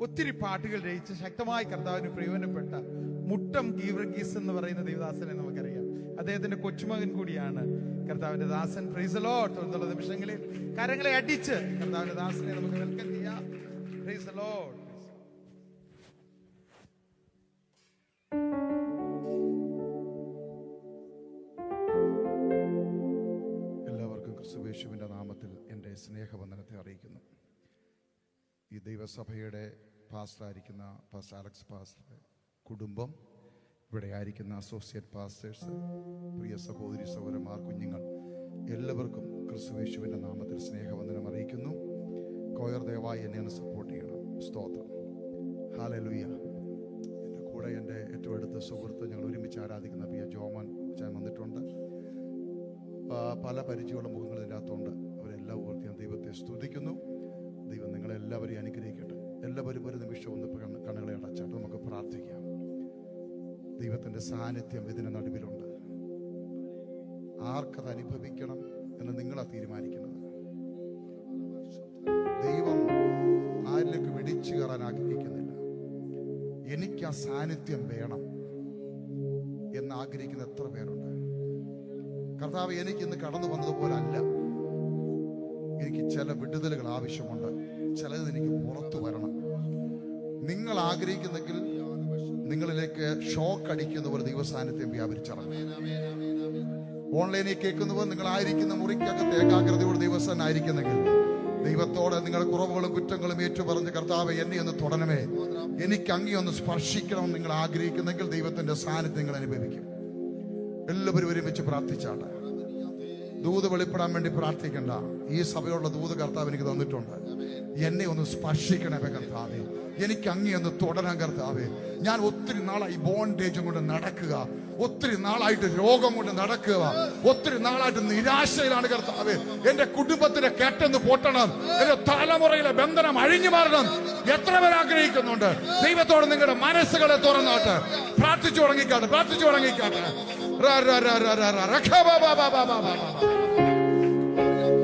ഒത്തിരി പാട്ടുകൾ രചിച്ച് ശക്തമായി കർത്താവിന് പ്രയോജനപ്പെട്ട മുട്ടം ഗീവർഗീസ് എന്ന് പറയുന്ന ദേവദാസനെ നമുക്കറിയാം. അദ്ദേഹത്തിന്റെ കൊച്ചുമകൻ കൂടിയാണ് കർത്താവിന്റെ ദാസൻ. Praise the Lord. തുടർന്നുള്ള നിമിഷങ്ങളിൽ കരങ്ങളെ അടിച്ച് കർത്താവിന്റെ ദാസനെ നമുക്ക് വെൽക്കം ചെയ്യാം. Praise the Lord. എല്ലാവർക്കും ക്രിസ്തുയേശുവിന്റെ നാമത്തിൽ എൻ്റെ സ്നേഹവന്ദനത്തെ അറിയിക്കുന്നു. ഈ ദൈവസഭയുടെ പാസ്റ്ററായിരിക്കുന്ന പാസ്റ്റർ അലക്സ് പാസ്റ്റർ, കുടുംബം, ഇവിടെ ആയിരിക്കുന്ന അസോസിയേറ്റ് പാസ്റ്റേഴ്സ്, പ്രിയ സഹോദരി സഹോദരന്മാർ, കുഞ്ഞുങ്ങൾ, എല്ലാവർക്കും ക്രിസ്തുയേശുവിൻ്റെ നാമത്തിൽ സ്നേഹവന്ദനം അറിയിക്കുന്നു. കോയർ ദയവായി എന്നെ ഒന്ന് സപ്പോർട്ട് ചെയ്യണം. സ്തോത്രം. ഹല്ലേലൂയ. എൻ്റെ കൂടെ എൻ്റെ ഏറ്റവും അടുത്ത സുഹൃത്ത്, ഞങ്ങൾ ഒരുമിച്ച് ആരാധിക്കുന്ന പ്രിയ ജോമൻ ഞാൻ വന്നിട്ടുണ്ട്. പല പരിചയമുള്ള മുഖങ്ങൾ ഇതിൻ്റെ അകത്തുണ്ട്. അവരെല്ലാം ഓർത്ത് ഞാൻ ദൈവത്തെ സ്തുതിക്കുന്നു. ദൈവം നിങ്ങളെല്ലാവരെയും അനുഗ്രഹിക്കട്ടെ. എല്ലാവരും ഒരു നിമിഷം ഒന്ന് കണ്ണുകളെ അടച്ചാട്ട് നമുക്ക് പ്രാർത്ഥിക്കാം. ദൈവത്തിൻ്റെ സാന്നിധ്യം ഇതിന് നടുവിലുണ്ട്. ആർക്കത് അനുഭവിക്കണം എന്ന് നിങ്ങളാ തീരുമാനിക്കുന്നത്. ദൈവം ആരിലേക്ക് വെടിച്ചു കയറാൻ ആഗ്രഹിക്കുന്നില്ല. എനിക്ക് ആ സാന്നിധ്യം വേണം എന്ന് ആഗ്രഹിക്കുന്ന എത്ര പേരുണ്ട്? കർത്താവ്, എനിക്ക് ഇന്ന് കടന്നു വന്നതുപോലെ അല്ല, എനിക്ക് ചില വിടുതലുകൾ ആവശ്യമുണ്ട്, ചിലത് എനിക്ക് പുറത്തു വരണം. നിങ്ങൾ ആഗ്രഹിക്കുന്നെങ്കിൽ നിങ്ങളിലേക്ക് ഷോക്ക് അടിക്കുന്ന പോലെ ദൈവസാന്നിധ്യം വ്യാപരിച്ചിറങ്ങും. ഓൺലൈനിൽ കേൾക്കുന്നവർ, നിങ്ങളായിരിക്കുന്ന മുറിക്കകത്ത് ഏകാഗ്രതയോട് ദൈവസ്ഥാനം ആയിരിക്കുന്നെങ്കിൽ ദൈവത്തോട് നിങ്ങളുടെ കുറവുകളും കുറ്റങ്ങളും ഏറ്റുപറഞ്ഞ്, കർത്താവ് എന്നെ ഒന്ന് തൊടണമേ, എനിക്ക് അങ്ങേ ഒന്ന് സ്പർശിക്കണം നിങ്ങൾ ആഗ്രഹിക്കുന്നെങ്കിൽ ദൈവത്തിന്റെ സാന്നിധ്യം നിങ്ങൾ അനുഭവിക്കും. എല്ലാവരും ഒരുമിച്ച് പ്രാർത്ഥിച്ചാണ്. ദൂത് വെളിപ്പെടാൻ വേണ്ടി പ്രാർത്ഥിക്കണ്ട. ഈ സഭയുള്ള ദൂത് കർത്താവ് എനിക്ക് തന്നിട്ടുണ്ട്. എന്നെ ഒന്ന് സ്പർശിക്കണമേ കർത്താവേ, എനിക്ക് അങ്ങേ ഒന്ന് തൊടണം കർത്താവേ. ഞാൻ ഒത്തിരി നാളായി ബോണ്ടേജും കൊണ്ട് നടക്കുക, ഒത്തിരി നാളായിട്ട് രോഗം കൊണ്ട് നടക്കുക, ഒത്തിരി നാളായിട്ട് നിരാശയിലാണ് കർത്താവേ. എന്റെ കുടുംബത്തിന്റെ കെട്ടെന്ന് പൊട്ടണം, എന്റെ തലമുറയിലെ ബന്ധനം അഴിഞ്ഞു മാറണം. എത്ര പേർ ആഗ്രഹിക്കുന്നുണ്ട്? ദൈവത്തോട് നിങ്ങളുടെ മനസ്സുകളെ തുറന്നോട്ട് പ്രാർത്ഥിച്ചു തുടങ്ങിക്കാട്ടെ, പ്രാർത്ഥിച്ചു തുടങ്ങിക്കാട്ടെ.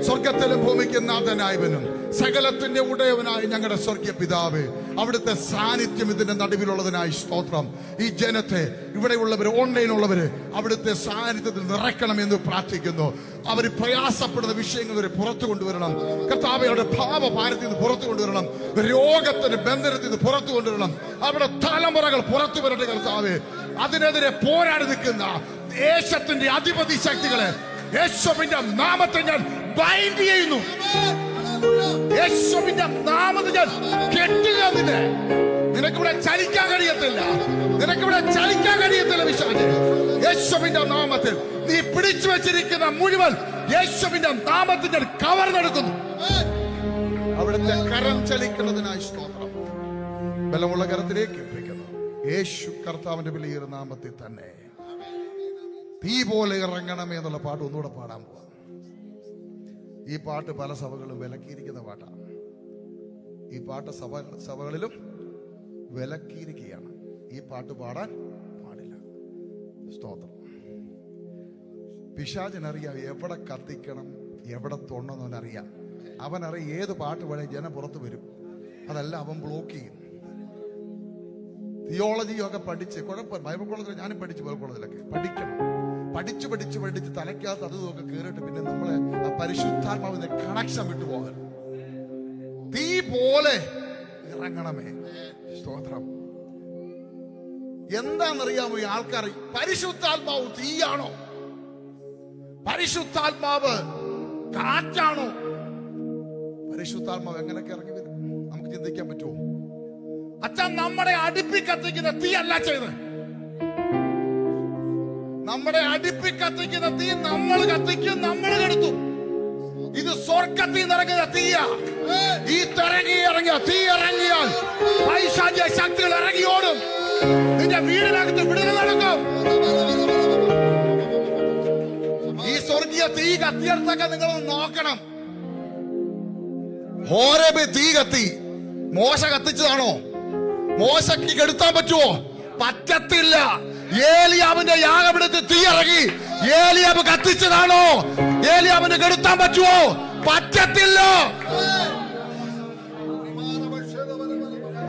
സ്വർഗത്തിലും ഭൂമിക്കും നാഥനായവനും സകലത്തിന്റെ ഉടയവനായ ഞങ്ങളുടെ സ്വർഗീയ പിതാവേ, അവിടുത്തെ സാന്നിധ്യം ഇതിന്റെ നടുവിലുള്ളതിനായി സ്തോത്രം. ഈ ജനത്തെ, ഇവിടെയുള്ളവര്, ഓൺലൈനുള്ളവര് അവിടുത്തെ സാന്നിധ്യത്തിൽ നിറയ്ക്കണമെന്ന് പ്രാർത്ഥിക്കുന്നു. അവർ പ്രയാസപ്പെടുന്ന വിഷയങ്ങൾ വരെ പുറത്തു കൊണ്ടുവരണം കർത്താവേ. അവരുടെ ഭാവഭാരത്തിൽ നിന്ന് പുറത്തു കൊണ്ടുവരണം, രോഗത്തിന്റെ ബന്ധനത്തിൽ നിന്ന് പുറത്തു കൊണ്ടുവരണം. അവിടെ തലമുറകൾ പുറത്തു വരട്ടെ കർത്താവേ. അതിനെതിരെ പോരാടി നിൽക്കുന്ന ദേശത്തിന്റെ അധിപതി ശക്തികളെ യേശുവിന്റെ നാമത്തെ ഞാൻ ബൈൻഡ് ചെയ്യുന്നു. യേശുവിന്റെ നാമത്തിൽ ഞാൻ കെട്ടുക. നിനക്കിവിടെ ചലിക്കാൻ കഴിയത്തില്ല, നിനക്കിവിടെ ചലിക്കാൻ കഴിയത്തില്ല. വിശ്വാസി, യേശുവിന്റെ നാമത്തിൽ നീ പിടിച്ചു വെച്ചിരിക്കുന്ന മുഴുവൻ യേശുവിന്റെ നാമത്തിൽ ഞാൻ കവർന്നെടുക്കുന്നു. അവിടുത്തെ കരം ചലിക്കുന്നതിനായി സ്തോത്രം. ബലമുള്ള കരത്തിലേക്ക് എത്തിക്കുന്നു യേശു കർത്താവിന്റെ വലിയ നാമത്തിൽ തന്നെ. തീ പോലെ ഇറങ്ങണമേ എന്നുള്ള പാട്ട് ഒന്നുകൂടെ പാടാൻ പോവാം. ഈ പാട്ട് പല സഭകളും വിലക്കിയിരിക്കുന്ന പാട്ടാണ്. ഈ പാട്ട് സഭകളിലും വിലക്കിയിരിക്കുകയാണ്. ഈ പാട്ട് പാടാൻ പാടില്ല. സ്തോത്രം. പിശാചിനറിയാം എവിടെ കത്തിക്കണം, എവിടെ തൊണ്ണണമെന്നറിയാം. അവനറിയാം ഏത് പാട്ട് പാടിയ ജനം പുറത്തു വരും. അതല്ല അവൻ ബ്ലോക്ക് ചെയ്യും. തിയോളജിയൊക്കെ പഠിച്ച്, കുഴപ്പമില്ല, ബൈബിൾ കോളേജിൽ ഞാനും പഠിച്ചു, ബൈബിൾ കോളേജിലൊക്കെ പഠിക്കണം. പഠിച്ച് തലയ്ക്കകത്ത് അതൊക്കെ കേറിട്ട് പിന്നെ നമ്മളെ ആ പരിശുദ്ധാത്മാവിന്റെ കണക്ഷൻ വിട്ടുപോകണം. തീ പോലെ ഇറങ്ങണമേ. സ്തോത്രം. എന്താണെന്നറിയാമോ ഈ ആൾക്കാർ? പരിശുദ്ധാത്മാവ് തീയാണോ? പരിശുദ്ധാത്മാവ് കാറ്റാണോ? പരിശുദ്ധാത്മാവ് എങ്ങനെയൊക്കെ ഇറങ്ങി വരും നമുക്ക് ചിന്തിക്കാൻ പറ്റുമോ? അച്ഛൻ, നമ്മുടെ അടുപ്പി കത്തിക്കുന്ന തീ അല്ല ചെയ്ത്. നമ്മുടെ അടുപ്പി കത്തിക്കുന്ന തീ നമ്മൾ കത്തിക്കും, നമ്മൾ കെടുത്തും. ഇത് സ്വർഗത്തിൽ നിറങ്ങുന്ന തീയാ. ഈ ഇറങ്ങിയ തീ ഇറങ്ങിയാൽ പൈശാചിക ശക്തികൾ ഇറങ്ങി ഓടും. നിന്റെ വീടിനകത്ത് വിടുതൽ നടക്കും. ഈ സ്വർഗീയ തീ കത്തിയെടുത്തൊക്കെ നിങ്ങൾ നോക്കണം. ഹോരേബ് തീ കത്തി. മോശ കത്തിച്ചതാണോ? മോശയ്ക്ക് കെടുത്താൻ പറ്റുമോ? പറ്റത്തില്ല. ഏലിയാവിന്റെ യാഗപീഠത്തിൽ തീ ഇറങ്ങി. ഏലിയാവ് കത്തിച്ചതാണോ? ഏലിയാവിന് കെടുത്താൻ പറ്റുമോ? പറ്റത്തില്ല.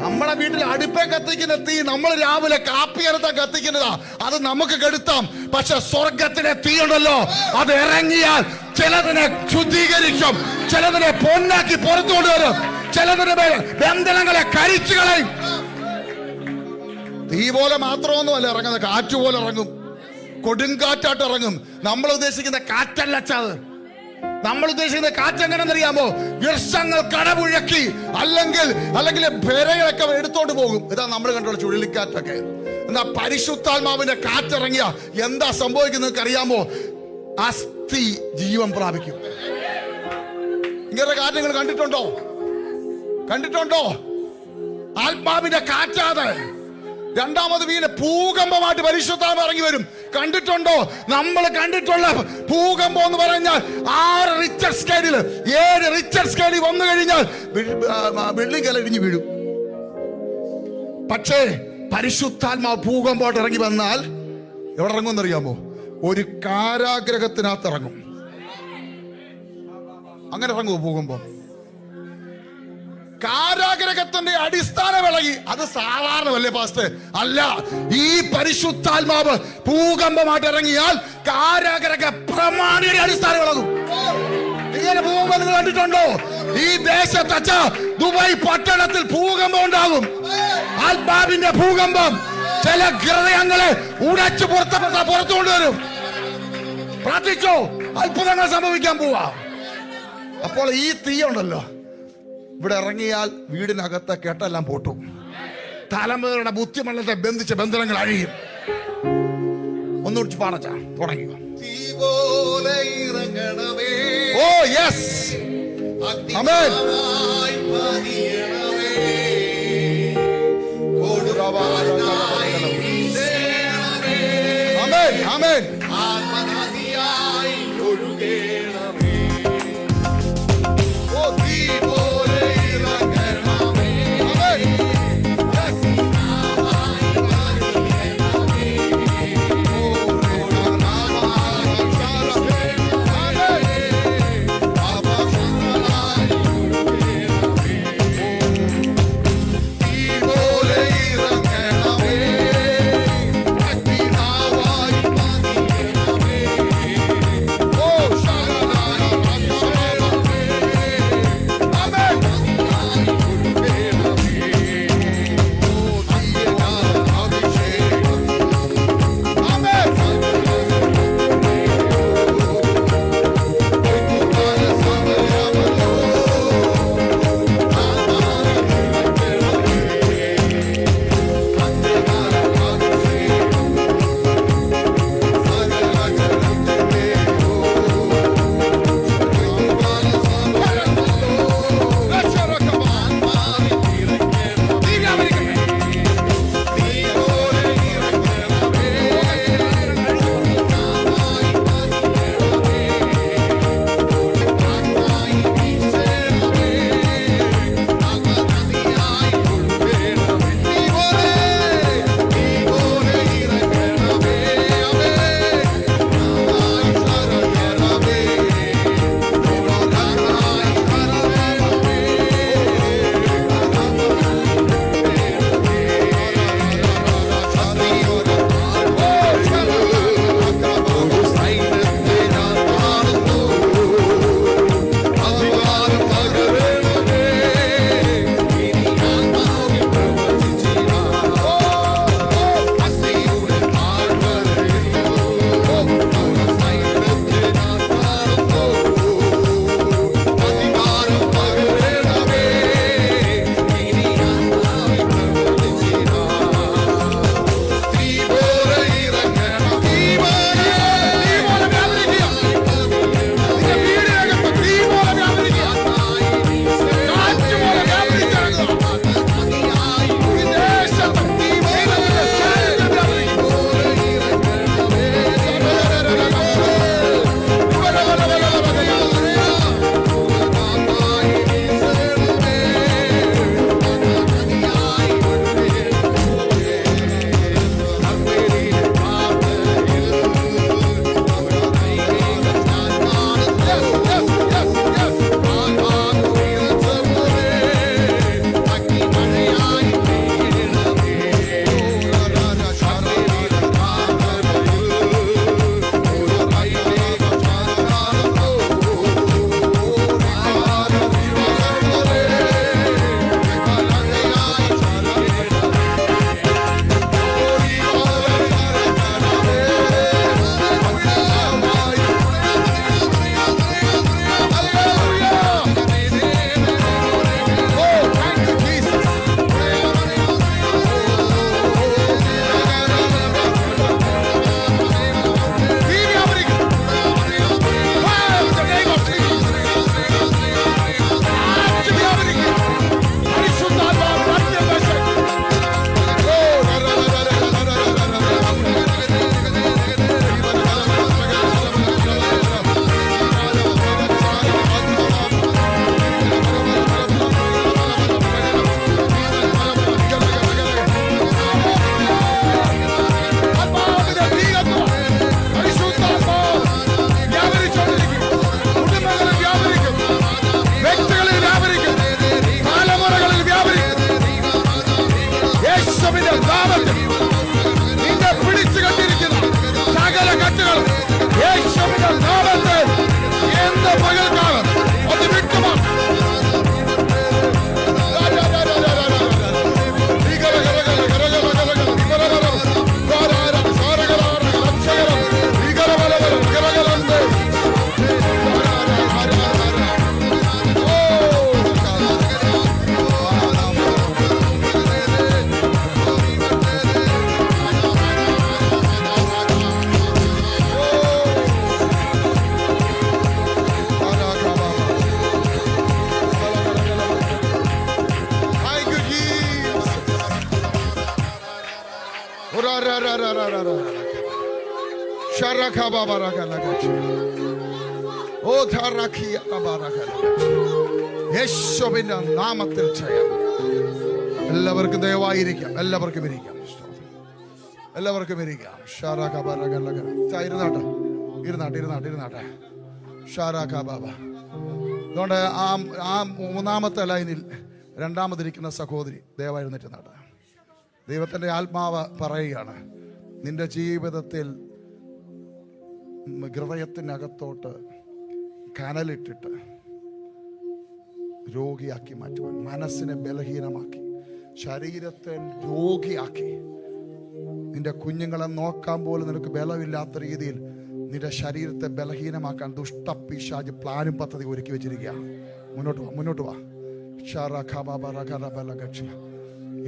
നമ്മളെ വീട്ടിൽ അടുപ്പേ കത്തിക്കുന്ന തീ നമ്മൾ രാവിലെ കാപ്പി കരുത്താൻ കത്തിക്കുന്നതാ, അത് നമുക്ക് കെടുത്താം. പക്ഷെ സ്വർഗത്തിലെ തീ ഉണ്ടല്ലോ, അത് ഇറങ്ങിയാൽ ചിലതിനെ ശുദ്ധീകരിക്കും, ചിലതിനെ പൊന്നാക്കി പുറത്തു കൊണ്ടുവരും, ചിലതിന്റെ ബന്ധനങ്ങളെ കരിച്ചു കളയും. തീ പോലെ മാത്രമൊന്നുമല്ല ഇറങ്ങുന്നത്, കാറ്റ് പോലെ ഇറങ്ങും, കൊടുങ്കാറ്റായിട്ട് ഇറങ്ങും. നമ്മൾ ഉദ്ദേശിക്കുന്ന കാറ്റല്ല ചത്. നമ്മൾ ഉദ്ദേശിക്കുന്ന കാറ്റ് എങ്ങനെയെന്നറിയാമോ? വൃക്ഷങ്ങൾ കടപുഴക്കി അല്ലെങ്കിൽ പെരകളൊക്കെ എടുത്തോണ്ട് പോകും. ഇതാ നമ്മൾ കണ്ടുള്ള ചുഴലിക്കാറ്റൊക്കെ. എന്നാ പരിശുദ്ധാത്മാവിന്റെ കാറ്റിറങ്ങിയ എന്താ സംഭവിക്കുന്നത് അറിയാമോ? അസ്ഥി ജീവൻ പ്രാപിക്കും. ഇങ്ങനെ കാറ്റ് നിങ്ങൾ കണ്ടിട്ടുണ്ടോ? ആത്മാവിന്റെ കാറ്റാതെ രണ്ടാമത് വീട് ഭൂകമ്പമായിട്ട് പരിശുദ്ധാത്മ ഇറങ്ങി വരും. കണ്ടിട്ടുണ്ടോ? നമ്മൾ കണ്ടിട്ടുള്ള ഭൂകമ്പം എന്ന് പറഞ്ഞാൽ 6 റിച്ചർ സ്കെയിലിൽ 7 റിച്ചർ സ്കെയിലിൽ വന്നു കഴിഞ്ഞാൽ ബിൽഡിംഗ് ഇടിഞ്ഞു വീഴും. പക്ഷേ പരിശുദ്ധാത്മാവ് ഭൂകമ്പമായിട്ട് ഇറങ്ങി വന്നാൽ എവിടെ ഇറങ്ങുമെന്നറിയാമോ? ഒരു കാരാഗ്രഹത്തിനകത്ത് ഇറങ്ങും. അങ്ങനെ ഇറങ്ങുമോ ഭൂകമ്പം? കാരാഗ്രഹത്തിന്റെ അടിസ്ഥാനം ഇളകി. അത് സാധാരണമല്ലേ പാസ്റ്റർ? അല്ല, ഈ പരിശുദ്ധാത്മാവ് ഭൂകമ്പമായിട്ട് ഇറങ്ങിയാൽ കാരാഗ്രഹ പ്രമാണിയുടെ അടിസ്ഥാനം ഇളകും. ഇങ്ങനെ ഭൂകമ്പം നിങ്ങൾ കണ്ടിട്ടുണ്ടോ? ഈ ദേശത്തച്ച ദുബായ് പട്ടണത്തിൽ ഭൂകമ്പം ഉണ്ടാകും. ആത്മാവിന്റെ ഭൂകമ്പം ചില ഹൃദയങ്ങളെ ഉടച്ചു പുറത്തു കൊണ്ടുവരും. പ്രാർത്ഥിച്ചോ, അത്ഭുതങ്ങൾ സംഭവിക്കാൻ പോവാ. അപ്പോൾ ഈ തീ ഉണ്ടല്ലോ, ഇവിടെ ഇറങ്ങിയാൽ വീടിനകത്തെ കെട്ടെല്ലാം പൊട്ടും. തലമുറയുടെ ബുദ്ധിമണ്ഡലത്തെ ബന്ധിച്ച ബന്ധനങ്ങൾ അഴിയും. ഒന്നുകൂടി പാടച്ചാ തുടങ്ങിയോ? ഓ യെസ്, ആമേൻ. ആമേൻ, ആമേൻ. യേശുവിന്റെ നാമത്തിൽ ജയം. എല്ലാവർക്കും ദയവായിരിക്കാം, എല്ലാവർക്കും ഇരിക്കാം, എല്ലാവർക്കും ഇരിക്കാം. ഇരുന്നാട്ടെ. അതുകൊണ്ട് ആ മൂന്നാമത്തെ ലൈനിൽ രണ്ടാമതിരിക്കുന്ന സഹോദരി ദയവായിരുന്നിട്ട് നാട്ട. ദൈവത്തിൻ്റെ ആത്മാവ് പറയുകയാണ്, നിന്റെ ജീവിതത്തിൽ ഹൃദയത്തിനകത്തോട്ട് കനലിട്ടിട്ട് രോഗിയാക്കി മാറ്റുവാൻ, മനസ്സിനെ ബലഹീനമാക്കി, ശരീരത്തെ രോഗിയാക്കി, നിന്റെ കുഞ്ഞുങ്ങളെ നോക്കാൻ പോലും നിനക്ക് ബലമില്ലാത്ത രീതിയിൽ നിന്റെ ശരീരത്തെ ബലഹീനമാക്കാൻ ദുഷ്ടപിശാച് പ്ലാനും പദ്ധതി ഒരുക്കി വെച്ചിരിക്കുക. മുന്നോട്ട് വാ.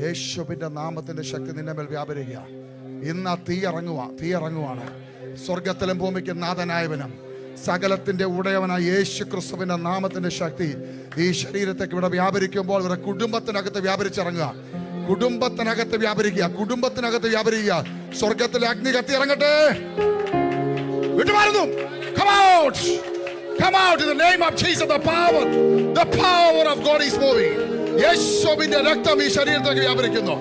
യേശുവിന്റെ നാമത്തിന്റെ ശക്തി നിന്റെ മേൽ വ്യാപരിക്കുക. ഇന്ന് തീ ഇറങ്ങുവാണ്. സ്വർഗത്തിലും ഭൂമിക്കും നാഥനായവനും സകലത്തിന്റെ ഉടയവനായ യേശു ക്രിസ്തുവിന്റെ നാമത്തിന്റെ ശക്തി ഈ ശരീരത്തേക്ക് ഇവിടെ വ്യാപരിക്കുമ്പോൾ ഇവിടെ കുടുംബത്തിനകത്ത് വ്യാപരിച്ചിറങ്ങുക. കുടുംബത്തിനകത്ത് വ്യാപരിക്കുക. സ്വർഗത്തിലെ അഗ്നി കത്തി ഇറങ്ങട്ടെ. വിട്ടുമാറുന്നു. Come out in the name of Jesus. The power of God is moving. യേശുവിന്റെ രക്തം ഈ ശരീരത്തേക്ക് വ്യാപരിക്കുന്നു.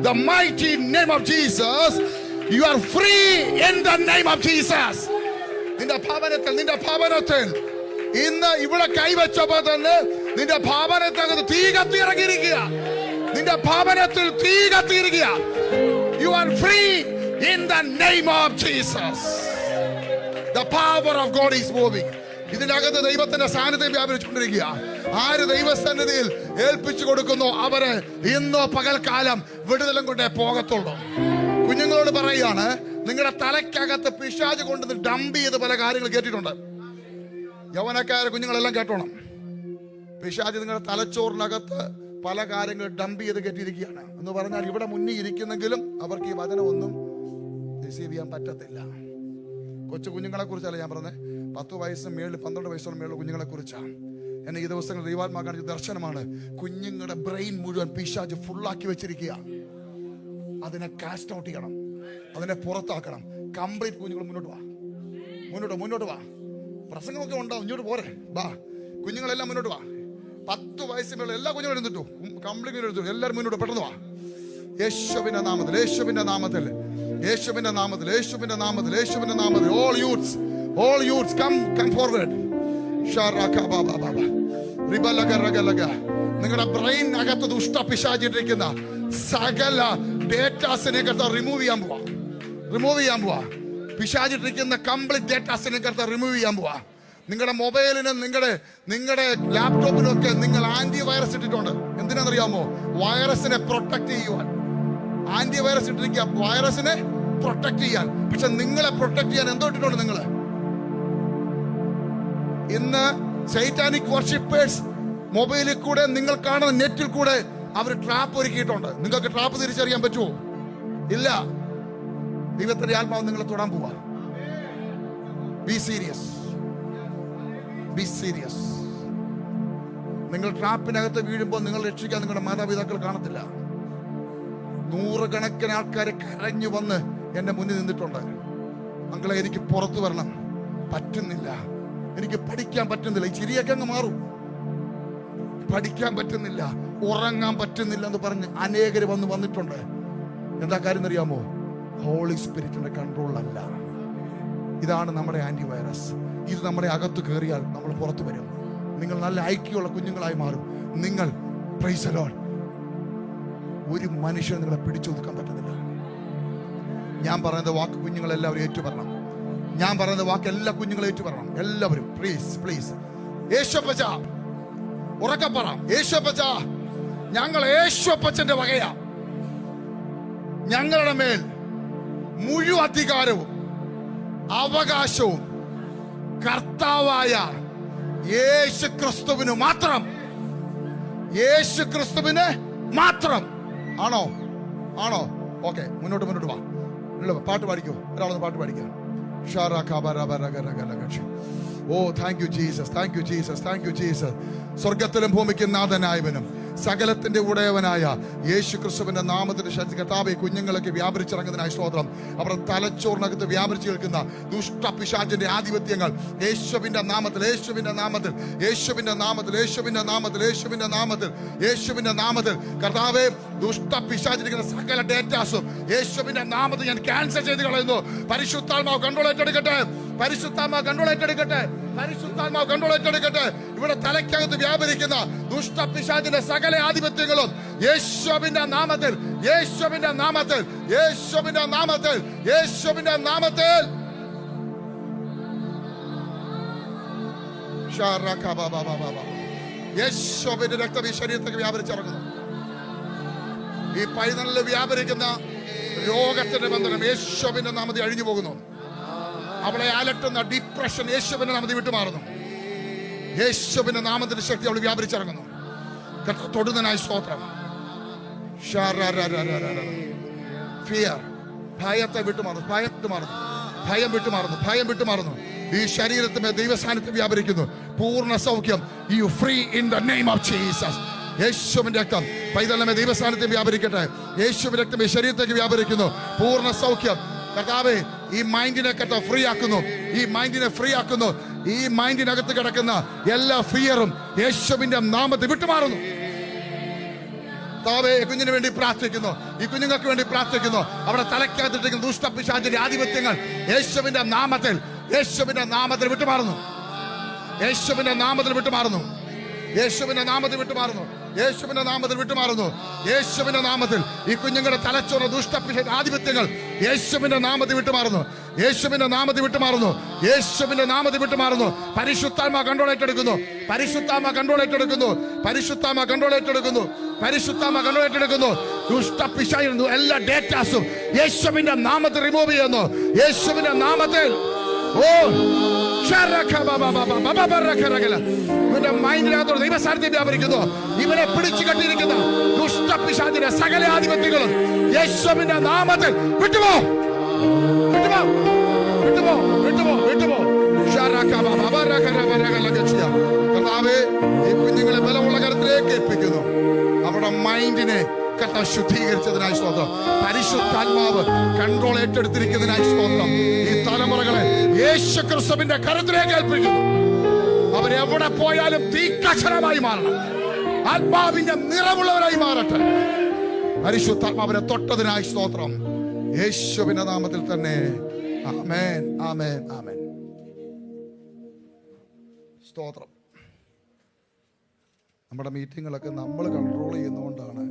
The mighty name of Jesus. You are free in the name of Jesus. നിന്റെ ഭവനത്തിൽ ഇന്ന് ഇവിടെ കൈവച്ചപ്പോൾ തന്നെ നിന്റെ ഭവനത്തിനകത്ത് തീ കത്തി ഇറങ്ങിയിരിക്കുക. നിന്റെ ഭവനത്തിൽ തീ കത്തിയിരിക്കുക. You are free in the name of Jesus. The power of God is moving. ഇതിനകത്ത് ദൈവത്തിന്റെ സാന്നിധ്യം വ്യാപരിച്ചുകൊണ്ടിരിക്കുക. ആര് ദൈവസന്നിധിയിൽ ഏൽപ്പിച്ചു കൊടുക്കുന്നു അവര് ഇന്നോ പകൽക്കാലം വിടുതലും കൊണ്ടേ പോകത്തുള്ളൂ. കുഞ്ഞുങ്ങളോട് പറയുകയാണ്, നിങ്ങളുടെ തലയ്ക്കകത്ത് പിശാച് കൊണ്ടുവന്ന് ഡംപ് ചെയ്ത് പല കാര്യങ്ങൾ കേട്ടിട്ടുണ്ട്. യൗവനക്കാരെ കുഞ്ഞുങ്ങളെല്ലാം കേട്ടോണം. പിശാച് നിങ്ങളുടെ തലച്ചോറിനകത്ത് പല കാര്യങ്ങൾ ഡംപ് ചെയ്ത് കെട്ടിയിരിക്കുകയാണ് എന്ന് പറഞ്ഞാൽ ഇവിടെ മുന്നിൽ ഇരിക്കുന്നെങ്കിലും അവർക്ക് ഈ വചനമൊന്നും റിസീവ് ചെയ്യാൻ പറ്റത്തില്ല. കൊച്ചു കുഞ്ഞുങ്ങളെ കുറിച്ചല്ല ഞാൻ പറഞ്ഞത്, 10 വയസ്സിന് മേളിൽ 12 വയസ്സിന് മേളിൽ കുഞ്ഞുങ്ങളെ കുറിച്ചാണ്. എന്നെ ഈ ദിവസങ്ങൾ ദൈവാത്മാ കാണിച്ച ദർശനമാണ്. കുഞ്ഞുങ്ങളുടെ ബ്രെയിൻ മുഴുവൻ പിശാച് ഫുള്ളാക്കി വെച്ചിരിക്കുക. അതിനെ കാസ്റ്റ് ഔട്ട് ചെയ്യണം, അതിനെ പുറത്താക്കണം. കംപ്ലീറ്റ് കുഞ്ഞുങ്ങൾ മുന്നോട്ട് വാ. പ്രസംഗമൊക്കെ ഉണ്ടാവും, ഇങ്ങോട്ട് പോരെ, വാ. കുഞ്ഞുങ്ങളെല്ലാം മുന്നോട്ട് വാ. 10 വയസ്സിന് മേളിൽ എല്ലാ കുഞ്ഞുങ്ങളും എടുത്തിട്ടു, കംപ്ലീറ്റ് എടുത്തു. എല്ലാവരും മുന്നോട്ട് പെട്ടെന്ന് വാ. യേശുവിന്റെ നാമത്തിൽ all youths come forward. നിങ്ങളുടെ ബ്രെയിൻ അകത്ത് ദുഷ്ടപിശാചിട്ടിരിക്കുന്ന സകല ഡേറ്റാസിനെ റിമൂവ് ചെയ്യാൻ പോവാ. പിശാചിട്ടിരിക്കുന്ന കംപ്ലീറ്റ് ഡേറ്റാസിനെ റിമൂവ് ചെയ്യാൻ പോവാ. നിങ്ങളുടെ മൊബൈലിനും നിങ്ങളുടെ ലാപ്ടോപ്പിനും ഒക്കെ നിങ്ങൾ ആന്റി വൈറസ് ഇട്ടിട്ടുണ്ട്. എന്തിനാണെന്നറിയാമോ? വൈറസിനെ പ്രൊട്ടക്ട് ചെയ്യുവാൻ. ആന്റി വൈറസ് ഇട്ടിരിക്കുക വൈറസിനെ പ്രൊട്ടക്ട് ചെയ്യാൻ. പക്ഷെ നിങ്ങളെ പ്രൊട്ടക്ട് ചെയ്യാൻ എന്തോ ഇട്ടിട്ടുണ്ട് നിങ്ങൾ? ഇന്ന് സൈറ്റാനിക് വർഷിപ്പേഴ്സ് മൊബൈലിൽ കൂടെ, നിങ്ങൾ കാണുന്ന നെറ്റിൽ കൂടെ അവർ ട്രാപ്പ് ഒരുക്കിയിട്ടുണ്ട്. നിങ്ങൾക്ക് ട്രാപ്പ് തിരിച്ചറിയാൻ പറ്റുമോ? ഇല്ല. ദൈവത്തിന്റെ ആത്മാവ് നിങ്ങളെ തൊടാൻ പോവാ. Be serious. നിങ്ങൾ ട്രാപ്പിനകത്ത് വീഴുമ്പോൾ നിങ്ങൾ രക്ഷിക്കാൻ നിങ്ങളുടെ മാതാപിതാക്കൾ കാണത്തില്ല. 100 കണക്കിന് ആൾക്കാരെ കരഞ്ഞു വന്ന് എന്റെ മുന്നിൽ നിന്നിട്ടുണ്ട്. മക്കളെ, എനിക്ക് പുറത്തു വരണം, പറ്റുന്നില്ല, എനിക്ക് പഠിക്കാൻ പറ്റുന്നില്ല. ഈ ചിരിയൊക്കെ അങ്ങ് മാറും. പഠിക്കാൻ പറ്റുന്നില്ല, ഉറങ്ങാൻ പറ്റുന്നില്ല എന്ന് പറഞ്ഞ് അനേകര് വന്നിട്ടുണ്ട്. എന്താ കാര്യം എന്നറിയാമോ? ഹോളി സ്പിരിറ്റിന്റെ കൺട്രോളല്ല. ഇതാണ് നമ്മുടെ ആന്റി വൈറസ്. ഇത് നമ്മുടെ അകത്ത് കയറിയാൽ നമ്മൾ പുറത്തു വരും. നിങ്ങൾ നല്ല ഐക്യമുള്ള കുഞ്ഞുങ്ങളായി മാറും. നിങ്ങൾ പ്രൈസ് ദി ലോർഡ്. ഒരു മനുഷ്യൻ നിങ്ങളെ പിടിച്ചൊതുക്കാൻ പറ്റുന്നില്ല. ഞാൻ പറയുന്ന വാക്ക് കുഞ്ഞുങ്ങളെല്ലാവരും ഏറ്റുപറയണം. ഞാൻ പറയുന്ന വാക്ക് എല്ലാ കുഞ്ഞുങ്ങളും ഏറ്റുപറയണം. എല്ലാവരും പ്ലീസ്. യേശുപ്പച്ച ഉറക്കെ പറ. യേശുപ്പച്ച, ഞങ്ങൾ യേശുപ്പച്ചന്റെ വകയാ. ഞങ്ങളുടെ മേൽ മുഴുവൻ അധികാരവും അവകാശവും കർത്താവായ യേശു ക്രിസ്തുവിന് മാത്രം. ആണോ? ഓക്കെ, മുന്നോട്ട് വാ. പാട്ട് പാടിക്കോ. ഒരാളൊന്ന് പാട്ട് പാടിക്കോ. ഓ താങ്ക് യു ജീസസ്. സ്വർഗത്തിലും ഭൂമിക്കും നാഥനായവനും സകലത്തിന്റെ ഉടയവനായ യേശു ക്രിസ്തുവിന്റെ നാമത്തിന്റെ ശക്തി കർത്താവേ കുഞ്ഞുങ്ങളൊക്കെ വ്യാപരിച്ചിറങ്ങുന്നതിനായി സ്തോത്രം. അവരുടെ തലച്ചോറിനകത്ത് വ്യാപരിച്ചു കേൾക്കുന്ന ദുഷ്ട പിശാചിന്റെ ആധിപത്യങ്ങൾ യേശുവിന്റെ നാമത്തിൽ, യേശുവിന്റെ നാമത്തിൽ, യേശുവിന്റെ നാമത്തിൽ, യേശുവിന്റെ നാമത്തിൽ, യേശുവിന്റെ നാമത്തിൽ, യേശുവിന്റെ നാമത്തിൽ കർത്താവേ ദുഷ്ട പിശാചിരിക്കുന്ന സകല ഡേറ്റാസും യേശുവിന്റെ നാമത്തിൽ ഞാൻ ക്യാൻസൽ ചെയ്ത് കളയുന്നു. പരിശുദ്ധാത്മാവ് കൺട്രോൾ ഏറ്റെടുക്കട്ടെ, പരിശുദ്ധാത്മാവ് കൺട്രോൾ ഏറ്റെടുക്കട്ടെ, പരിശുദ്ധാത്മാവ് കൺട്രോൾ ഏറ്റെടുക്കട്ടെ. ഇവിടെ തലയ്ക്കകത്ത് വ്യാപരിക്കുന്ന ദുഷ്ട പിശാചിന്റെ സകല ആധിപത്യങ്ങളും യേശുവിന്റെ നാമത്തിൽ, യേശുവിന്റെ നാമത്തിൽ, യേശുവിന്റെ നാമത്തിൽ, യേശുവിന്റെ നാമത്തിൽ യേശുവിന്റെ രക്തം ഈ ശരീരത്തേക്ക് വ്യാപരിച്ചിറങ്ങുന്നു. ഈ പൈതലിൽ വ്യാപരിക്കുന്ന രോഗത്തിന്റെ ബന്ധനം യേശുവിന്റെ നാമത്തിൽ അഴിഞ്ഞു പോകുന്നു. അവളെ അലട്ടുന്ന ഡിപ്രഷൻ യേശുവിന്റെ നാമത്തിൽ വിട്ടുമാറുന്നു. യേശുവിന്റെ നാമത്തിന്റെ ശക്തി അവൾ വ്യാപരിച്ചിറങ്ങുന്നു. തൊടുന്നതിനായി സ്തോത്രം. ഫിയർ, ഭയത്തെ വിട്ടുമാറുന്നു, ഭയം വിട്ടുമാറുന്നു, ഭയം വിട്ടുമാറുന്നു, ഭയം വിട്ടുമാറുന്നു. ഈ ശരീരത്തിന് ദൈവസാന്നിധ്യം വ്യാപരിക്കുന്നു. പൂർണ്ണ സൗഖ്യം. You free in the name of Jesus. യേശുവിന്റെ രക്തം പൈതലമേ ദൈവസാന്നിധ്യം വ്യാപരിക്കട്ടെ. യേശുവിന്റെ രക്തം ഈ ശരീരത്തേക്ക് വ്യാപരിക്കുന്നു. പൂർണ്ണ സൗഖ്യം. കർത്താവേ ഈ മൈൻഡിനെ ഫ്രീ ആക്കുന്നു, ഈ മൈൻഡിനെ ഫ്രീ ആക്കുന്നു. ഈ മൈൻഡിനകത്ത് കിടക്കുന്ന എല്ലാ ഫിയറും യേശുവിന്റെ നാമത്തിൽ വിട്ടുമാറുന്നു. കർത്താവേ കുഞ്ഞിന് വേണ്ടി പ്രാർത്ഥിക്കുന്നു, ഈ കുഞ്ഞുങ്ങൾക്ക് വേണ്ടി പ്രാർത്ഥിക്കുന്നു. അവിടെ തലയ്ക്കകത്തിട്ടിരിക്കുന്ന ദുഷ്ടപിശാചിന്റെ ആധിപത്യങ്ങൾ യേശുവിന്റെ നാമത്തിൽ, യേശുവിന്റെ നാമത്തിൽ വിട്ടുമാറുന്നു. യേശുവിന്റെ നാമത്തിൽ വിട്ടുമാറുന്നു. യേശുവിന്റെ നാമത്തിൽ വിട്ടുമാറുന്നു. യേശുവിന്റെ നാമത്തിൽ വിട്ടുമാറുന്നു. യേശുവിന്റെ നാമത്തിൽ ഈ കുഞ്ഞുങ്ങളുടെ തലച്ചോറ് ദുഷ്ടപിശാചിന്റെ ആധിപത്യങ്ങൾ യേശുവിന്റെ നാമത്തിൽ വിട്ടുമാറുന്നു. യേശുവിന്റെ നാമത്തിൽ വിട്ടുമാറുന്നു. യേശുവിന്റെ നാമത്തിൽ വിട്ടുമാറുന്നു. പരിശുദ്ധാത്മാ കൺട്രോൾ ഏറ്റെടുക്കുന്നു. പരിശുദ്ധാത്മാ കൺട്രോൾ ഏറ്റെടുക്കുന്നു. പരിശുദ്ധാത്മാ കൺട്രോൾ ഏറ്റെടുക്കുന്നു. പരിശുദ്ധാത്മാ കൺട്രോൾ ഏറ്റെടുക്കുന്നു. ദുഷ്ടപിശാചിന്റെ എല്ലാ ഡേറ്റാസും യേശുവിന്റെ നാമത്തിൽ റിമൂവ് ചെയ്യുന്നു. യേശുവിന്റെ നാമത്തിൽ. ഓ ഇവന്റെ മൈൻഡിനകത്തോട് ദൈവസാന്നിധ്യം വ്യാപരിക്കുന്നു. ഇവനെ പിടിച്ചു കെട്ടിയിരിക്കുന്ന ദുഷ്ടപിശാചിന്റെ സകല ആധിപത്യങ്ങളും യേശുവിന്റെ നാമത്തിൽ വിട്ടുപോ, വിട്ടുപോ, വിട്ടുപോ, വിട്ടുപോ, വിട്ടുപോ. കർത്താവേ ഈ കുഞ്ഞുങ്ങളെ ബലമുള്ള കരത്തിലേക്ക് ഏൽപ്പിക്കുന്നു. അവരുടെ മൈൻഡിനെ കർത്താവ് ശുദ്ധീകരിച്ചതിനായി സ്തോത്രം. പരിശുദ്ധാത്മാവ് കൺട്രോൾ ഏറ്റെടുത്തിരിക്കുന്നതിനായി സ്തോത്രം. ഈ തലമുറകളെ യേശു ക്രിസ്തുവിന്റെ കരത്തിലേക്ക് ഏൽപ്പിക്കുന്നു. അവരെവിടെ പോയാലും തീക്കക്ഷരമായി മാറണം. ആത്മാവിന്റെ നിറമുള്ളവരായി മാറട്ടെ. പരിശുദ്ധാത്മാവിനെ തൊട്ടതിനായി സ്തോത്രം. യേശുവിന്റെ നാമത്തിൽ തന്നെ. ആമേൻ, ആമേൻ, ആമേൻ. സ്തോത്രം. നമ്മുടെ മീറ്റിങ്ങുകളൊക്കെ നമ്മൾ കൺട്രോൾ ചെയ്യുന്നതുകൊണ്ടാണ്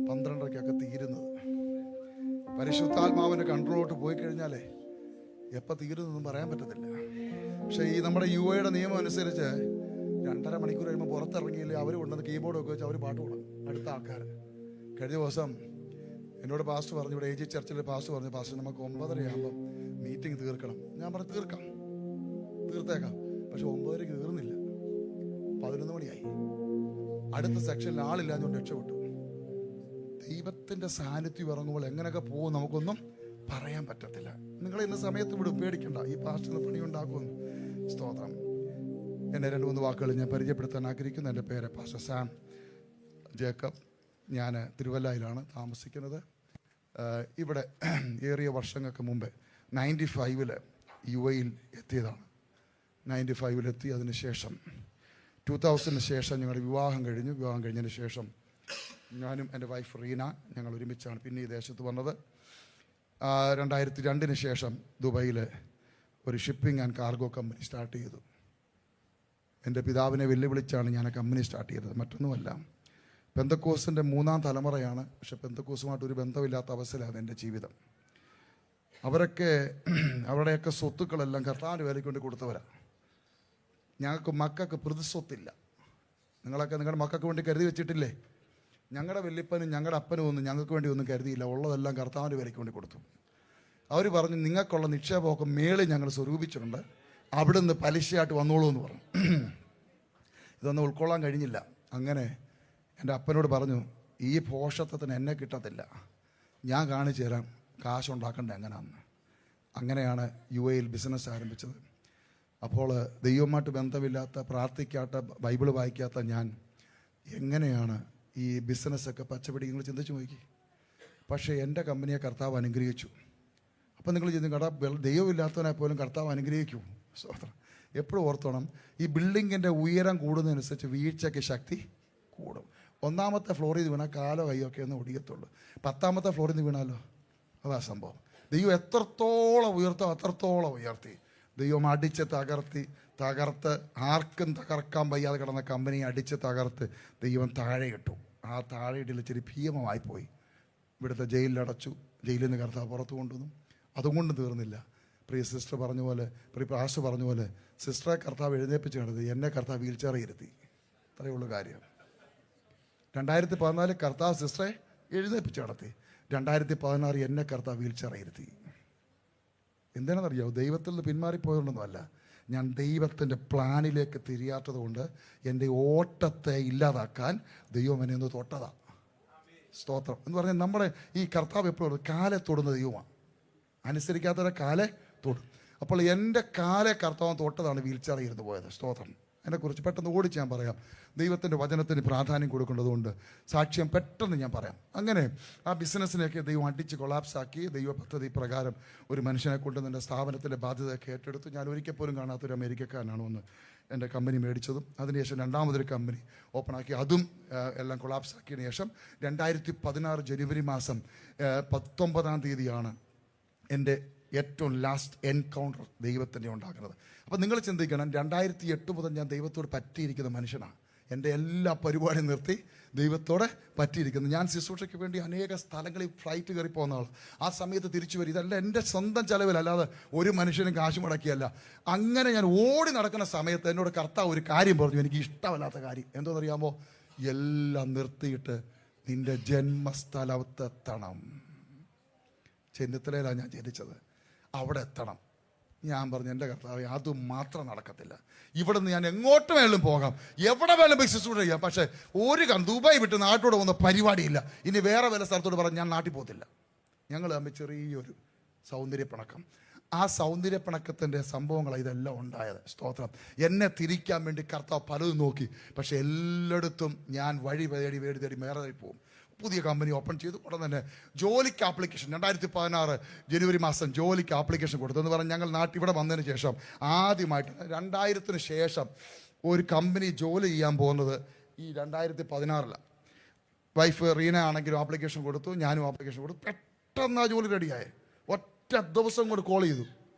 12:30 തീരുന്നത്. പരിശുദ്ധാത്മാവിന്റെ കൺട്രോളോട്ട് പോയി കഴിഞ്ഞാലേ എപ്പോൾ തീരുന്നൊന്നും പറയാൻ പറ്റത്തില്ല. പക്ഷേ ഈ നമ്മുടെ UAയുടെ നിയമം അനുസരിച്ച് 2.5 മണിക്കൂർ കഴിയുമ്പോൾ പുറത്തിറങ്ങിയില്ലേ അവർ കൊണ്ടുവന്ന് കീബോർഡൊക്കെ വെച്ച് അവർ പാട്ട് കൊടുക്കും. അടുത്ത ആൾക്കാർ. കഴിഞ്ഞ ദിവസം എന്നോട് പാസ്റ്റർ പറഞ്ഞു, ഇവിടെ AG ചർച്ചിലെ പാസ്റ്റർ പറഞ്ഞു, പാസ്റ്റർ നമുക്ക് 9:30 മീറ്റിംഗ് തീർക്കണം. ഞാൻ പറഞ്ഞു തീർത്തേക്കാം. പക്ഷെ 9:30 തീർന്നില്ല. 11 മണിയായി. അടുത്ത സെക്ഷനിൽ ആളില്ലാഞ്ഞുകൊണ്ട് രക്ഷപ്പെട്ടു. ദൈവത്തിന്റെ സാന്നിധ്യം ഇറങ്ങുമ്പോൾ എങ്ങനെയൊക്കെ പോകും നമുക്കൊന്നും പറയാൻ പറ്റത്തില്ല. നിങ്ങൾ ഇന്ന് സമയത്ത് വിടും, പേടിക്കണ്ട. ഈ പാസ്റ്ററിന് പണിയുണ്ടാക്കുമെന്ന്. സ്തോത്രം. എന്നെ 2-3 വാക്കുകൾ ഞാൻ പരിചയപ്പെടുത്താൻ ആഗ്രഹിക്കുന്നു. എൻ്റെ പേര് പാസ്റ്റർ സാം ജേക്കബ്. ഞാൻ തിരുവല്ലയിലാണ് താമസിക്കുന്നത്. ഇവിടെ ഏറിയ വർഷങ്ങൾക്ക് മുമ്പ് 95 UAയിൽ എത്തിയതാണ്. 95 എത്തി. അതിന് ശേഷം 2000 ശേഷം ഞങ്ങളുടെ വിവാഹം കഴിഞ്ഞു. വിവാഹം കഴിഞ്ഞതിന് ശേഷം ഞാനും എൻ്റെ വൈഫ് റീന ഞങ്ങൾ ഒരുമിച്ചാണ് പിന്നെ ഈ ദേശത്ത് വന്നത്. 2002 ശേഷം ദുബൈയിൽ ഒരു shipping and cargo company start ചെയ്തു. എൻ്റെ പിതാവിനെ വെല്ലുവിളിച്ചാണ് ഞാൻ ആ കമ്പനി സ്റ്റാർട്ട് ചെയ്തത്. മറ്റൊന്നുമല്ല, പെന്തക്കോസിൻ്റെ 3-ാം തലമുറയാണ്. പക്ഷെ പെന്തക്കോസുമായിട്ട് ഒരു ബന്ധമില്ലാത്ത അവസ്ഥയിലാണ് എൻ്റെ ജീവിതം. അവരുടെയൊക്കെ സ്വത്തുക്കളെല്ലാം കർത്താവിൻ്റെ വേലയ്ക്ക് വേണ്ടി കൊടുത്തവരാണ്. ഞങ്ങൾക്ക് മക്കൾക്ക് പ്രതിസ്വത്തില്ല. നിങ്ങളുടെ മക്കൾക്ക് വേണ്ടി കരുതി വെച്ചിട്ടില്ലേ? ഞങ്ങളുടെ വല്യപ്പനും ഞങ്ങളുടെ അപ്പനും ഒന്നും ഞങ്ങൾക്ക് വേണ്ടി ഒന്നും കരുതിയില്ല. ഉള്ളതെല്ലാം കർത്താവിൻ്റെ വിലയ്ക്ക് വേണ്ടി കൊടുത്തു. അവർ പറഞ്ഞു, നിങ്ങൾക്കുള്ള നിക്ഷേപമൊക്കെ മേളിൽ ഞങ്ങൾ സ്വരൂപിച്ചിട്ടുണ്ട്, അവിടുന്ന് പലിശയായിട്ട് വന്നോളൂ എന്ന് പറഞ്ഞു. ഇതൊന്നും ഉൾക്കൊള്ളാൻ കഴിഞ്ഞില്ല. അങ്ങനെ എൻ്റെ അപ്പനോട് പറഞ്ഞു, ഈ ഭോഷത്വത്തിന് എന്നെ കിട്ടത്തില്ല, ഞാൻ കാണിച്ചു തരാം കാശുണ്ടാക്കേണ്ടത് എങ്ങനെയാണെന്ന്. അങ്ങനെയാണ് UAയിൽ ബിസിനസ് ആരംഭിച്ചത്. അപ്പോൾ ദൈവവുമായിട്ട് ബന്ധമില്ലാത്ത, പ്രാർത്ഥിക്കാത്ത, ബൈബിൾ വായിക്കാത്ത ഞാൻ എങ്ങനെയാണ് ഈ ബിസിനസ്സൊക്കെ പച്ചപിടി നിങ്ങൾ ചിന്തിച്ച് നോക്കി. പക്ഷേ എൻ്റെ കമ്പനിയെ കർത്താവ് അനുഗ്രഹിച്ചു. അപ്പം നിങ്ങൾ ചിന്തിക്കും, ദൈവമില്ലാത്തവനെ പോലും കർത്താവ് അനുഗ്രഹിക്കൂ. സ്വതന്ത്രം. എപ്പോഴും ഓർത്തോണം, ഈ ബിൽഡിങ്ങിൻ്റെ ഉയരം കൂടുന്നതനുസരിച്ച് വീഴ്ചയ്ക്ക് ശക്തി കൂടും. 1ാമത്തെ ഫ്ലോറിൽ നിന്ന് വീണാൽ കാലോ കയ്യോ ഒക്കെ ഒന്ന് ഒടിയത്തുള്ളൂ. 10ാമത്തെ ഫ്ലോറിൽ നിന്ന് വീണാലോ, അതാ സംഭവം. ദൈവം എത്രത്തോളം ഉയർത്തോ അത്രത്തോളം ഉയർത്തി. ദൈവം അടിച്ച് തകർത്ത് ആർക്കും തകർക്കാൻ വയ്യാതെ കിടന്ന കമ്പനിയെ അടിച്ച് തകർത്ത് ദൈവം താഴെ ഇട്ടു. ആ താഴെ ഇടയിൽ ഇച്ചിരി ഭീമമായി പോയി. ഇവിടുത്തെ ജയിലിലടച്ചു. ജയിലിൽ നിന്ന് കർത്താവ് പുറത്തു കൊണ്ടുവന്നു. അതുകൊണ്ട് തീർന്നില്ല. പ്രിയ സിസ്റ്റർ പറഞ്ഞ പോലെ, പ്രിയ പാസ്റ്റർ പറഞ്ഞ പോലെ, സിസ്റ്ററെ കർത്താവ് എഴുന്നേപ്പിച്ച് കിടത്തി, എന്നെ കർത്താവ് വീൽ ചെയറിൽ ഇരുത്തി. അത്രയേ ഉള്ളൂ കാര്യം. 2014 കർത്താവ് സിസ്റ്ററെ എഴുന്നേപ്പിച്ച് കിടത്തി. 2016 എന്നെ കർത്താവ് വീൽ ചെയറിൽ ഇരുത്തി. എന്താണെന്നറിയാമോ? ദൈവത്തിൽ നിന്ന് പിന്മാറിപ്പോയതുകൊണ്ടൊന്നുമല്ല, ഞാൻ ദൈവത്തിൻ്റെ പ്ലാനിലേക്ക് തിരിയാത്തത് കൊണ്ട് എൻ്റെ ഓട്ടത്തെ ഇല്ലാതാക്കാൻ ദൈവം എന്നെ ഒന്ന് തൊട്ടതാ. സ്തോത്രം. എന്ന് പറഞ്ഞാൽ നമ്മുടെ ഈ കർത്താവ് എപ്പോഴും കാലെ തൊടുന്ന ദൈവമാണ്. അനുസരിക്കാത്തവരെ കാലെ തൊടും. അപ്പോൾ എൻ്റെ കാലെ കർത്താവ് തൊട്ടതാണ് വീൽ ചെയറിൽ ഇരുന്ന് പോയത്. സ്തോത്രം. അതിനെക്കുറിച്ച് പെട്ടെന്ന് ഓടിച്ച് ഞാൻ പറയാം. ദൈവത്തിൻ്റെ വചനത്തിന് പ്രാധാന്യം കൊടുക്കേണ്ടതുകൊണ്ട് സാക്ഷ്യം പെട്ടെന്ന് ഞാൻ പറയാം. അങ്ങനെ ആ ബിസിനസ്സിനെയൊക്കെ ദൈവം അടിച്ച് കൊളാപ്സാക്കി. ദൈവ പദ്ധതി പ്രകാരം ഒരു മനുഷ്യനെ കൊണ്ട് എൻ്റെ സ്ഥാപനത്തിൻ്റെ ബാധ്യതയൊക്കെ ഏറ്റെടുത്തു. ഞാൻ ഒരിക്കൽ പോലും കാണാത്തൊരു അമേരിക്കക്കാരനാണ് വന്ന് എൻ്റെ കമ്പനി മേടിച്ചതും. അതിനുശേഷം 2ാമതൊരു കമ്പനി ഓപ്പണാക്കി. അതും എല്ലാം കൊളാപ്സാക്കിയതിന് ശേഷം 2016 ജനുവരി മാസം 19-ാം തീയതിയാണ് എൻ്റെ ഏറ്റവും ലാസ്റ്റ് എൻകൗണ്ടർ ദൈവത്തിൻ്റെ ഉണ്ടാക്കുന്നത്. അപ്പം നിങ്ങൾ ചിന്തിക്കണം, 2008 മുതൽ ഞാൻ ദൈവത്തോട് പറ്റിയിരിക്കുന്ന മനുഷ്യനാണ്. എൻ്റെ എല്ലാ പരിപാടിയും നിർത്തി ദൈവത്തോടെ പറ്റിയിരിക്കുന്നു. ഞാൻ ശുശ്രൂഷയ്ക്ക് വേണ്ടി അനേക സ്ഥലങ്ങളിൽ ഫ്ലൈറ്റ് കയറി പോകുന്ന ആൾ. ആ സമയത്ത് തിരിച്ചു വരും. ഇതല്ല എൻ്റെ സ്വന്തം ചെലവിലല്ലാതെ ഒരു മനുഷ്യനും കാശ് മുടക്കിയല്ല. അങ്ങനെ ഞാൻ ഓടി നടക്കുന്ന സമയത്ത് എന്നോട് കർത്താവ് ഒരു കാര്യം പറഞ്ഞു, എനിക്ക് ഇഷ്ടമല്ലാത്ത കാര്യം. എന്തോന്നറിയാമോ? എല്ലാം നിർത്തിയിട്ട് നിൻ്റെ ജന്മസ്ഥലത്തെത്തണം. ചെന്നിത്തലയിലാണ് ഞാൻ ജനിച്ചത്, അവിടെ എത്തണം. ഞാൻ പറഞ്ഞു, എൻ്റെ കർത്താവേ, അത് മാത്രം നടക്കത്തില്ല. ഇവിടെ നിന്ന് ഞാൻ എങ്ങോട്ട് വേണമെങ്കിലും പോകാം, എവിടെ വേണമെങ്കിലും പോയി ശുശ്രൂഷ ചെയ്യാം. പക്ഷേ ദുബായ് വിട്ട് നാട്ടോട് പോകുന്ന പരിപാടിയില്ല. ഇനി വേറെ വല്ല സ്ഥലത്തോട് പറഞ്ഞ് ഞാൻ നാട്ടിൽ പോകത്തില്ല. ഞങ്ങൾ തമ്മിൽ ചെറിയൊരു സൗന്ദര്യപ്പിണക്കം. ആ സൗന്ദര്യപ്പിണക്കത്തിൻ്റെ സംഭവങ്ങളാണ് ഇതെല്ലാം ഉണ്ടായത്. സ്തോത്രം. എന്നെ തിരിക്കാൻ വേണ്ടി കർത്താവ് പലതും നോക്കി. പക്ഷെ എല്ലായിടത്തും ഞാൻ വഴി തേടി വേറെ പോകും. പുതിയ കമ്പനി ഓപ്പൺ ചെയ്തു. ഉടൻ തന്നെ ജോലിക്ക് ആപ്ലിക്കേഷൻ 2016 ജനുവരി മാസം ജോലിക്ക് ആപ്ലിക്കേഷൻ കൊടുത്തു. എന്ന് പറഞ്ഞാൽ ഞങ്ങൾ ഇവിടെ വന്നതിന് ശേഷം ആദ്യമായിട്ട് 2000-ന് ശേഷം ഒരു കമ്പനി ജോലി ചെയ്യാൻ പോകുന്നത് ഈ 2016-ലാണ്. വൈഫ് റീന ആണെങ്കിലും ആപ്ലിക്കേഷൻ കൊടുത്തു, ഞാനും ആപ്ലിക്കേഷൻ കൊടുത്തു. പെട്ടെന്ന് ആ ജോലി റെഡിയായി. ഒറ്റ ദിവസം കൊണ്ട് കോൾ ചെയ്തു.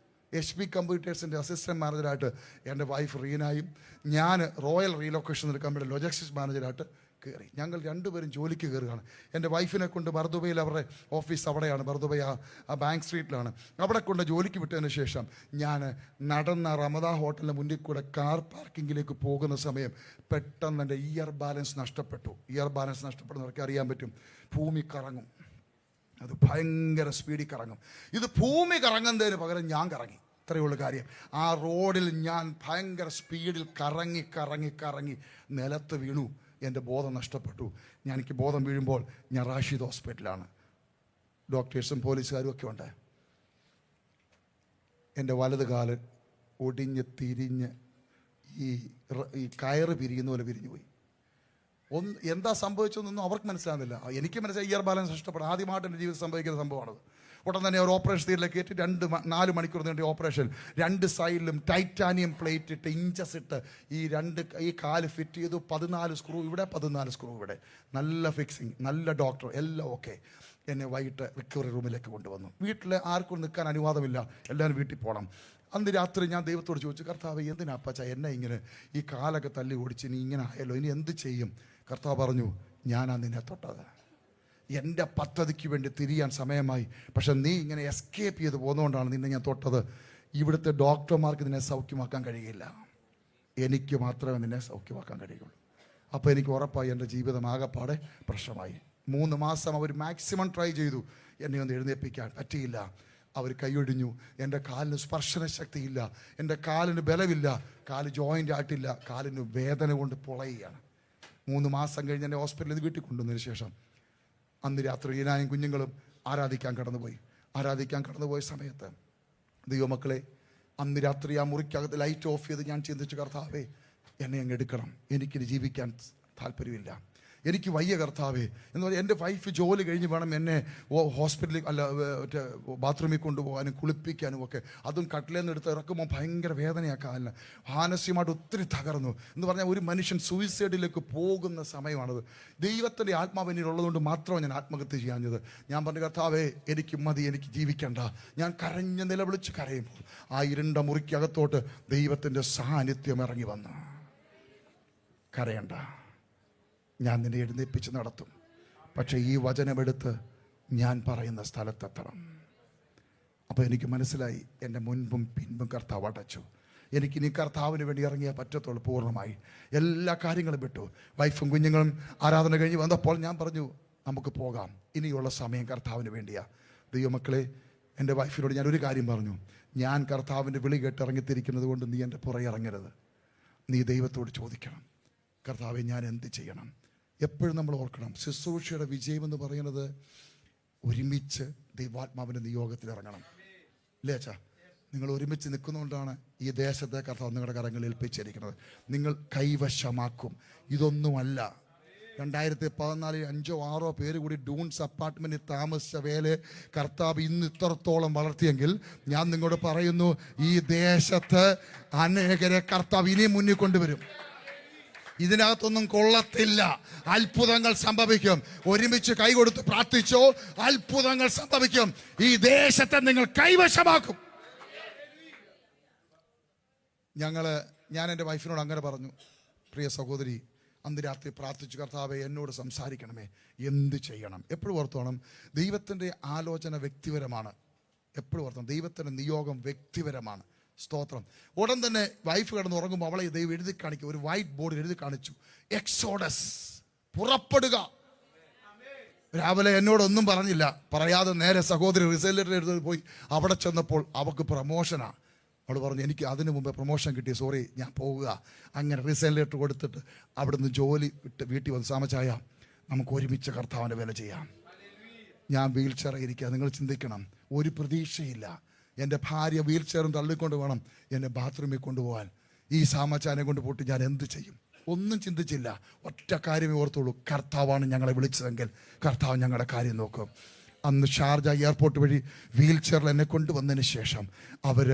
HP കമ്പ്യൂട്ടേഴ്സിൻ്റെ അസിസ്റ്റൻറ്റ് മാനേജറായിട്ട് എൻ്റെ വൈഫ് റീനായും ഞാൻ റോയൽ റീലൊക്കേഷൻ എന്ന കമ്പനിയുടെ ലോജിസ്റ്റിക്സ് മാനേജറായിട്ട് കയറി. ഞങ്ങൾ രണ്ടുപേരും ജോലിക്ക് കയറുകയാണ്. എൻ്റെ വൈഫിനെ കൊണ്ട് ബർദുബയിൽ, അവരുടെ ഓഫീസ് അവിടെയാണ്, ബർദുബൈ ആ ബാങ്ക് സ്ട്രീറ്റിലാണ്. അവിടെ കൊണ്ട് ജോലിക്ക് വിട്ടതിന് ശേഷം ഞാൻ നടന്ന റമദാ ഹോട്ടലിൻ്റെ മുന്നിൽ കൂടെ കാർ പാർക്കിങ്ങിലേക്ക് പോകുന്ന സമയം പെട്ടെന്ന് എൻ്റെ ഇയർ ബാലൻസ് നഷ്ടപ്പെട്ടു. ഇയർ ബാലൻസ് നഷ്ടപ്പെടുന്നവർക്ക് അറിയാൻ പറ്റും, ഭൂമി കറങ്ങും. അത് ഭയങ്കര സ്പീഡിൽ കറങ്ങും. ഇത് ഭൂമി കറങ്ങുന്നതിന് പകരം ഞാൻ കറങ്ങി. ഇത്രയുള്ള കാര്യം. ആ റോഡിൽ ഞാൻ ഭയങ്കര സ്പീഡിൽ കറങ്ങി നിലത്ത് വീണു. എൻ്റെ ബോധം നഷ്ടപ്പെട്ടു. എനിക്ക് ബോധം വീഴുമ്പോൾ ഞാൻ റാഷിദ് ഹോസ്പിറ്റലാണ്. ഡോക്ടേഴ്സും പോലീസുകാരും ഒക്കെ ഉണ്ട്. എൻ്റെ വലത് കാല് ഒടിഞ്ഞ് തിരിഞ്ഞ് ഈ കയറ് പിരിയുന്ന പോലെ പിരിഞ്ഞു പോയി. എന്താ സംഭവിച്ചതെന്നൊന്നും അവർക്ക് മനസ്സിലാകുന്നില്ല. എനിക്ക് മനസ്സിലായി ഇയർ ബാലൻസ് നഷ്ടപ്പെടും. ആദ്യമായിട്ട് എൻ്റെ ജീവിതം സംഭവിക്കുന്ന സംഭവമാണത്. ഉടൻ തന്നെ ഒരു ഓപ്പറേഷൻ തിയേറ്ററിലേക്ക് കയറ്റി 4 മണിക്കൂർ നീണ്ട ഓപ്പറേഷൻ. 2 സൈഡിലും ടൈറ്റാനിയം പ്ലേറ്റ് ഇട്ട് ഇഞ്ചസ് ഇട്ട് ഈ കാല് ഫിറ്റ് ചെയ്തു. 14 സ്ക്രൂ ഇവിടെ, 14 സ്ക്രൂ ഇവിടെ. നല്ല ഫിക്സിങ്, നല്ല ഡോക്ടർ, എല്ലാം ഓക്കെ. എന്നെ വൈകിട്ട് റിക്കവറി റൂമിലേക്ക് കൊണ്ടുവന്നു. വീട്ടിൽ ആർക്കും നിൽക്കാൻ അനുവാദമില്ല, എല്ലാവരും വീട്ടിൽ പോകണം. അന്ന് രാത്രി ഞാൻ ദൈവത്തോട് ചോദിച്ചു, കർത്താവ് എന്തിനാ അപ്പച്ച എന്നെ ഇങ്ങനെ ഈ കാലൊക്കെ തല്ലി ഓടിച്ച് ഇനി ഇങ്ങനെ ആയല്ലോ, ഇനി എന്ത് ചെയ്യും? കർത്താവ് പറഞ്ഞു, ഞാനാ നിന്നെ തൊട്ടത്. എൻ്റെ പദ്ധതിക്ക് വേണ്ടി തിരിയാൻ സമയമായി. പക്ഷെ നീ ഇങ്ങനെ എസ്കേപ്പ് ചെയ്ത് പോകുന്നതുകൊണ്ടാണ് നിന്നെ ഞാൻ തൊട്ടത്. ഇവിടുത്തെ ഡോക്ടർമാർക്ക് നിന്നെ സൗഖ്യമാക്കാൻ കഴിയില്ല, എനിക്ക് മാത്രമേ നിന്നെ സൗഖ്യമാക്കാൻ കഴിയുള്ളൂ. അപ്പോൾ എനിക്ക് ഉറപ്പായി എൻ്റെ ജീവിതം ആകെപ്പാടെ പ്രശ്നമായി. 3 മാസം അവർ മാക്സിമം ട്രൈ ചെയ്തു, എന്നെ ഒന്ന് എഴുന്നേൽപ്പിക്കാൻ പറ്റിയില്ല. അവർ കൈയൊഴിഞ്ഞു. എൻ്റെ കാലിന് സ്പർശന ശക്തിയില്ല, എൻ്റെ കാലിന് ബലമില്ല, കാല് ജോയിൻ്റ് ആയിട്ടില്ല, കാലിന് വേദന കൊണ്ട് പൊളയുകയാണ്. 3 മാസം കഴിഞ്ഞ് എന്നെ ഹോസ്പിറ്റലിൽ നിന്ന് വീട്ടിൽ കൊണ്ടുവന്നതിന് ശേഷം അന്ന് രാത്രി ഈനായും കുഞ്ഞുങ്ങളും ആരാധിക്കാൻ കടന്നുപോയ സമയത്ത് ദൈവമക്കളെ, അന്ന് രാത്രി ആ മുറിക്കകത്ത് ലൈറ്റ് ഓഫ് ചെയ്ത് ഞാൻ ചിന്തിച്ചു, കർത്താവേ എന്നെ അങ്ങ് എടുക്കണം, എനിക്കിത് ജീവിക്കാൻ താല്പര്യമില്ല. എനിക്ക് വയ്യ കർത്താവേ എന്ന് പറഞ്ഞാൽ എൻ്റെ വൈഫ് ജോലി കഴിഞ്ഞ് വേണം എന്നെ ഹോസ്പിറ്റലിൽ അല്ല ബാത്റൂമിൽ കൊണ്ടുപോകാനും കുളിപ്പിക്കാനും ഒക്കെ. അതും കട്ടിലേന്ന് എടുത്ത് ഇറക്കുമ്പോൾ ഭയങ്കര വേദനയാക്കാല്ല. മാനസികമായിട്ട് ഒത്തിരി തകർന്നു എന്ന് പറഞ്ഞാൽ ഒരു മനുഷ്യൻ സൂയിസൈഡിലേക്ക് പോകുന്ന സമയമാണത്. ദൈവത്തിൻ്റെ ആത്മാവ് എന്നിലുള്ളതുകൊണ്ട് മാത്രമാണ് ഞാൻ ആത്മഹത്യ ചെയ്യാഞ്ഞത്. ഞാൻ പറഞ്ഞു കർത്താവേ എനിക്ക് മതി, എനിക്ക് ജീവിക്കണ്ട. ഞാൻ കരഞ്ഞ് നിലവിളിച്ച് കരയുമ്പോൾ ആ ഇരുണ്ട മുറിക്കകത്തോട്ട് ദൈവത്തിൻ്റെ സാന്നിധ്യം ഇറങ്ങി വന്നു. കരയണ്ട, ഞാൻ നിന്നെ എഴുന്നേൽപ്പിച്ച് നടത്തും. പക്ഷേ ഈ വചനമെടുത്ത് ഞാൻ പറയുന്ന സ്ഥലത്തെത്തണം. അപ്പോൾ എനിക്ക് മനസ്സിലായി, എൻ്റെ മുൻപും പിൻപും കർത്താവ് അടച്ചു. എനിക്കിനി കർത്താവിന് വേണ്ടി ഇറങ്ങിയാൽ പറ്റത്തുള്ളൂ. പൂർണ്ണമായി എല്ലാ കാര്യങ്ങളും വിട്ടു. വൈഫും കുഞ്ഞുങ്ങളും ആരാധന കഴിഞ്ഞ് വന്നപ്പോൾ ഞാൻ പറഞ്ഞു നമുക്ക് പോകാം, ഇനിയുള്ള സമയം കർത്താവിന് വേണ്ടിയാ. ദൈവമക്കളെ, എൻ്റെ വൈഫിനോട് ഞാൻ ഒരു കാര്യം പറഞ്ഞു, ഞാൻ കർത്താവിൻ്റെ വിളി കേട്ട് ഇറങ്ങിത്തിരിക്കുന്നത് കൊണ്ട് നീ എൻ്റെ പുറകെ ഇറങ്ങരുത്. നീ ദൈവത്തോട് ചോദിക്കണം, കർത്താവെ ഞാൻ എന്ത് ചെയ്യണം. എപ്പോഴും നമ്മൾ ഓർക്കണം, ശുശ്രൂഷയുടെ വിജയം എന്ന് പറയുന്നത് ഒരുമിച്ച് ദൈവാത്മാവിൻ്റെ നിയോഗത്തിൽ ഇറങ്ങണം. ഇല്ലേ അച്ഛാ? നിങ്ങൾ ഒരുമിച്ച് നിൽക്കുന്നതുകൊണ്ടാണ് ഈ ദേശത്തെ കർത്താവ് നിങ്ങളുടെ കരങ്ങളിൽ ഏൽപ്പിച്ചിരിക്കുന്നത്. നിങ്ങൾ കൈവശമാക്കും. ഇതൊന്നുമല്ല 2014 5 or 6 പേര് കൂടി ഡൂൺസ് അപ്പാർട്ട്മെന്റിൽ താമസിച്ച വേല കർത്താവ് ഇന്ന് ഇത്രത്തോളം വളർത്തിയെങ്കിൽ ഞാൻ നിങ്ങളോട് പറയുന്നു, ഈ ദേശത്ത് അനേകരെ കർത്താവ് ഇനി മുന്നിൽ കൊണ്ടുവരും. ഇതിനകത്തൊന്നും കൊള്ളത്തില്ല. അത്ഭുതങ്ങൾ സംഭവിക്കും. ഒരുമിച്ച് കൈ കൊടുത്ത് പ്രാർത്ഥിച്ചോ, അത്ഭുതങ്ങൾ സംഭവിക്കും. ഈ ദേശത്തെ നിങ്ങൾ കൈവശമാക്കും. ഞാൻ എൻ്റെ വൈഫിനോട് അങ്ങനെ പറഞ്ഞു, പ്രിയ സഹോദരി, അന്ന് രാത്രി പ്രാർത്ഥിച്ചു, കർത്താവെ എന്നോട് സംസാരിക്കണമേ, എന്ത് ചെയ്യണം. എപ്പോഴും ഓർത്തോണം, ദൈവത്തിൻ്റെ ആലോചന വ്യക്തിപരമാണ്. എപ്പോഴും ഓർത്തോണം, ദൈവത്തിൻ്റെ നിയോഗം വ്യക്തിപരമാണ്. സ്തോത്രം. ഉടൻ തന്നെ വൈഫ് കിടന്ന് ഉറങ്ങുമ്പോൾ അവളെ ദൈവം എഴുതി കാണിക്കും. ഒരു വൈറ്റ് ബോർഡിൽ എഴുതി കാണിച്ചു, എക്സോഡസ്, പുറപ്പെടുക. രാവിലെ എന്നോടൊന്നും പറഞ്ഞില്ല. പറയാതെ നേരെ സഹോദരി റിസൾട്ട് എടുത്ത് പോയി. അവിടെ ചെന്നപ്പോൾ അവൾക്ക് പ്രമോഷനാണ്. അവൾ പറഞ്ഞു, എനിക്ക് അതിനു മുമ്പേ പ്രൊമോഷൻ കിട്ടി, സോറി ഞാൻ പോവുക. അങ്ങനെ റിസൾട്ട് ലെറ്റർ കൊടുത്തിട്ട് അവിടുന്ന് ജോലി വിട്ട് വീട്ടിൽ വന്ന്, സാമച്ചായ നമുക്ക് ഒരുമിച്ച് കർത്താവിൻ്റെ വേല ചെയ്യാം. ഞാൻ വീൽ ചെയറിൽ ഇരിക്കുക. നിങ്ങൾ ചിന്തിക്കണം, ഒരു പ്രതീക്ഷയില്ല. എൻ്റെ ഭാര്യ വീൽ ചെയറും തള്ളിക്കൊണ്ട് വേണം എന്നെ ബാത്റൂമിൽ കൊണ്ടുപോകാൻ. ഈ സാമച്ചാനെ കൊണ്ട് പോയിട്ട് ഞാൻ എന്ത് ചെയ്യും? ഒന്നും ചിന്തിച്ചില്ല. ഒറ്റ കാര്യമേ ഓർത്തുള്ളൂ, കർത്താവാണ് ഞങ്ങളെ വിളിച്ചതെങ്കിൽ കർത്താവ് ഞങ്ങളുടെ കാര്യം നോക്കും. അന്ന് ഷാർജ എയർപോർട്ട് വഴി വീൽ ചെയറിൽ എന്നെ കൊണ്ടുവന്നതിന് ശേഷം അവർ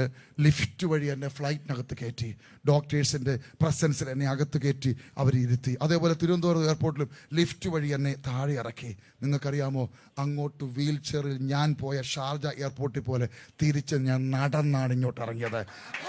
ലിഫ്റ്റ് വഴി എന്നെ ഫ്ലൈറ്റിനകത്ത് കയറ്റി. ഡോക്ടേഴ്സിൻ്റെ പ്രസൻസിൽ എന്നെ അകത്ത് കയറ്റി അവർ ഇരുത്തി. അതേപോലെ തിരുവനന്തപുരം എയർപോർട്ടിലും ലിഫ്റ്റ് വഴി എന്നെ താഴെ ഇറക്കി. നിങ്ങൾക്കറിയാമോ, അങ്ങോട്ട് വീൽ ചെയറിൽ ഞാൻ പോയ ഷാർജ എയർപോർട്ടിൽ പോലെ തിരിച്ച് ഞാൻ നടന്നാണ് ഇങ്ങോട്ട് ഇറങ്ങിയത്.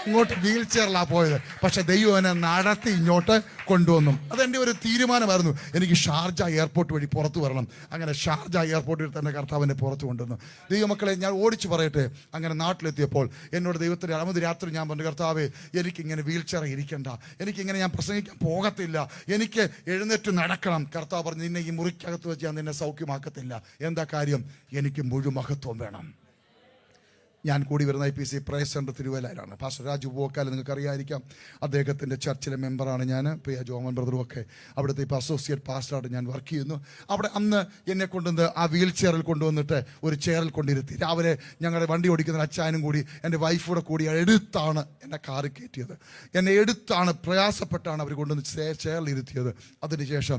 അങ്ങോട്ട് വീൽ ചെയറിലാണ് പോയത്, പക്ഷെ ദൈവം എന്നെ നടത്തി ഇങ്ങോട്ട് കൊണ്ടുവന്നു. അതെൻ്റെ ഒരു തീരുമാനമായിരുന്നു, എനിക്ക് ഷാർജ എയർപോർട്ട് വഴി പുറത്തു വരണം. അങ്ങനെ ഷാർജ എയർപോർട്ടിൽ തന്നെ കർത്താവിനെ പുറത്തു കൊണ്ടുവന്നു. ദൈവമക്കളെ, ഞാൻ ഓടിച്ചു പറയട്ടെ, അങ്ങനെ നാട്ടിലെത്തിയപ്പോൾ എന്നോട് ദൈവത്തിൻ്റെ അമത് രാത്രി ഞാൻ പറഞ്ഞു, കർത്താവേ എനിക്കിങ്ങനെ വീൽ ചെയറിൽ ഇരിക്കണ്ട, എനിക്കിങ്ങനെ ഞാൻ പ്രസംഗിക്കാൻ പോകത്തില്ല, എനിക്ക് എഴുന്നേറ്റ് നടക്കണം. കർത്താവ് പറഞ്ഞു, നിന്നെ ഈ മുറിക്കകത്ത് വെച്ച് ഞാൻ നിന്നെ സൗഖ്യമാക്കത്തില്ല. എന്താ കാര്യം? എനിക്ക് മുഴുമഹത്വം വേണം. ഞാൻ കൂടി വരുന്ന IPC പ്രയർ സെൻ്റർ തിരുവല്ലയിലാണ്. പാസ്റ്റർ രാജു വോക്കാൽ നിങ്ങൾക്ക് അറിയാതിരിക്കാം. അദ്ദേഹത്തിൻ്റെ ചർച്ചിലെ മെമ്പറാണ് ഞാൻ. പ്രിയ ജോമൻ ബ്രദറും ഒക്കെ അവിടുത്തെ ഇപ്പോൾ അസോസിയേറ്റ് പാസ്റ്ററായിട്ട് ഞാൻ വർക്ക് ചെയ്യുന്നു. അവിടെ അന്ന് എന്നെ കൊണ്ടുവന്ന് ആ വീൽ ചെയറിൽ കൊണ്ടുവന്നിട്ട് ഒരു ചെയറിൽ കൊണ്ടിരുത്തി. രാവിലെ ഞങ്ങളുടെ വണ്ടി ഓടിക്കുന്ന അച്ചായനും കൂടി എൻ്റെ വൈഫൂടെ കൂടി എടുത്താണ് എന്നെ കാറിൽ കയറ്റിയത്. എന്നെ എടുത്താണ്, പ്രയാസപ്പെട്ടാണ് അവർ കൊണ്ടുവന്ന് ചെയറിൽ ഇരുത്തിയത്. അതിനുശേഷം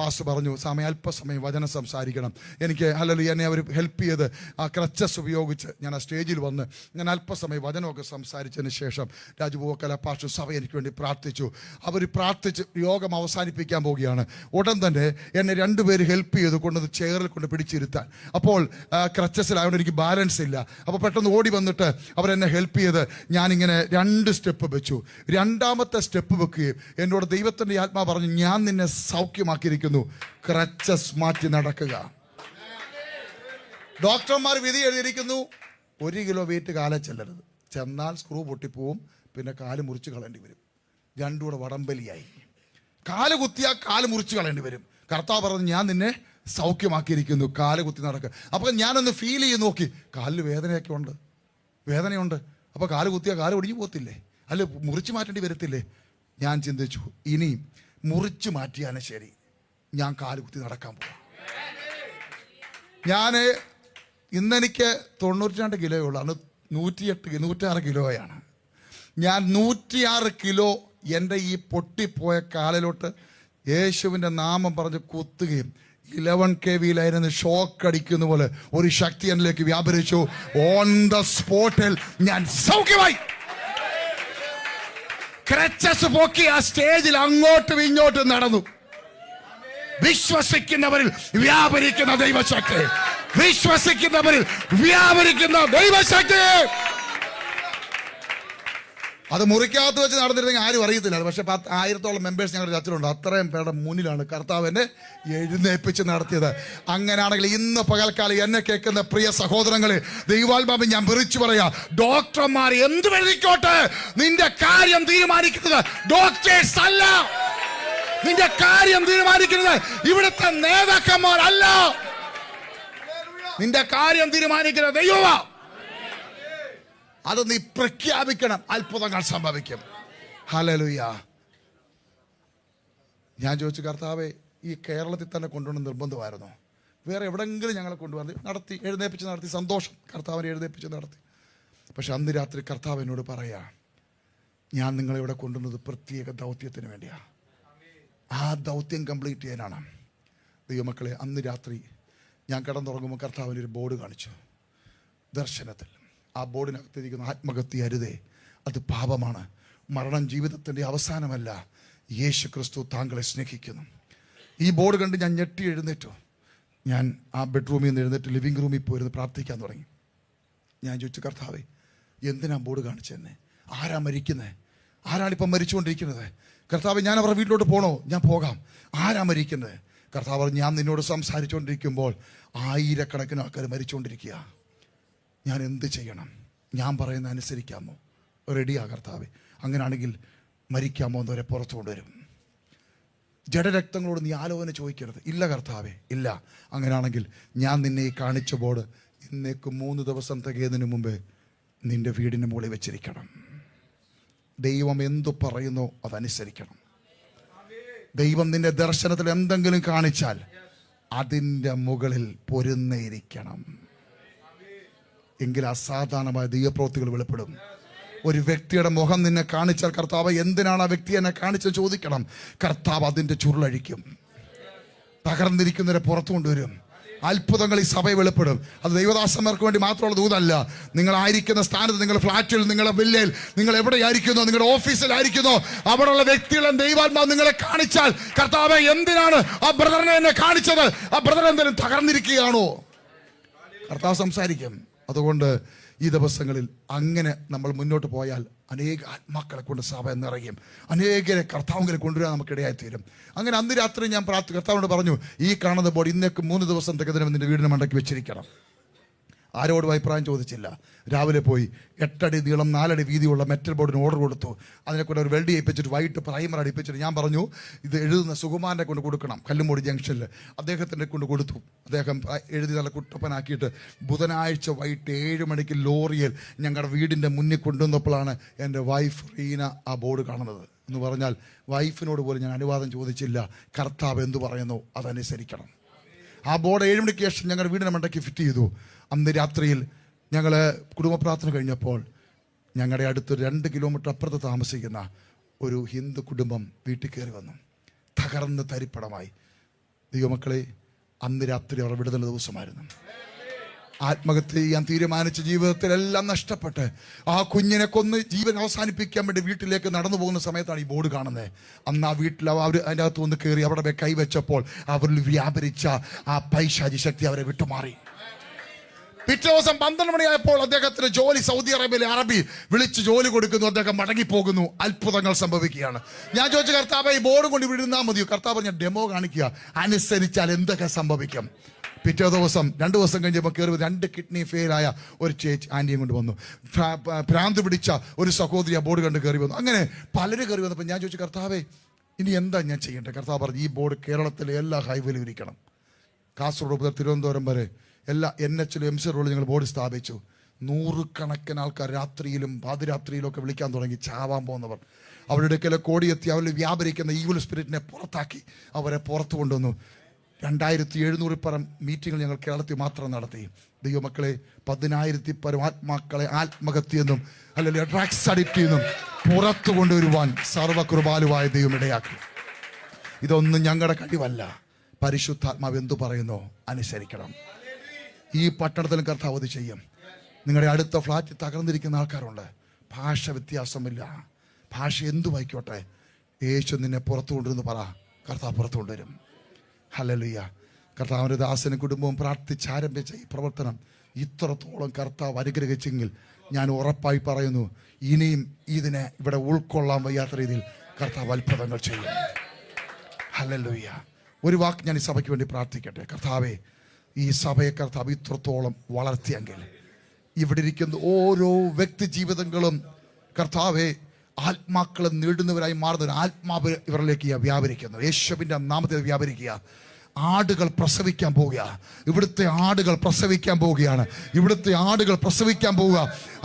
പാസ്റ്റർ പറഞ്ഞു, അല്പസമയം വചനം സംസാരിക്കണം. എനിക്ക് അല്ലെങ്കിൽ എന്നെ അവർ ഹെൽപ്പ് ചെയ്ത് ആ ക്രച്ചസ് ഉപയോഗിച്ച് ഞാൻ ആ സ്റ്റേജിൽ വന്ന് ഞാൻ അല്പസമയം വചനമൊക്കെ സംസാരിച്ചതിന് ശേഷം രാജുബോക്കല പാസ്റ്റർ സഭ എനിക്ക് വേണ്ടി പ്രാർത്ഥിച്ചു. അവർ പ്രാർത്ഥിച്ച് യോഗം അവസാനിപ്പിക്കാൻ പോവുകയാണ്. ഉടൻ തന്നെ എന്നെ 2 പേര് ഹെൽപ്പ് ചെയ്ത് കൊണ്ടുവന്ന് ചെയറിൽ കൊണ്ട് പിടിച്ചിരുത്താൻ. അപ്പോൾ ക്രച്ചസിലായതുകൊണ്ട് എനിക്ക് ബാലൻസ് ഇല്ല. അപ്പോൾ പെട്ടെന്ന് ഓടി വന്നിട്ട് അവരെന്നെ ഹെൽപ്പ് ചെയ്ത് ഞാനിങ്ങനെ 2 സ്റ്റെപ്പ് വെച്ചു. 2ാമത്തെ സ്റ്റെപ്പ് വെക്കുകയും എന്നോട് ദൈവത്തിൻ്റെ ആത്മാവ് പറഞ്ഞു, ഞാൻ നിന്നെ സൗഖ്യമാക്കിയിരിക്കുന്നു, ക്രച്ചസ് മാറ്റി നടക്കുക. ഡോക്ടർമാർ വിധി എഴുതിയിരിക്കുന്നു, 1 കിലോ വെയിറ്റ് കാലേ ചെല്ലരുത്. ചെന്നാൽ സ്ക്രൂ പൊട്ടിപ്പോവും, പിന്നെ കാല് മുറിച്ച് കളയേണ്ടി വരും. 2 കൂടെ വടംബലിയായി. കാല് കുത്തിയാൽ കാല് മുറിച്ച് കളയേണ്ടി വരും. കർത്താവ് പറഞ്ഞു, ഞാൻ നിന്നെ സൗഖ്യമാക്കിയിരിക്കുന്നു, കാല് കുത്തി നടക്കുക. അപ്പോൾ ഞാനൊന്ന് ഫീൽ ചെയ്ത് നോക്കി, കാലിൽ വേദനയൊക്കെ ഉണ്ട്, വേദനയുണ്ട്. അപ്പോൾ കാല് കുത്തിയാൽ കാല് ഒടിഞ്ഞു പോകത്തില്ലേ? അല്ല, മുറിച്ച് മാറ്റേണ്ടി വരത്തില്ലേ? ഞാൻ ചിന്തിച്ചു, ഇനി മുറിച്ച് മാറ്റിയാലും ശരി, ഞാൻ കാല് കുത്തി നടക്കാൻ പോവാം. ഞാൻ ഇന്നെനിക്ക് 92 കിലോയേ ഉള്ളൂ. അന്ന് 106 കിലോയാണ്. ഞാൻ 106 കിലോ എൻ്റെ ഈ പൊട്ടിപ്പോയ കാലിലോട്ട് യേശുവിൻ്റെ നാമം പറഞ്ഞ് കുത്തുകയും 11 kV ഷോക്ക് അടിക്കുന്ന പോലെ ഒരു ശക്തി എന്നിലേക്ക് വ്യാപരിച്ചു. ഓൺ ദ സ്പോട്ടിൽ ഞാൻ സൗഖ്യമായി. ക്രച്ചസ് പോക്കി ആ സ്റ്റേജിൽ അങ്ങോട്ടും ഇങ്ങോട്ടും നടന്നു. വിശ്വസിക്കുന്നവരിൽ വ്യാപരിക്കുന്ന ദൈവശക്തി, വിശ്വസിക്കുന്നവരിൽ വ്യാപരിക്കുന്ന ദൈവശക്തി. അത് മുറിക്കകത്ത് വെച്ച് നടന്നിരുന്നെങ്കിൽ ആരും അറിയത്തില്ല. പക്ഷെ 1000-ഓളം മെമ്പേഴ്സ് ഞങ്ങളുടെ ചർച്ചിലുണ്ട്. അത്രയും പേരുടെ മുന്നിലാണ് കർത്താവ് എന്നെ എഴുന്നേൽപ്പിച്ച് നടത്തിയത്. അങ്ങനെയാണെങ്കിൽ ഇന്ന് പകൽക്കാലം എന്നെ കേൾക്കുന്ന പ്രിയ സഹോദരങ്ങളെ, ദൈവാത്മാവിൽ ഞാൻ വിളിച്ചു പറയാ, ഡോക്ടർമാർ എന്ത് എഴുതിക്കോട്ടെ, നിന്റെ കാര്യം തീരുമാനിക്കുന്നത് ഡോക്ടേഴ്സ് അല്ല. നിന്റെ കാര്യം തീരുമാനിക്കുന്നത് ഇവിടുത്തെ നേതാക്കന്മാരല്ല. നിന്റെ കാര്യം തീരുമാനിക്കുന്നത് ദൈവമാ. അത് നീ പ്രഖ്യാപിക്കണം. അത്ഭുതങ്ങൾ സംഭവിക്കും. ഹല്ലേലൂയ. ഞാൻ ചോദിച്ചു, കർത്താവേ, ഈ കേരളത്തിൽ തന്നെ കൊണ്ടുവന്ന് നിർബന്ധമായിരുന്നു, വേറെ എവിടെയെങ്കിലും ഞങ്ങളെ കൊണ്ടുവന്ന് നടത്തി എഴുന്നേൽപ്പിച്ച് നടത്തി, സന്തോഷം, കർത്താവിനെ എഴുന്നേൽപ്പിച്ച് നടത്തി. പക്ഷെ അന്ന് രാത്രി കർത്താവ് എന്നോട് പറയാ, ഞാൻ നിങ്ങളെ ഇവിടെ കൊണ്ടുവന്നത് പ്രത്യേക ദൗത്യത്തിന് വേണ്ടിയാണ്. ആ ദൗത്യം കംപ്ലീറ്റ് ചെയ്യാനാണ്. ദൈവമക്കളെ, അന്ന് രാത്രി ഞാൻ കിടന്നുറങ്ങുമ്പോൾ കർത്താവിന് ഒരു ബോർഡ് കാണിച്ചു ദർശനത്തിൽ. ആ ബോർഡിനകത്തിരിക്കുന്ന ആത്മഹത്യ അരുതേ, അത് പാപമാണ്. മരണം ജീവിതത്തിൻ്റെ അവസാനമല്ല. യേശു ക്രിസ്തു താങ്കളെ സ്നേഹിക്കുന്നു. ഈ ബോർഡ് കണ്ട് ഞാൻ ഞെട്ടി എഴുന്നേറ്റു. ഞാൻ ആ ബെഡ്റൂമിൽ നിന്ന് എഴുന്നേറ്റ് ലിവിങ് റൂമിൽ പോയിരുന്ന് പ്രാർത്ഥിക്കാൻ തുടങ്ങി. ഞാൻ ചോദിച്ചു, കർത്താവേ, എന്തിനാ ബോർഡ് കാണിച്ചെന്നെ? ആരാ മരിക്കുന്നത്? ആരാണിപ്പം മരിച്ചുകൊണ്ടിരിക്കുന്നത്? കർത്താവ്, ഞാൻ അവരുടെ വീട്ടിലോട്ട് പോകണോ? ഞാൻ പോകാം. ആരാ മരിക്കുന്നത്? കർത്താവ്, ഞാൻ നിന്നോട് സംസാരിച്ചുകൊണ്ടിരിക്കുമ്പോൾ ആയിരക്കണക്കിന് ആൾക്കാർ മരിച്ചുകൊണ്ടിരിക്കുക. ഞാൻ എന്ത് ചെയ്യണം? ഞാൻ പറയുന്ന അനുസരിക്കാമോ? റെഡിയാ കർത്താവേ. അങ്ങനെയാണെങ്കിൽ മരിക്കാമോ എന്നവരെ പുറത്തു കൊണ്ടുവരും. ജഡരക്തങ്ങളോട് നീ ആലോചന ചോദിക്കരുത്. ഇല്ല കർത്താവേ, ഇല്ല. അങ്ങനെയാണെങ്കിൽ ഞാൻ നിന്നെ ഈ കാണിച്ച ബോർഡ് ഇന്നേക്ക് 3 ദിവസം തികയുന്നതിന് മുമ്പ് നിന്റെ വീടിന് മുകളിൽ വെച്ചിരിക്കണം. ദൈവം എന്തു പറയുന്നോ അതനുസരിക്കണം. ദൈവം നിന്റെ ദർശനത്തിൽ എന്തെങ്കിലും കാണിച്ചാൽ അതിൻ്റെ മുകളിൽ പൊരുന്നയിരിക്കണം. എങ്കിൽ അസാധാരണമായ ദൈവപ്രവൃത്തികൾ വെളിപ്പെടും. ഒരു വ്യക്തിയുടെ മുഖം നിന്നെ കാണിച്ചാൽ, കർത്താവ് എന്തിനാണ് ആ വ്യക്തി എന്നെ കാണിച്ചത് ചോദിക്കണം. കർത്താവ് അതിൻ്റെ ചുരുളഴിക്കും. തകർന്നിരിക്കുന്നവരെ പുറത്തു കൊണ്ടുവരും. അത്ഭുതങ്ങൾ ഈ സഭയിൽ വെളിപ്പെടും. അത് ദൈവദാസന്മാർക്ക് വേണ്ടി മാത്രമുള്ള ദൂതല്ല. നിങ്ങളായിരിക്കുന്ന സ്ഥാനത്ത്, നിങ്ങളുടെ ഫ്ലാറ്റിൽ, നിങ്ങളുടെ വില്ലയിൽ, നിങ്ങൾ എവിടെയായിരിക്കുന്നോ, നിങ്ങളുടെ ഓഫീസിലായിരിക്കുന്നോ, അവിടെയുള്ള വ്യക്തികളെ ദൈവാത്മാവ് നിങ്ങളെ കാണിച്ചാൽ, കർത്താവേ, എന്തിനാണ് ആ ബ്രദറിനെ എന്നെ കാണിച്ചത്? ആ ബ്രദർ എന്തെങ്കിലും തകർന്നിരിക്കുകയാണോ? കർത്താവ് സംസാരിക്കും. അതുകൊണ്ട് ഈ ദിവസങ്ങളിൽ അങ്ങനെ നമ്മൾ മുന്നോട്ട് പോയാൽ അനേക ആത്മാക്കളെ കൊണ്ട് സഭ നിറയും. അനേകരെ കർത്താവിനെ കൊണ്ടുവരാൻ നമുക്കിടയായിത്തീരും. അങ്ങനെ അന്ന് രാത്രി ഞാൻ കർത്താവിനോട് പറഞ്ഞു, ഈ കാണുന്ന ബോർഡ് ഇന്നേക്ക് 3 ദിവസം തികതിനും നിന്റെ വീടിന് മണ്ടയ്ക്ക് വെച്ചിരിക്കണം. ആരോടും അഭിപ്രായം ചോദിച്ചില്ല. രാവിലെ പോയി 8 അടി നീളം 4 അടി വീതിയുള്ള മെറ്റൽ ബോർഡിന് ഓർഡർ കൊടുത്തു. അതിനെക്കൊണ്ട് ഒരു വെൽഡ് ചെയ്യിപ്പിച്ചിട്ട് വൈകിട്ട് പ്രൈമർ അടിപ്പിച്ചിട്ട് ഞാൻ പറഞ്ഞു, ഇത് എഴുതുന്ന സുകുമാരനെ കൊണ്ട് കൊടുക്കണം, കല്ലുമൂടി ജംഗ്ഷനിൽ. അദ്ദേഹത്തിൻ്റെ കൊണ്ട് കൊടുത്തു. അദ്ദേഹം എഴുതി നല്ല കുട്ടപ്പനാക്കിയിട്ട് ബുധനാഴ്ച വൈകിട്ട് 7 മണിക്ക് ലോറിയിൽ ഞങ്ങളുടെ വീടിൻ്റെ മുന്നിൽ കൊണ്ടുവന്നപ്പോഴാണ് എൻ്റെ വൈഫ് റീന ആ ബോർഡ് കാണുന്നത്. എന്ന് പറഞ്ഞാൽ വൈഫിനോട് പോലും ഞാൻ അനുവാദം ചോദിച്ചില്ല. കർത്താവ് എന്തു പറയുന്നു അതനുസരിക്കണം. ആ ബോർഡ് 7 മണിക്ക് ശേഷം ഞങ്ങളുടെ വീടിൻ്റെ മണ്ടയ്ക്ക് ഫിറ്റ് ചെയ്തു. അന്ന് രാത്രിയിൽ ഞങ്ങൾ കുടുംബ പ്രാർത്ഥന കഴിഞ്ഞപ്പോൾ ഞങ്ങളുടെ അടുത്ത് 2 കിലോമീറ്റർ അപ്പുറത്ത് താമസിക്കുന്ന ഒരു ഹിന്ദു കുടുംബം വീട്ടിൽ കയറി വന്നു. തകർന്ന് തരിപ്പടമായി. ദൈവമക്കളെ, അന്ന് രാത്രി അവർ വിടുതൽ ദിവസമായിരുന്നു. ആത്മഹത്യ ചെയ്യാൻ തീരുമാനിച്ച ജീവിതത്തിലെല്ലാം നഷ്ടപ്പെട്ട് ആ കുഞ്ഞിനെ കൊന്ന് ജീവൻ അവസാനിപ്പിക്കാൻ വേണ്ടി വീട്ടിലേക്ക് നടന്നു പോകുന്ന സമയത്താണ് ഈ ബോർഡ് കാണുന്നത്. അന്ന് ആ വീട്ടിൽ അവർ അതിൻ്റെ അകത്ത് വന്ന് കയറി അവിടെ കൈവച്ചപ്പോൾ അവരിൽ വ്യാപരിച്ച ആ പൈശാചി ശക്തി അവരെ വിട്ടുമാറി. പിറ്റേ ദിവസം 12 മണിയായപ്പോൾ അദ്ദേഹത്തിന് ജോലി, സൗദി അറേബ്യയിലെ അറബി വിളിച്ച് ജോലി കൊടുക്കുന്നു. അദ്ദേഹം മടങ്ങിപ്പോകുന്നു. അത്ഭുതങ്ങൾ സംഭവിക്കുകയാണ്. ഞാൻ ചോദിച്ചു, കർത്താവ്, ഈ ബോർഡ് കൊണ്ട് ഇവിടെ ഇരുന്നാൽ മതിയോ? കർത്താവ് പറഞ്ഞ ഡെമോ കാണിക്കുക, അനുസരിച്ചാൽ എന്തൊക്കെ സംഭവിക്കും. പിറ്റേ ദിവസം 2 ദിവസം കഴിഞ്ഞപ്പോൾ കയറി 2 കിഡ്നി ഫെയിലായ ഒരു ചേച്ചി ആൻറ്റിയും കൊണ്ട് വന്നു. ഭ്രാന്ത് പിടിച്ച ഒരു സഹോദരി ആ ബോർഡ് കണ്ട് കയറി വന്നു. അങ്ങനെ പലരും കയറി വന്നപ്പോൾ ഞാൻ ചോദിച്ചു, കർത്താവേ, ഇനി എന്താ ഞാൻ ചെയ്യേണ്ടത്? കർത്താവ് പറഞ്ഞു, ഈ ബോർഡ് കേരളത്തിലെ എല്ലാ ഹൈവേയിലും ഇരിക്കണം. കാസർഗോഡ് മുതൽ തിരുവനന്തപുരം വരെ എല്ലാ NH-ലും MC റോഡിലും ഞങ്ങൾ ബോർഡ് സ്ഥാപിച്ചു. 100 കണക്കിന് ആൾക്കാർ രാത്രിയിലും പാതിരാത്രിയിലും ഒക്കെ വിളിക്കാൻ തുടങ്ങി, ചാവാൻ പോകുന്നവർ. അവരുടെ ഇടയ്ക്കലെ കോടിയെത്തി അവരിൽ വ്യാപരിക്കുന്ന ഈവിൾ സ്പിരിറ്റിനെ പുറത്താക്കി അവരെ പുറത്തു കൊണ്ടുവന്നു. 2700 പരം മീറ്റിങ്ങുകൾ ഞങ്ങൾ കേരളത്തിൽ മാത്രം നടത്തി. ദൈവമക്കളെ, 10,000 പരം ആത്മാക്കളെ ആത്മഹത്യയെന്നും അല്ലെങ്കിൽ ഡ്രഗ്സ് അഡിക്റ്റ് ചെയ്യുന്നും പുറത്തു കൊണ്ടുവരുവാൻ സർവകൃപാലുവായ ദൈവം ഇടയാക്കി. ഇതൊന്നും ഞങ്ങളുടെ കഴിവല്ല. പരിശുദ്ധാത്മാവ് എന്തു പറയുന്നോ അനുസരിക്കണം. ഈ പട്ടണത്തിലും കർത്താവ് അത് ചെയ്യും. നിങ്ങളുടെ അടുത്ത ഫ്ലാറ്റിൽ തകർന്നിരിക്കുന്ന ആൾക്കാരുണ്ട്. ഭാഷ വ്യത്യാസമില്ല, ഭാഷ എന്തു വായിക്കോട്ടെ, യേശു നിന്നെ പുറത്തു കൊണ്ടുവരുന്നു പറ, കർത്താവ് പുറത്തു കൊണ്ടുവരും. ഹല്ലേലൂയ. കർത്താവിൻ്റെ ദാസനും കുടുംബവും പ്രാർത്ഥിച്ച് ആരംഭിച്ച ഈ പ്രവർത്തനം ഇത്രത്തോളം കർത്താവ് അനുഗ്രഹിച്ചെങ്കിൽ ഞാൻ ഉറപ്പായി പറയുന്നു, ഇനിയും ഇതിനെ ഇവിടെ ഉൾക്കൊള്ളാൻ വയ്യാത്ത രീതിയിൽ കർത്താവ് അത്ഭുതങ്ങൾ ചെയ്യും. ഹല്ലേലൂയ. ഒരു വാക്ക് ഞാൻ ഈ സഭയ്ക്ക് വേണ്ടി പ്രാർത്ഥിക്കട്ടെ. കർത്താവേ, ഈ സഭയെ കർത്താവ് ഇത്രത്തോളം വളർത്തിയെങ്കിൽ ഇവിടെ ഇരിക്കുന്ന ഓരോ വ്യക്തി ജീവിതങ്ങളും കർത്താവെ ആത്മാക്കളെ നേടുന്നവരായി മാറുന്ന ആത്മാവ് ഇവരിലേക്ക് വ്യാപരിക്കുന്നു. യേശുവിൻ്റെ നാമത്തിൽ വ്യാപരിക്കുക. ആടുകൾ പ്രസവിക്കാൻ പോവുക. ഇവിടുത്തെ ആടുകൾ പ്രസവിക്കാൻ പോവുകയാണ്. ഇവിടുത്തെ ആടുകൾ പ്രസവിക്കാൻ പോവുക.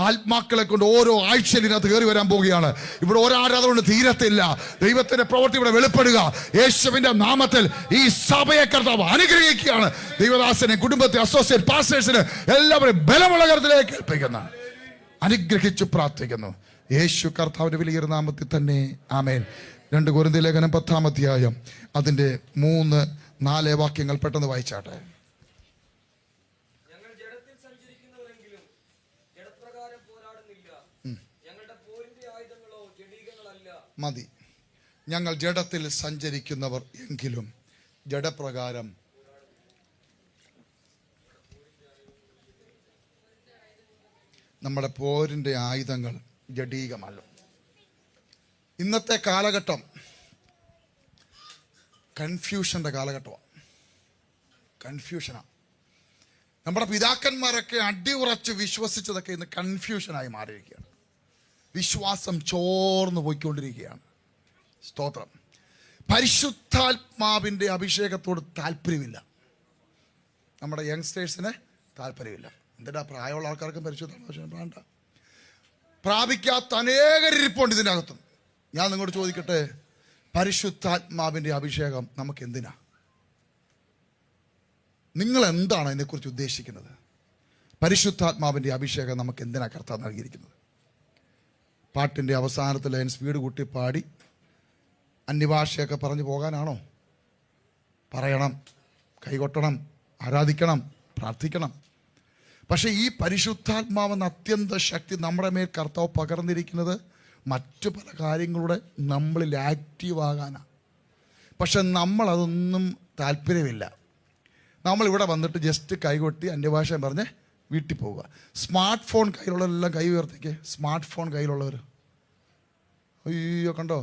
ആത്മാക്കളെ കൊണ്ട് ഓരോ ആഴ്ചയിൽ ഇതിനകത്ത് കയറി വരാൻ പോവുകയാണ്. ഇവിടെ ഒരാരാധന കൊണ്ട് തീരത്തില്ല. ദൈവത്തിന്റെ പ്രവൃത്തി ഇവിടെ വെളിപ്പെടുക. യേശുവിന്റെ നാമത്തിൽ ഈ സഭയെ കർത്താവ് അനുഗ്രഹിക്കുകയാണ്. ദൈവദാസനെ, കുടുംബത്തെ, അസോസിയേറ്റ് പാസ്റ്റേഴ്സിന് എല്ലാവരെയും ബലമുള്ള കരത്തിലേക്ക് ഏൽപ്പിക്കുന്നു. അനുഗ്രഹിച്ചു പ്രാർത്ഥിക്കുന്നു യേശു കർത്താവിന്റെ വിലയേറിയ നാമത്തിൽ തന്നെ. ആമേൻ. 2 കൊരിന്ത്യർ ലേഖനം 10-ാം അധ്യായം അതിന്റെ 3-4 വാക്യങ്ങൾ പെട്ടെന്ന് വായിച്ചാട്ടെ. ഞങ്ങൾ ജഡത്തിൽ സഞ്ചരിക്കുന്നവരെങ്കിലും ജഡപ്രകാരം പോരാടുന്നില്ല. ഞങ്ങളുടെ പോരിന്റെ ആയുധങ്ങളോ ജഡീകങ്ങളല്ല. മതി. ഞങ്ങൾ ജഡത്തിൽ സഞ്ചരിക്കുന്നവർ എങ്കിലും ജഡപ്രകാരം. നമ്മുടെ പോരിന്റെ ആയുധങ്ങൾ ജഡീകമല്ല. ഇന്നത്തെ കാലഘട്ടം കൺഫ്യൂഷന്റെ കാലഘട്ടമാണ്. കൺഫ്യൂഷനാണ്. നമ്മുടെ പിതാക്കന്മാരൊക്കെ അടിയുറച്ച് വിശ്വസിച്ചതൊക്കെ ഇന്ന് കൺഫ്യൂഷനായി മാറിയിരിക്കുകയാണ്. വിശ്വാസം ചോർന്നു പോയിക്കൊണ്ടിരിക്കുകയാണ്. സ്തോത്രം. പരിശുദ്ധാത്മാവിൻ്റെ അഭിഷേകത്തോട് താല്പര്യമില്ല. നമ്മുടെ യങ്സ്റ്റേഴ്സിന് താല്പര്യമില്ല. എന്തിനാ? പ്രായമുള്ള ആൾക്കാർക്കും പരിശുദ്ധാത്മാവിനെ വേണ്ട. പ്രാപിക്കാത്ത അനേകരിപ്പുണ്ട് ഇതിൻ്റെ അകത്തും. ഞാൻ നിങ്ങളോട് ചോദിക്കട്ടെ, പരിശുദ്ധാത്മാവിൻ്റെ അഭിഷേകം നമുക്ക് എന്തിനാ? നിങ്ങൾ എന്താണ് അതിനെക്കുറിച്ച് ഉദ്ദേശിക്കുന്നത്? പരിശുദ്ധാത്മാവിൻ്റെ അഭിഷേകം നമുക്ക് എന്തിനാ കർത്താവ് നൽകിയിരിക്കുന്നത്? പാട്ടിൻ്റെ അവസാനത്തിൽ അതിന് സ്പീഡ് കൂട്ടി പാടി അന്യഭാഷയൊക്കെ പറഞ്ഞു പോകാനാണോ? പറയണം, കൈകൊട്ടണം, ആരാധിക്കണം, പ്രാർത്ഥിക്കണം. പക്ഷെ ഈ പരിശുദ്ധാത്മാവെന്ന അത്യന്ത ശക്തി നമ്മുടെ മേൽ കർത്താവ് പകർന്നിരിക്കുന്നത് മറ്റു പല കാര്യങ്ങളുടെ നമ്മളിൽ ആക്റ്റീവാകാനാണ്. പക്ഷെ നമ്മളതൊന്നും താല്പര്യമില്ല. നമ്മളിവിടെ വന്നിട്ട് ജസ്റ്റ് കൈകൊട്ടി അന്യഭാഷ പറഞ്ഞ് വീട്ടിൽ പോവുക. സ്മാർട്ട് ഫോൺ കയ്യിലുള്ളവരെല്ലാം കൈ ഉയർത്തിക്കേ. സ്മാർട്ട് ഫോൺ കയ്യിലുള്ളവർ, അയ്യോ കണ്ടോ,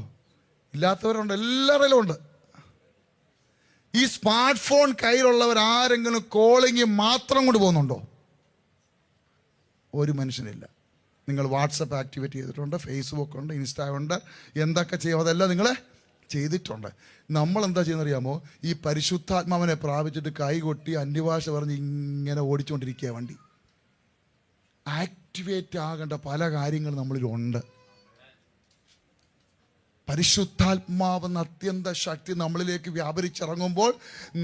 ഇല്ലാത്തവരുണ്ട്, എല്ലാവരിലും ഉണ്ട്. ഈ സ്മാർട്ട് ഫോൺ കയ്യിലുള്ളവർ ആരെങ്കിലും കോളിങ് മാത്രം കൊണ്ട് പോകുന്നുണ്ടോ? ഒരു മനുഷ്യനില്ല. നിങ്ങൾ വാട്സപ്പ് ആക്ടിവേറ്റ് ചെയ്തിട്ടുണ്ട്, ഫേസ്ബുക്ക് ഉണ്ട്, ഇൻസ്റ്റാ ഉണ്ട്, എന്തൊക്കെ ചെയ്യും അതെല്ലാം നിങ്ങൾ ചെയ്തിട്ടുണ്ട്. നമ്മളെന്താ ചെയ്യുന്നറിയാമോ? ഈ പരിശുദ്ധാത്മാവിനെ പ്രാപിച്ചിട്ട് കൈകൊട്ടി അന്യഭാഷ പറഞ്ഞ് ഇങ്ങനെ ഓടിച്ചുകൊണ്ടിരിക്കുക വണ്ടി. ആക്ടിവേറ്റ് ആകേണ്ട പല കാര്യങ്ങളും നമ്മളിലുണ്ട്. പരിശുദ്ധാത്മാവെന്ന അത്യന്ത ശക്തി നമ്മളിലേക്ക് വ്യാപരിച്ചിറങ്ങുമ്പോൾ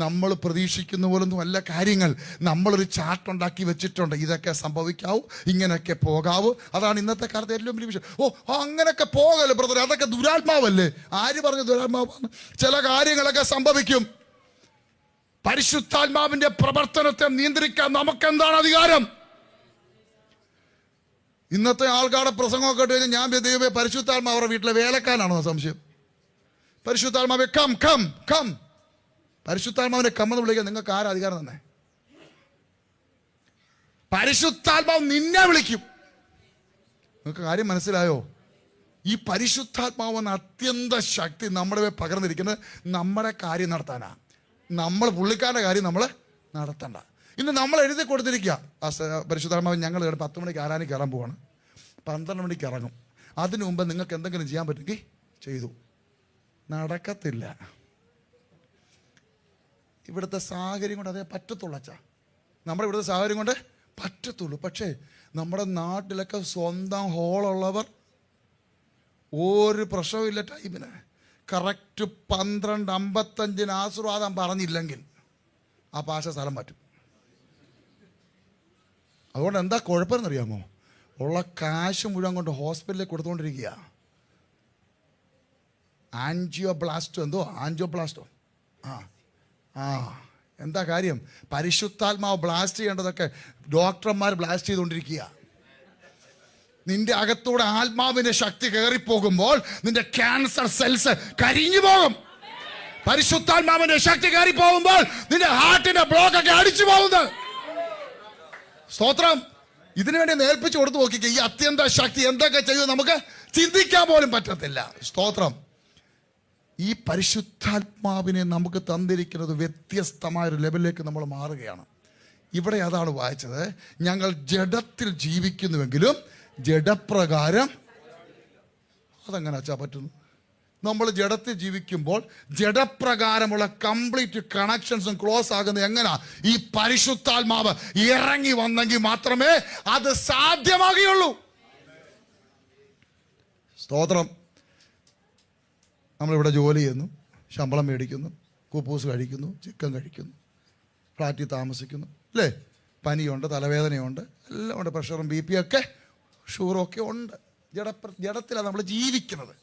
നമ്മൾ പ്രതീക്ഷിക്കുന്ന പോലൊന്നും അല്ല കാര്യങ്ങൾ. നമ്മളൊരു ചാർട്ടുണ്ടാക്കി വെച്ചിട്ടുണ്ട്, ഇതൊക്കെ സംഭവിക്കാവൂ, ഇങ്ങനെയൊക്കെ പോകാവൂ. അതാണ് ഇന്നത്തെ കാലത്ത് ഏറ്റവും വലിയ വിഷയം. അങ്ങനെയൊക്കെ പോകല്ലേ ബ്രദർ, അതൊക്കെ ദുരാത്മാവല്ലേ? ആര് പറഞ്ഞു ദുരാത്മാവാണ്? ചില കാര്യങ്ങളൊക്കെ സംഭവിക്കും. പരിശുദ്ധാത്മാവിന്റെ പ്രവർത്തനത്തെ നിയന്ത്രിക്കാൻ നമുക്കെന്താണ് അധികാരം? ഇന്നത്തെ ആൾക്കാരുടെ പ്രസംഗമൊക്കെ കേട്ട് കഴിഞ്ഞാൽ ഞാൻ ദൈവമേ, പരിശുദ്ധാത്മാവ് അവരുടെ വീട്ടിലെ വേലക്കാരനാണോ സംശയം? പരിശുദ്ധാത്മാവെ കം കം കം. പരിശുദ്ധാത്മാവിനെ കമ്മെന്ന് വിളിക്കാൻ നിങ്ങൾക്ക് ആരാ അധികാരം തന്നെ? പരിശുദ്ധാത്മാവ് നിന്നെ വിളിക്കും. നിങ്ങൾക്ക് കാര്യം മനസ്സിലായോ? ഈ പരിശുദ്ധാത്മാവെന്ന അത്യന്ത ശക്തി നമ്മുടെ പകർന്നിരിക്കുന്നത് നമ്മുടെ കാര്യം നടത്താനാ. നമ്മൾ പുള്ളിക്കാരുടെ കാര്യം നമ്മൾ നടത്തണ്ട. ഇന്ന് നമ്മൾ എഴുതി കൊടുത്തിരിക്കുക, പരിശുദ്ധാത്മാവ് ഞങ്ങൾ 10 മണിക്ക് ആരാധന കയറാൻ പോവാണ്, 12 മണിക്ക് ഇറങ്ങും, അതിനു മുമ്പ് നിങ്ങൾക്ക് എന്തെങ്കിലും ചെയ്യാൻ പറ്റുമെങ്കിൽ ചെയ്തു. നടക്കത്തില്ല. ഇവിടുത്തെ സാഹചര്യം കൊണ്ട് അതേ പറ്റത്തുള്ളൂ അച്ഛാ. നമ്മുടെ ഇവിടുത്തെ സാഹചര്യം കൊണ്ട് പറ്റത്തുള്ളൂ. പക്ഷേ നമ്മുടെ നാട്ടിലൊക്കെ സ്വന്തം ഹോളുള്ളവർ ഒരു പ്രശ്നവുമില്ല. ടൈമിന് കറക്റ്റ് 12:55 ആശീർവാദം പറഞ്ഞില്ലെങ്കിൽ ആ പാശ സ്ഥലം പറ്റും. അതുകൊണ്ട് എന്താ കുഴപ്പമെന്നറിയാമോ? ഉള്ള കാശ് മുഴുവൻ കൊണ്ട് ഹോസ്പിറ്റലിൽ കൊടുത്തുകൊണ്ടിരിക്കുക. ആൻജിയോപ്ലാസ്റ്റോ എന്താ കാര്യം? പരിശുദ്ധാത്മാവ് ബ്ലാസ്റ്റ് ചെയ്യേണ്ടതൊക്കെ ഡോക്ടർമാർ ബ്ലാസ്റ്റ് ചെയ്തുകൊണ്ടിരിക്കുക. നിന്റെ അകത്തൂടെ ആത്മാവിന്റെ ശക്തി കയറിപ്പോകുമ്പോൾ നിന്റെ ക്യാൻസർ സെൽസ് കരിഞ്ഞു പോകും. പരിശുദ്ധാത്മാവിന്റെ ശക്തി കയറി പോകുമ്പോൾ നിന്റെ ഹാർട്ടിന്റെ ബ്ലോക്ക് ഒക്കെ അടിച്ചു പോകുന്നത്. സ്തോത്രം. ഇതിനുവേണ്ടി നേൽപ്പിച്ചു കൊടുത്തു നോക്കിക്കേ. ഈ അത്യന്ത ശക്തി എന്തൊക്കെ ചെയ്യും നമുക്ക് ചിന്തിക്കാൻ പോലും പറ്റത്തില്ല. സ്തോത്രം. ഈ പരിശുദ്ധാത്മാവിനെ നമുക്ക് തന്നിരിക്കുന്നത് വ്യത്യസ്തമായൊരു ലെവലിലേക്ക് നമ്മൾ മാറുകയാണ്. ഇവിടെ അതാണ് വായിച്ചത്. ഞങ്ങൾ ജഡത്തിൽ ജീവിക്കുന്നുവെങ്കിലും ജഡപ്രകാരം. അതെങ്ങനെ അച്ഛാ പറ്റുന്നു? നമ്മൾ ജഡത്തിൽ ജീവിക്കുമ്പോൾ ജഡപ്രകാരമുള്ള കംപ്ലീറ്റ് കണക്ഷൻസും ക്ലോസ് ആകുന്നത് എങ്ങനാ? ഈ പരിശുദ്ധാത്മാവ് ഇറങ്ങി വന്നെങ്കിൽ മാത്രമേ അത് സാധ്യമാകുകയുള്ളൂ. സ്തോത്രം. നമ്മളിവിടെ ജോലി ചെയ്യുന്നു, ശമ്പളം മേടിക്കുന്നു, കൂപ്പൂസ് കഴിക്കുന്നു, ചിക്കൻ കഴിക്കുന്നു, ഫ്ലാറ്റിൽ താമസിക്കുന്നു, അല്ലേ? പനിയുണ്ട്, തലവേദനയുണ്ട്, എല്ലാം ഉണ്ട്, പ്രഷറും ബി പി ഒക്കെ ഷുഗറൊക്കെ ഉണ്ട്. ജഡത്തിലാണ് നമ്മൾ ജീവിക്കുന്നത്.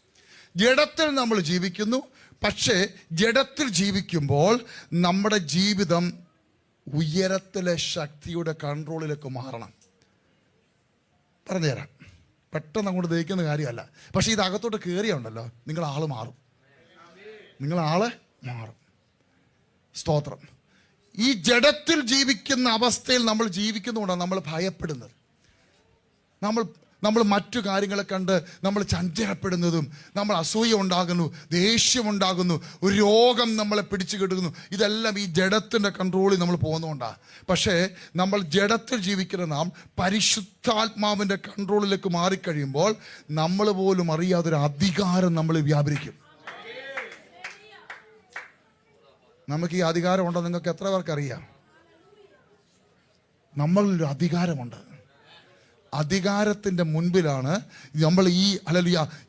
ജഡത്തിൽ നമ്മൾ ജീവിക്കുന്നു. പക്ഷേ ജഡത്തിൽ ജീവിക്കുമ്പോൾ നമ്മുടെ ജീവിതം ഉയരത്തിലെ ശക്തിയുടെ കൺട്രോളിലേക്ക് മാറണം. പറഞ്ഞുതരാം. പെട്ടെന്ന് അങ്ങോട്ട് ദഹിക്കുന്ന കാര്യമല്ല. പക്ഷേ ഇത് അകത്തോട്ട് കയറിയുണ്ടല്ലോ, നിങ്ങളാള് മാറും. സ്തോത്രം. ഈ ജഡത്തിൽ ജീവിക്കുന്ന അവസ്ഥയിൽ നമ്മൾ ജീവിക്കുന്നതുകൊണ്ടാണ് നമ്മൾ ഭയപ്പെടുന്നത്. നമ്മൾ മറ്റു കാര്യങ്ങളെ കണ്ട് നമ്മൾ ചഞ്ചലപ്പെടുന്നതും, നമ്മൾ അസൂയ ഉണ്ടാകുന്നു, ദേഷ്യമുണ്ടാകുന്നു, ഒരു രോഗം നമ്മളെ പിടിച്ചു കെടുക്കുന്നു. ഇതെല്ലാം ഈ ജഡത്തിൻ്റെ കൺട്രോളിൽ നമ്മൾ പോകുന്നതുകൊണ്ടാണ്. പക്ഷേ നമ്മൾ ജഡത്തിൽ ജീവിക്കുന്ന നാം പരിശുദ്ധാത്മാവിൻ്റെ കൺട്രോളിലേക്ക് മാറിക്കഴിയുമ്പോൾ നമ്മൾ പോലും അറിയാതൊരു അധികാരം നമ്മൾ വ്യാപരിക്കും. നമുക്ക് ഈ അധികാരമുണ്ടോ? നിങ്ങൾക്ക് എത്ര പേർക്കറിയാം? നമ്മളിലൊരു അധികാരമുണ്ട്. അധികാരത്തിൻ്റെ മുൻപിലാണ് നമ്മൾ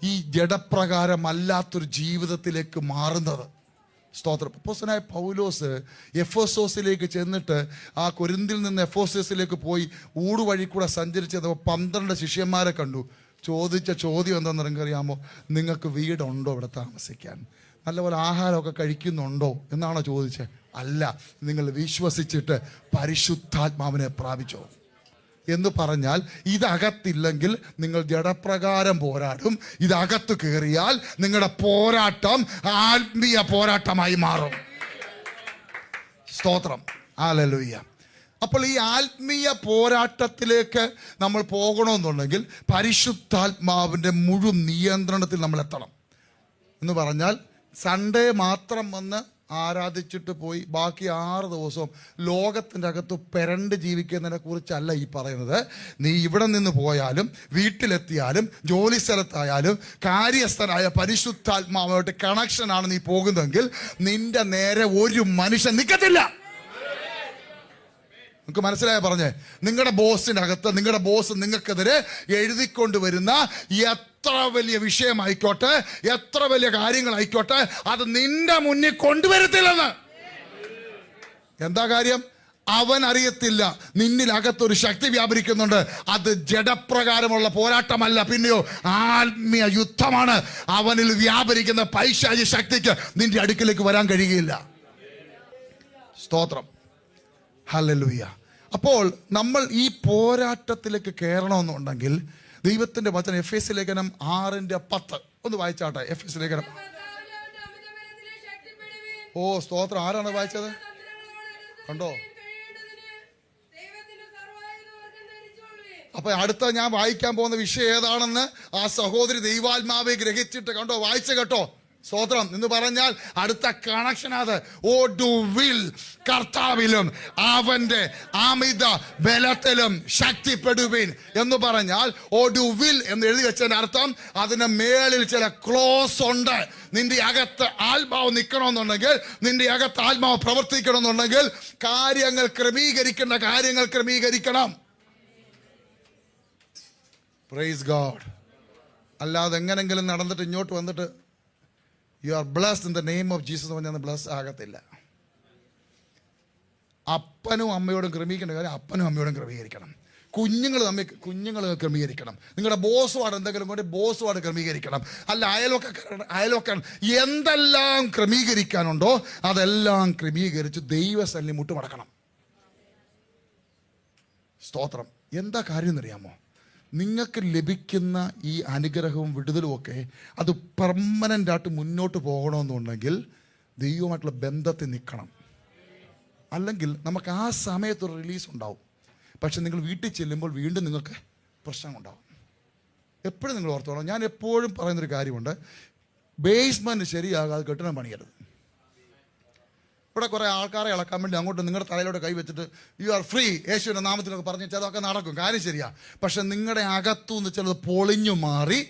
ഈ ജഡപ്രകാരമല്ലാത്തൊരു ജീവിതത്തിലേക്ക് മാറുന്നത്. സ്തോത്രം. അപ്പോസ്തലനായ പൗലോസ് എഫെസോസിലേക്ക് ചെന്നിട്ട് ആ കൊരിന്തിൽ നിന്ന് എഫെസോസിലേക്ക് പോയി ഊടുവഴി കൂടെ സഞ്ചരിച്ചത് 12 ശിഷ്യന്മാരെ കണ്ടു. ചോദിച്ച ചോദ്യം എന്താണെന്ന് നിങ്ങൾക്കറിയാമോ? നിങ്ങൾക്ക് വീടുണ്ടോ ഇവിടെ താമസിക്കാൻ? നല്ലപോലെ ആഹാരമൊക്കെ കഴിക്കുന്നുണ്ടോ എന്നാണോ ചോദിച്ചത്? അല്ല, നിങ്ങൾ വിശ്വസിച്ചിട്ട് പരിശുദ്ധാത്മാവിനെ പ്രാപിച്ചോ എന്ന് പറഞ്ഞാൽ ഇതകത്തില്ലെങ്കിൽ നിങ്ങൾ ജഡപ്രകാരം പോരാടും. ഇതകത്ത് കയറിയാൽ നിങ്ങളുടെ പോരാട്ടം ആത്മീയ പോരാട്ടമായി മാറും. സ്തോത്രം. ഹല്ലേലൂയ. അപ്പോൾ ഈ ആത്മീയ പോരാട്ടത്തിലേക്ക് നമ്മൾ പോകണമെന്നുണ്ടെങ്കിൽ പരിശുദ്ധാത്മാവിൻ്റെ മുഴുവൻ നിയന്ത്രണത്തിൽ നമ്മൾ എത്തണം. എന്ന് പറഞ്ഞാൽ സൺഡേ മാത്രം വന്ന് ആരാധിച്ചിട്ട് പോയി ബാക്കി 6 ദിവസവും ലോകത്തിൻ്റെ അകത്ത് പെരണ്ട് ജീവിക്കുന്നതിനെ കുറിച്ചല്ല ഈ പറയുന്നത്. നീ ഇവിടെ നിന്ന് പോയാലും വീട്ടിലെത്തിയാലും ജോലി സ്ഥലത്തായാലും കാര്യസ്ഥനായ പരിശുദ്ധാത്മാവുമായിട്ട് കണക്ഷനാണ് നീ പോകുന്നതെങ്കിൽ നിന്റെ നേരെ ഒരു മനുഷ്യൻ നിൽക്കത്തില്ല. നിങ്ങൾക്ക് മനസ്സിലായ പറഞ്ഞേ? നിങ്ങളുടെ ബോസിൻ്റെ അകത്ത് നിങ്ങളുടെ ബോസ് നിങ്ങൾക്കെതിരെ എഴുതിക്കൊണ്ട് വരുന്ന എത്ര വലിയ വിഷയമായിക്കോട്ടെ, എത്ര വലിയ കാര്യങ്ങളായിക്കോട്ടെ, അത് നിന്റെ മുന്നിൽ കൊണ്ടുവരത്തില്ലെന്ന്. എന്താ കാര്യം? അവൻ അറിയത്തില്ല നിന്നിലകത്തൊരു ശക്തി വ്യാപരിക്കുന്നുണ്ട്. അത് ജഡപ്രകാരമുള്ള പോരാട്ടമല്ല, പിന്നെയോ ആത്മീയ യുദ്ധമാണ്. അവനിൽ വ്യാപരിക്കുന്ന പൈശാചിക ശക്തിക്ക് നിന്റെ അടുക്കിലേക്ക് വരാൻ കഴിയുകയില്ല. സ്തോത്രം. ഹല്ലേലൂയ. അപ്പോൾ നമ്മൾ ഈ പോരാട്ടത്തിലേക്ക് കയറണമെന്നുണ്ടെങ്കിൽ ദൈവത്തിന്റെ വചനം എഫേസ്യ ലേഖനം 6:10 ഒന്ന് വായിച്ചാട്ടെ. എഫേസ്യ ലേഖനം. ഓ സ്തോത്രം. ആരാണ് വായിച്ചത്? കണ്ടോ? അപ്പൊ അടുത്ത ഞാൻ വായിക്കാൻ പോകുന്ന വിഷയം ഏതാണെന്ന് ആ സഹോദരി ദൈവാത്മാവെ ഗ്രഹിച്ചിട്ട് കണ്ടോ, വായിച്ച കേട്ടോ. സ്തോത്രം എന്ന് പറഞ്ഞാൽ അടുത്ത കണക്ഷൻ അത്. ഓ ഡു വിൽ, കർത്താവിലും അവന്റെ അമിത ബലത്തിലും ശക്തിപ്പെടുവിൻ എന്ന് പറഞ്ഞാൽ ഓ ഡു വിൽ എന്ന് എഴുതി വെച്ചതിന്റെ അർത്ഥം അതിന് മേളിൽ ചില ക്ലോസ് ഉണ്ട്. നിന്റെ അകത്ത് ആത്മാവ് നിൽക്കണമെന്നുണ്ടെങ്കിൽ, നിന്റെ അകത്ത് ആത്മാവ് പ്രവർത്തിക്കണമെന്നുണ്ടെങ്കിൽ കാര്യങ്ങൾ ക്രമീകരിക്കേണ്ട കാര്യങ്ങൾ ക്രമീകരിക്കണം. Praise God. അല്ലാതെ എങ്ങനെങ്കിലും നടന്നിട്ട് ഇങ്ങോട്ട് വന്നിട്ട് you are blessed in the name of Jesus എന്ന് പറഞ്ഞാൽ ബ്ലസ് ആകത്തില്ല. അപ്പനും അമ്മയോടും ക്രമീകരിക്കേണ്ട കാര്യം അപ്പനും അമ്മയോടും ക്രമീകരിക്കണം. കുഞ്ഞുങ്ങൾ ക്രമീകരിക്കണം. നിങ്ങളുടെ ബോസുമായിട്ട് എന്തെങ്കിലും കൊണ്ട് ബോസുമായിട്ട് ക്രമീകരിക്കണം. അല്ല അയൽവക്കാരൻ എന്തെല്ലാം ക്രമീകരിക്കാനുണ്ടോ അതെല്ലാം ക്രമീകരിച്ച് ദൈവസന്നിധിയിൽ മുട്ടുമടക്കണം. സ്തോത്രം. എന്താ കാര്യം എന്നറിയാമോ? നിങ്ങൾക്ക് ലഭിക്കുന്ന ഈ അനുഗ്രഹവും വിടുതലും ഒക്കെ അത് പെർമനൻ്റ് ആയിട്ട് മുന്നോട്ട് പോകണമെന്നുണ്ടെങ്കിൽ ദൈവവുമായിട്ടുള്ള ബന്ധത്തിൽ നിൽക്കണം. അല്ലെങ്കിൽ നമുക്ക് ആ സമയത്തൊരു റിലീസ് ഉണ്ടാവും. പക്ഷെ നിങ്ങൾ വീട്ടിൽ ചെല്ലുമ്പോൾ വീണ്ടും നിങ്ങൾക്ക് പ്രശ്നമുണ്ടാവും. എപ്പോഴും നിങ്ങൾ ഓർത്തോളാം. ഞാൻ എപ്പോഴും പറയുന്നൊരു കാര്യമുണ്ട്, ബേസ്മെൻറ്റ് ശരിയാകാതെ കെട്ടിടം പണിയരുത്. ഇവിടെ കുറേ ആൾക്കാരെ ഇളക്കാൻ വേണ്ടി അങ്ങോട്ട് നിങ്ങളുടെ തലയിലോട്ട് കൈ വെച്ചിട്ട് യു ആർ ഫ്രീ യേശുവിൻ്റെ നാമത്തിലൊക്കെ പറഞ്ഞ് ചിലതൊക്കെ നടക്കും, കാര്യം ശരിയാ. പക്ഷെ നിങ്ങളുടെ അകത്തുനിന്ന് ചിലത് പൊളിഞ്ഞു മാറി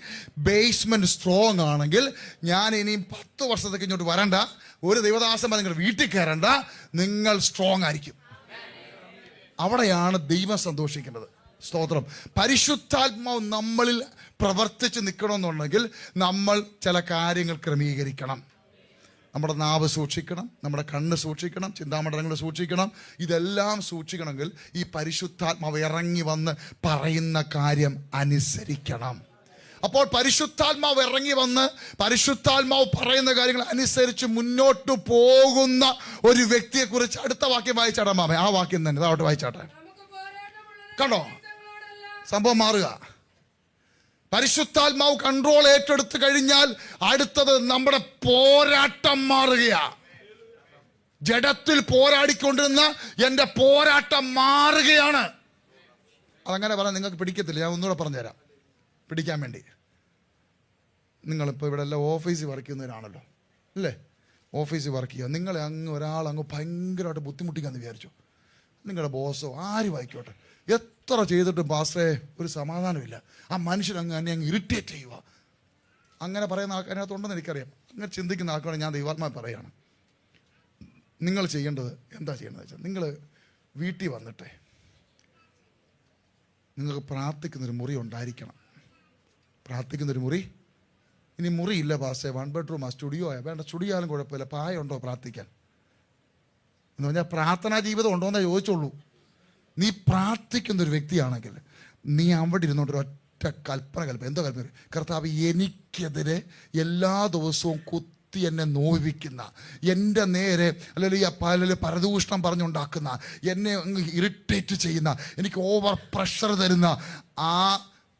ബേസ്മെൻറ്റ് സ്ട്രോങ് ആണെങ്കിൽ ഞാൻ ഇനിയും 10 വർഷത്തേക്ക് ഇങ്ങോട്ട് വരണ്ട, ഒരു ദൈവദാസന്മാർ നിങ്ങളുടെ വീട്ടിൽ കയറണ്ട, നിങ്ങൾ സ്ട്രോങ് ആയിരിക്കും. അവിടെയാണ് ദൈവം സന്തോഷിക്കുന്നത്. സ്തോത്രം. പരിശുദ്ധാത്മാവ് നമ്മളിൽ പ്രവർത്തിച്ച് നിൽക്കണമെന്നുണ്ടെങ്കിൽ നമ്മൾ ചില കാര്യങ്ങൾ ക്രമീകരിക്കണം. നമ്മുടെ നാവ് സൂക്ഷിക്കണം, നമ്മുടെ കണ്ണ് സൂക്ഷിക്കണം, ചിന്താമണ്ഡലങ്ങൾ സൂക്ഷിക്കണം. ഇതെല്ലാം സൂക്ഷിക്കണമെങ്കിൽ ഈ പരിശുദ്ധാത്മാവ് ഇറങ്ങി വന്ന് പറയുന്ന കാര്യം അനുസരിക്കണം. അപ്പോൾ പരിശുദ്ധാത്മാവ് ഇറങ്ങി വന്ന് പരിശുദ്ധാത്മാവ് പറയുന്ന കാര്യങ്ങൾ അനുസരിച്ച് മുന്നോട്ട് പോകുന്ന ഒരു വ്യക്തിയെ കുറിച്ച് അടുത്ത വാക്യം വായിച്ചാട്ടെ മാമേ. ആ വാക്യം തന്നെ അതോട്ട് വായിച്ചാട്ടെ. കണ്ടോ സംഭവം മാറുക. പരിശുദ്ധാത്മാവ് കൺട്രോൾ ഏറ്റെടുത്ത് കഴിഞ്ഞാൽ അടുത്തത് നമ്മുടെ പോരാട്ടം മാറുകയാ. ജഡത്തിൽ പോരാടിക്കൊണ്ടിരുന്ന എൻ്റെ പോരാട്ടം മാറുകയാണ്. അതങ്ങനെ പറയാൻ നിങ്ങൾക്ക് പിടിക്കത്തില്ല. ഞാൻ ഒന്നുകൂടെ പറഞ്ഞുതരാം പിടിക്കാൻ വേണ്ടി. നിങ്ങളിപ്പോൾ ഇവിടെ എല്ലാം ഓഫീസിൽ വർക്ക് ചെയ്യുന്നവരാണല്ലോ അല്ലേ? ഓഫീസിൽ വർക്ക് ചെയ്യുക. നിങ്ങളെ ഒരാളങ്ങ് ഭയങ്കരമായിട്ട് ബുദ്ധിമുട്ടിക്കാന്ന് വിചാരിച്ചു. നിങ്ങളുടെ ബോസോ ആരും ആയിക്കോട്ടെ, എത്ര ചെയ്തിട്ടും പാസ്റ്റേ ഒരു സമാധാനമില്ല, ആ മനുഷ്യനങ്ങ് എന്നെ അങ്ങ് ഇറിറ്റേറ്റ് ചെയ്യുക. അങ്ങനെ പറയുന്ന ആൾക്കാരകത്തുണ്ടെന്ന് എനിക്കറിയാം. അങ്ങനെ ചിന്തിക്കുന്ന ആൾക്കാരെ ഞാൻ ദൈവാത്മാവ് പറയുകയാണ്. നിങ്ങൾ ചെയ്യേണ്ടത് എന്താ ചെയ്യേണ്ടത് വെച്ചാൽ, നിങ്ങൾ വീട്ടിൽ വന്നിട്ടേ നിങ്ങൾക്ക് പ്രാർത്ഥിക്കുന്നൊരു മുറി ഉണ്ടായിരിക്കണം. പ്രാർത്ഥിക്കുന്നൊരു മുറി. ഇനി മുറിയില്ല പാസ്റ്റേ, 1 ബെഡ്റൂം സ്റ്റുഡിയോ വേണ്ട, സ്റ്റുഡിയോ ആയാലും കുഴപ്പമില്ല, പായ ഉണ്ടോ പ്രാർത്ഥിക്കാൻ എന്ന് പറഞ്ഞാൽ പ്രാർത്ഥനാ ജീവിതം ഉണ്ടോ എന്നേ ചോദിച്ചുള്ളൂ. നീ പ്രാർത്ഥിക്കുന്നൊരു വ്യക്തിയാണെങ്കിൽ നീ അവിടെ ഇരുന്നോണ്ട് ഒറ്റ കൽപ്പന എന്തോ കൽപ്പന, കർത്താവ് എനിക്കെതിരെ എല്ലാ ദിവസവും കുത്തി എന്നെ നോവിക്കുന്ന, എൻ്റെ നേരെ അല്ലെങ്കിൽ പരദൂഷണം പറഞ്ഞുണ്ടാക്കുന്ന, എന്നെ ഇറിറ്റേറ്റ് ചെയ്യുന്ന, എനിക്ക് ഓവർ പ്രഷർ തരുന്ന ആ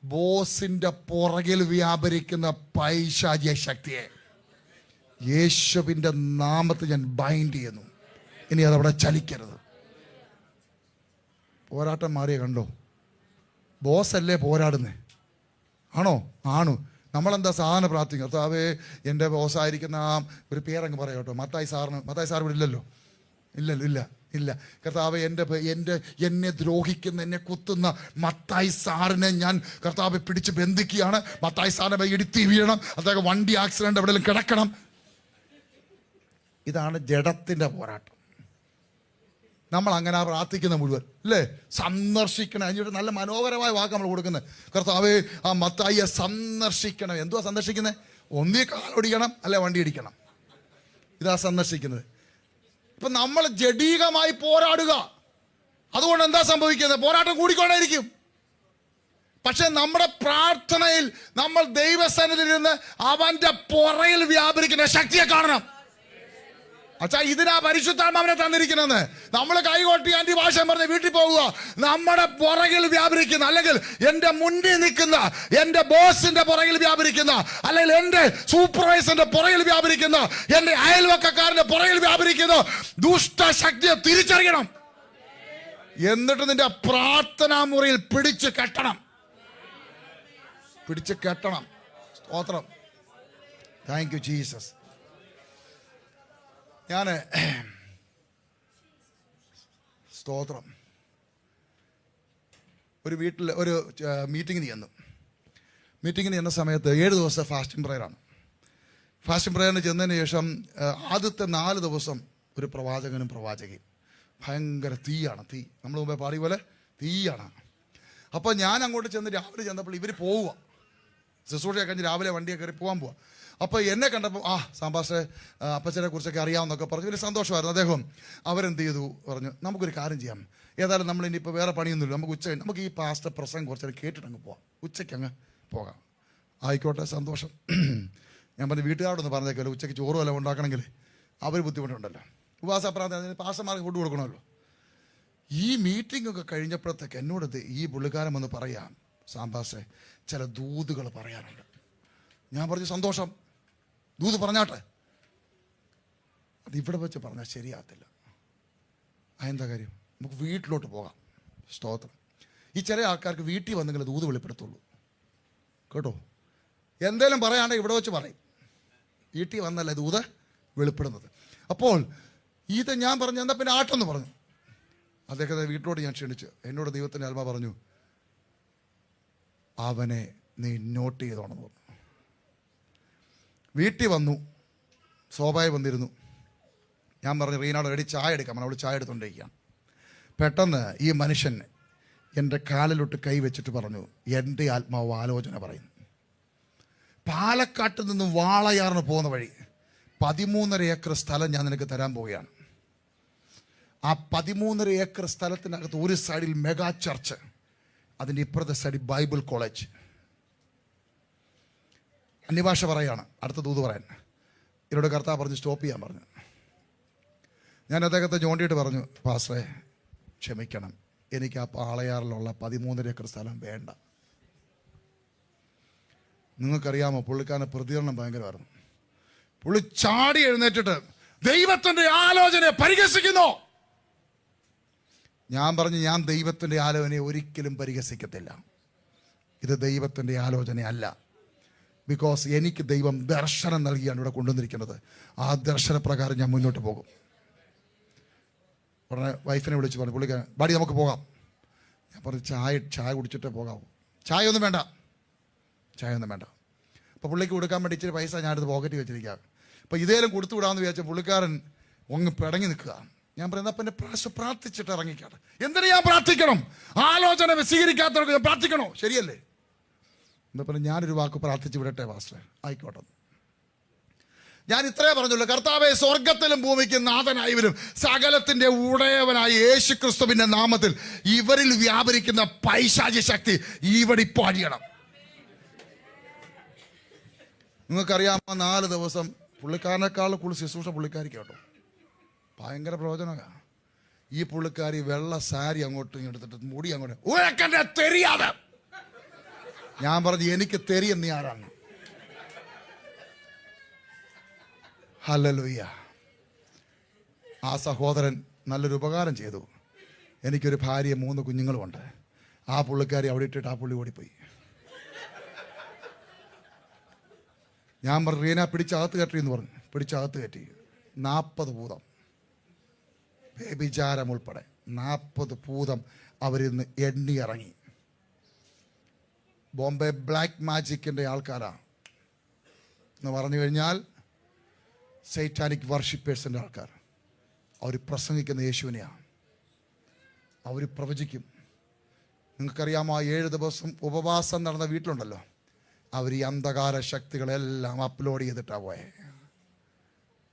ബോസിൻ്റെ പുറകിൽ വ്യാപരിക്കുന്ന പൈശാചിക ശക്തിയെ യേശുവിൻ്റെ നാമത്തിൽ ഞാൻ ബൈൻഡ് ചെയ്യുന്നു. ഇനി അതവിടെ ചലിക്കരുത്. പോരാട്ടം മാറിയ കണ്ടോ? ബോസല്ലേ പോരാടുന്നേ? ആണോ? ആണ്. നമ്മളെന്താ സാധാരണ പ്രാർത്ഥിക്കും, കർത്താവേ എൻ്റെ ബോസായിരിക്കുന്ന ആ ഒരു പേരങ്ങ് പറയാം കേട്ടോ, മത്തായി സാർ ഇവിടെ ഇല്ലല്ലോ. ഇല്ല കർത്താവെ എന്നെ ദ്രോഹിക്കുന്ന, എന്നെ കുത്തുന്ന മത്തായി സാറിനെ ഞാൻ കർത്താവെ പിടിച്ച് ബന്ധിക്കുകയാണ്. മത്തായി സാറിനെ ഇടുത്തി വീഴണം, അദ്ദേഹം വണ്ടി ആക്സിഡന്റ് എവിടെയെങ്കിലും കിടക്കണം. ഇതാണ് ജഡത്തിൻ്റെ പോരാട്ടം. നമ്മൾ അങ്ങനെ പ്രാർത്ഥിക്കുന്ന മുഴുവൻ അല്ലേ? സന്ദർശിക്കണം. അതിനൊരു നല്ല മനോഹരമായ വാക്ക് നമ്മൾ കൊടുക്കുന്നത്, കർത്താവേ ആ മത്തായിയെ സന്ദർശിക്കണം. എന്തുവാ സന്ദർശിക്കുന്നത്? ഒന്നീ കാലൊടിക്കണം അല്ലെ വണ്ടി ഇടിക്കണം. ഇതാ സന്ദർശിക്കുന്നത്. ഇപ്പൊ നമ്മൾ ജഡീകമായി പോരാടുക. അതുകൊണ്ട് എന്താ സംഭവിക്കുന്നത്? പോരാട്ടം കൂടിക്കൊണ്ടേയിരിക്കും. പക്ഷെ നമ്മുടെ പ്രാർത്ഥനയിൽ നമ്മൾ ദൈവസന്നിധിയിൽ ഇരുന്ന് അവന്റെ പുറയിൽ വ്യാപരിക്കുന്ന ശക്തിയെ കാണണം. അച്ഛാ, ഇതിനാ പരിശുദ്ധാത്മാവിനെ തന്നിരിക്കുന്നത്. നമ്മൾ കൈകൊട്ടി ആന്റി ഭാഷ പറഞ്ഞ് വീട്ടിൽ പോവുക. നമ്മുടെ പുറകിൽ വ്യാപരിക്കുന്ന, അല്ലെങ്കിൽ എന്റെ മുന്നിൽ നിൽക്കുന്ന എന്റെ ബോസിന്റെ പുറകിൽ വ്യാപരിക്കുന്ന, അല്ലെങ്കിൽ എന്റെ സൂപ്പർവൈസറിന്റെ പുറകിൽ വ്യാപരിക്കുന്ന, എന്റെ അയൽവക്കക്കാരന്റെ പുറകിൽ വ്യാപരിക്കുന്ന ദുഷ്ടശക്തിയെ തിരിച്ചറിയണം. എന്നിട്ട് നിന്റെ പ്രാർത്ഥനാ മുറിയിൽ പിടിച്ച് കെട്ടണം. സ്തോത്രം. Thank you Jesus. ഞാൻ സ്തോത്രം ഒരു വീട്ടിൽ ഒരു മീറ്റിങ്ങിന് ചെന്ന സമയത്ത് 7 ദിവസത്തെ ഫാസ്റ്റിംഗ് പ്രയറാണ്. ഫാസ്റ്റിംഗ് പ്രയറിന് ചെന്നതിന് ശേഷം ആദ്യത്തെ 4 ദിവസം ഒരു പ്രവാചകനും പ്രവാചകയും ഭയങ്കര തീയാണ്. നമ്മൾ മുമ്പേ പാടിയ പോലെ തീയാണ്. അപ്പോൾ ഞാൻ അങ്ങോട്ട് രാവിലെ ചെന്നപ്പോൾ ഇവർ പോവുക, ശുശ്രൂഷയൊക്കെ കഴിഞ്ഞ് രാവിലെ വണ്ടിയെ കയറി പോകാൻ പോവാ. അപ്പോൾ എന്നെ കണ്ടപ്പോൾ സാമ്പാസ് അപ്പച്ചനെ കുറിച്ചൊക്കെ അറിയാമെന്നൊക്കെ പറഞ്ഞു. വലിയ സന്തോഷമായിരുന്നു. അവരെന്ത് ചെയ്തു പറഞ്ഞു, നമുക്കൊരു കാര്യം ചെയ്യാം, ഏതായാലും നമ്മൾ ഇനിയിപ്പോൾ വേറെ പണിയൊന്നുമില്ല, നമുക്ക് ഉച്ച നമുക്ക് ഈ പാസ്റ്റർ പ്രസംഗം കുറച്ചേരം കേട്ടിട്ട് അങ്ങ് പോവാം, ഉച്ചയ്ക്ക് അങ്ങ് പോകാം. ആയിക്കോട്ടെ, സന്തോഷം. ഞാൻ പറഞ്ഞു വീട്ടുകാരോടൊന്ന് പറഞ്ഞേക്കല്ലോ, ഉച്ചയ്ക്ക് ചോറ് വല്ല ഉണ്ടാക്കണമെങ്കിൽ അവർ ബുദ്ധിമുട്ടുണ്ടല്ലോ. ഉപവാസ പ്രാർത്ഥന പാസ്റ്റർമാർക്ക് ഫുഡ് കൊടുക്കണമല്ലോ. ഈ മീറ്റിംഗ് ഒക്കെ കഴിഞ്ഞപ്പോഴത്തേക്ക് എന്നോട് ഈ പുള്ളിക്കാരൻ വന്ന് പറയാം, സാംബാസേ ചില ദൂതുകൾ പറയാനുണ്ട്. ഞാൻ പറഞ്ഞു സന്തോഷം, ദൂത് പറഞ്ഞാട്ടെ. അത് ഇവിടെ വെച്ച് പറഞ്ഞാൽ ശരിയാകത്തില്ല. അതെന്താ കാര്യം? നമുക്ക് വീട്ടിലോട്ട് പോകാം. സ്തോത്രം. ഈ ചില ആൾക്കാർക്ക് വീട്ടിൽ വന്നെങ്കിൽ ദൂത് വെളിപ്പെടുത്തുള്ളൂ കേട്ടോ. എന്തേലും പറയാണെങ്കിൽ ഇവിടെ വെച്ച് പറയും, വീട്ടിൽ വന്നല്ലേ ദൂത് വെളിപ്പെടുന്നത്. അപ്പോൾ ഇത് ഞാൻ പറഞ്ഞു, എന്നാൽ പിന്നെ ആട്ടെന്ന് പറഞ്ഞു. അദ്ദേഹത്തെ വീട്ടിലോട്ട് ഞാൻ ക്ഷണിച്ചു. എന്നോട് ദൈവത്തിൻ്റെ ആത്മാ പറഞ്ഞു, അവനെ നീ നോട്ട് ചെയ്തോണെന്ന് പറഞ്ഞു. വീട്ടിൽ വന്നു, ശോഭയെ വന്നിരുന്നു. ഞാൻ പറഞ്ഞു റീനോട് എടി ചായ എടുക്കാം. അവൾ ചായ എടുത്തുകൊണ്ടിരിക്കുകയാണ്. പെട്ടെന്ന് ഈ മനുഷ്യൻ എൻ്റെ കാലിലോട്ട് കൈ വെച്ചിട്ട് പറഞ്ഞു, എൻ്റെ ആത്മാവ് ആലോചന പറയുന്നു. പാലക്കാട്ടിൽ നിന്ന് വാളയാറിന് പോകുന്ന വഴി 13.5 ഏക്കർ സ്ഥലം ഞാൻ നിനക്ക് തരാൻ പോവുകയാണ്. ആ 13.5 ഏക്കർ സ്ഥലത്തിനകത്ത് ഒരു സൈഡിൽ മെഗാ ചർച്ച്, അതിൻ്റെ ഇപ്പുറത്തെ സൈഡിൽ ബൈബിൾ കോളേജ്. അന്യഭാഷ പറയാണ് അടുത്ത ദൂത് പറയാൻ. എന്നോട് കർത്താവ് പറഞ്ഞു സ്റ്റോപ്പ് ചെയ്യാൻ പറഞ്ഞു. ഞാൻ അദ്ദേഹത്തെ ചോണ്ടിയിട്ട് പറഞ്ഞു, പാസ്റ്ററെ ക്ഷമിക്കണം, എനിക്ക് ആ പാളയാറിലുള്ള 13.5 ഏക്കർ സ്ഥലം വേണ്ട. നിങ്ങൾക്കറിയാമോ, പുള്ളിക്കാരൻ്റെ പ്രതികരണം ഭയങ്കരമായിരുന്നു. പുള്ളി ചാടി എഴുന്നേറ്റിട്ട് ദൈവത്തിൻ്റെ ആലോചനയെ പരിഹസിക്കുന്നു. ഞാൻ പറഞ്ഞു, ഞാൻ ദൈവത്തിൻ്റെ ആലോചനയെ ഒരിക്കലും പരിഹസിക്കത്തില്ല. ഇത് ദൈവത്തിൻ്റെ ആലോചനയല്ല. ബിക്കോസ് എനിക്ക് ദൈവം ദർശനം നൽകിയാണ് ഇവിടെ കൊണ്ടുവന്നിരിക്കുന്നത്. ആ ദർശനപ്രകാരം ഞാൻ മുന്നോട്ട് പോകും. ഉടനെ വൈഫിനെ വിളിച്ച് പറഞ്ഞു, പുള്ളിക്കാരൻ ബാഡി നമുക്ക് പോകാം. ഞാൻ പറഞ്ഞു ചായ കുടിച്ചിട്ടേ പോകാവൂ. ചായ ഒന്നും വേണ്ട. അപ്പോൾ പുള്ളിക്ക് കൊടുക്കാൻ വേണ്ടി ഇച്ചിരി പൈസ ഞാനെടുത്ത് പോക്കറ്റ് വെച്ചിരിക്കുക. അപ്പോൾ ഇതേലും കൊടുത്തു വിടാമെന്ന് വിചാരിച്ച പുള്ളിക്കാരൻ ഒന്ന് പിടങ്ങി നിൽക്കുക. ഞാൻ പറയുന്നത് അപ്പം എൻ്റെ പ്രാർത്ഥിച്ചിട്ട് ഇറങ്ങിക്കാട്ടെ. എന്തിനു ഞാൻ പ്രാർത്ഥിക്കണം? ആലോചന സ്വീകരിക്കാത്തവർക്ക് ഞാൻ പ്രാർത്ഥിക്കണോ? ശരിയല്ലേ? എന്താ പറയുക, ഞാനൊരു വാക്ക് പ്രാർത്ഥിച്ച് വിടട്ടെ പാസ്റ്ററെ? ആയിക്കോട്ടെ. ഞാൻ ഇത്രേ പറഞ്ഞുള്ളൂ. കർത്താവേ, സ്വർഗത്തിലും ഭൂമിക്കും നാഥനായി വരും സകലത്തിന്റെ ഉടയവനായ യേശു ക്രിസ്തുവിന്റെ നാമത്തിൽ ഇവരിൽ വ്യാപരിക്കുന്ന പൈശാചി ശക്തി ഇവിടെ ഇപ്പോൾ അഴിയണം. നിങ്ങൾക്കറിയാമോ, 4 ദിവസം പുള്ളിക്കാരനേക്കാൾ കൂടുതൽ ശുശ്രൂഷ പുള്ളിക്കാരിക്ക് കേട്ടോ. ഭയങ്കര പ്രയോജനമാണ്. ഈ പുള്ളിക്കാരി വെള്ള സാരി അങ്ങോട്ടും എടുത്തിട്ട് മുടി അങ്ങോട്ട് ഉഴക്കൻ്റെ തെരിയാതെ. ഞാൻ പറഞ്ഞു എനിക്ക് തെരിയെന്ന് ആരാണ്? ഹല്ലേലൂയ. ആ സഹോദരൻ നല്ലൊരു ഉപകാരം ചെയ്തു. എനിക്കൊരു ഭാര്യ 3 കുഞ്ഞുങ്ങളുമുണ്ട്. ആ പുള്ളിക്കാരി അവിടെ ഇട്ടിട്ട് ആ പുള്ളി ഓടിപ്പോയി. ഞാൻ പറഞ്ഞു റീന പിടിച്ചകത്ത് കയറ്റി എന്ന് പറഞ്ഞു. പിടിച്ചകത്ത് കയറ്റി 40 ഭൂതം, വ്യഭിചാരം ഉൾപ്പെടെ 40 ഭൂതം അവരിന്ന് എണ്ണി ഇറങ്ങി. ബോംബെ ബ്ലാക്ക് മാജിക്കിൻ്റെ ആൾക്കാരാ എന്ന് പറഞ്ഞു കഴിഞ്ഞാൽ സൈറ്റാനിക് വർഷിപ്പേഴ്സിൻ്റെ ആൾക്കാർ. അവർ പ്രസംഗിക്കുന്ന യേശുവിനെയാണ്. അവർ പ്രവചിക്കും. നിങ്ങൾക്കറിയാമോ, 7 ദിവസം ഉപവാസം നടന്ന വീട്ടിലുണ്ടല്ലോ, അവർ ഈ അന്ധകാര ശക്തികളെല്ലാം അപ്ലോഡ് ചെയ്തിട്ടാണ് പോയെ.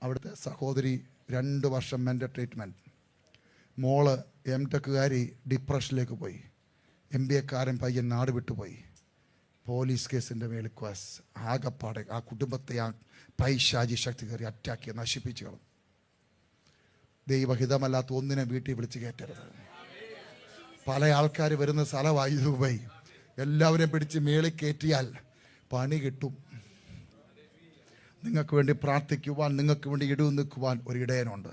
അവിടുത്തെ സഹോദരി 2 വർഷം മെൻ്റൽ ട്രീറ്റ്മെൻറ്റ്. മോള് M.Tech-കാരി ഡിപ്രഷനിലേക്ക് പോയി. MBA-കാരൻ പയ്യൻ നാട് വിട്ടുപോയി. പോലീസ് കേസിൻ്റെ മേൽ ക്വാസ്. ആകപ്പാടെ ആ കുടുംബത്തെ ആ പൈശാചി ശക്തി കയറി അറ്റാക്കി നശിപ്പിച്ചു കളഞ്ഞു. ദൈവഹിതമല്ലാത്ത ഒന്നിനെ വീട്ടിൽ വിളിച്ച് കയറ്റരുത്. പല ആൾക്കാർ വരുന്ന സ്ഥലമായി ദുബൈ. എല്ലാവരെയും പിടിച്ച് മേളിൽ കയറ്റിയാൽ പണി കിട്ടും. നിങ്ങൾക്ക് വേണ്ടി പ്രാർത്ഥിക്കുവാൻ, നിങ്ങൾക്ക് വേണ്ടി ഇടിവ് നിൽക്കുവാൻ ഒരു ഇടയനുണ്ട്.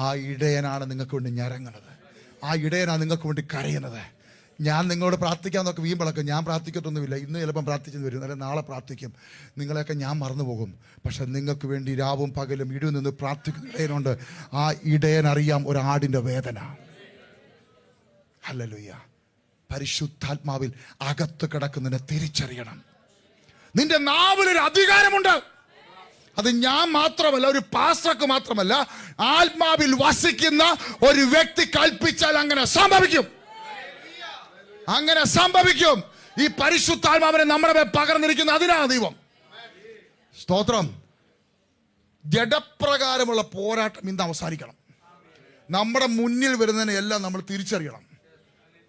ആ ഇടയനാണ് നിങ്ങൾക്ക് വേണ്ടി ഞരങ്ങുന്നത്. ആ ഇടയനാണ് നിങ്ങൾക്ക് വേണ്ടി കരയുന്നത്. ഞാൻ നിങ്ങളോട് പ്രാർത്ഥിക്കാൻ നോക്കി വീമ്പളക്കും. ഞാൻ പ്രാർത്ഥിക്കത്തൊന്നുമില്ല. ഇന്ന് ചിലപ്പം പ്രാർത്ഥിച്ചെന്ന് വരും, അല്ലെങ്കിൽ നാളെ പ്രാർത്ഥിക്കും. നിങ്ങളെയൊക്കെ ഞാൻ മറന്നു പോകും. പക്ഷെ നിങ്ങൾക്ക് വേണ്ടി രാവും പകലും ഇടിവ് നിന്ന് പ്രാർത്ഥിക്കുന്ന ഇടയനുണ്ട്. ആ ഇടയനറിയാം ഒരാടിൻ്റെ വേദന. ഹല്ലേലൂയ. പരിശുദ്ധാത്മാവിൽ അകത്ത് കിടക്കുന്നതിനെ തിരിച്ചറിയണം. നിന്റെ നാവിലൊരു അധികാരമുണ്ട്. അത് ഞാൻ മാത്രമല്ല, ഒരു പാസ്റ്റർക്ക് മാത്രമല്ല, ആത്മാവിൽ വസിക്കുന്ന ഒരു വ്യക്തി കൽപ്പിച്ചാൽ അങ്ങനെ സംഭവിക്കും. അങ്ങനെ സംഭവിക്കും. ഈ പരിശുദ്ധാത്മാവിനെ നമ്മുടെ മേൽ പകർന്നിരിക്കുന്ന അതിനാണ് ദൈവം. സ്തോത്രം. ജഡപ്രകാരമുള്ള പോരാട്ടം ഇന്ന് അവസാനിക്കണം. നമ്മുടെ മുന്നിൽ വരുന്നതിനെ എല്ലാം നമ്മൾ തിരിച്ചറിയണം.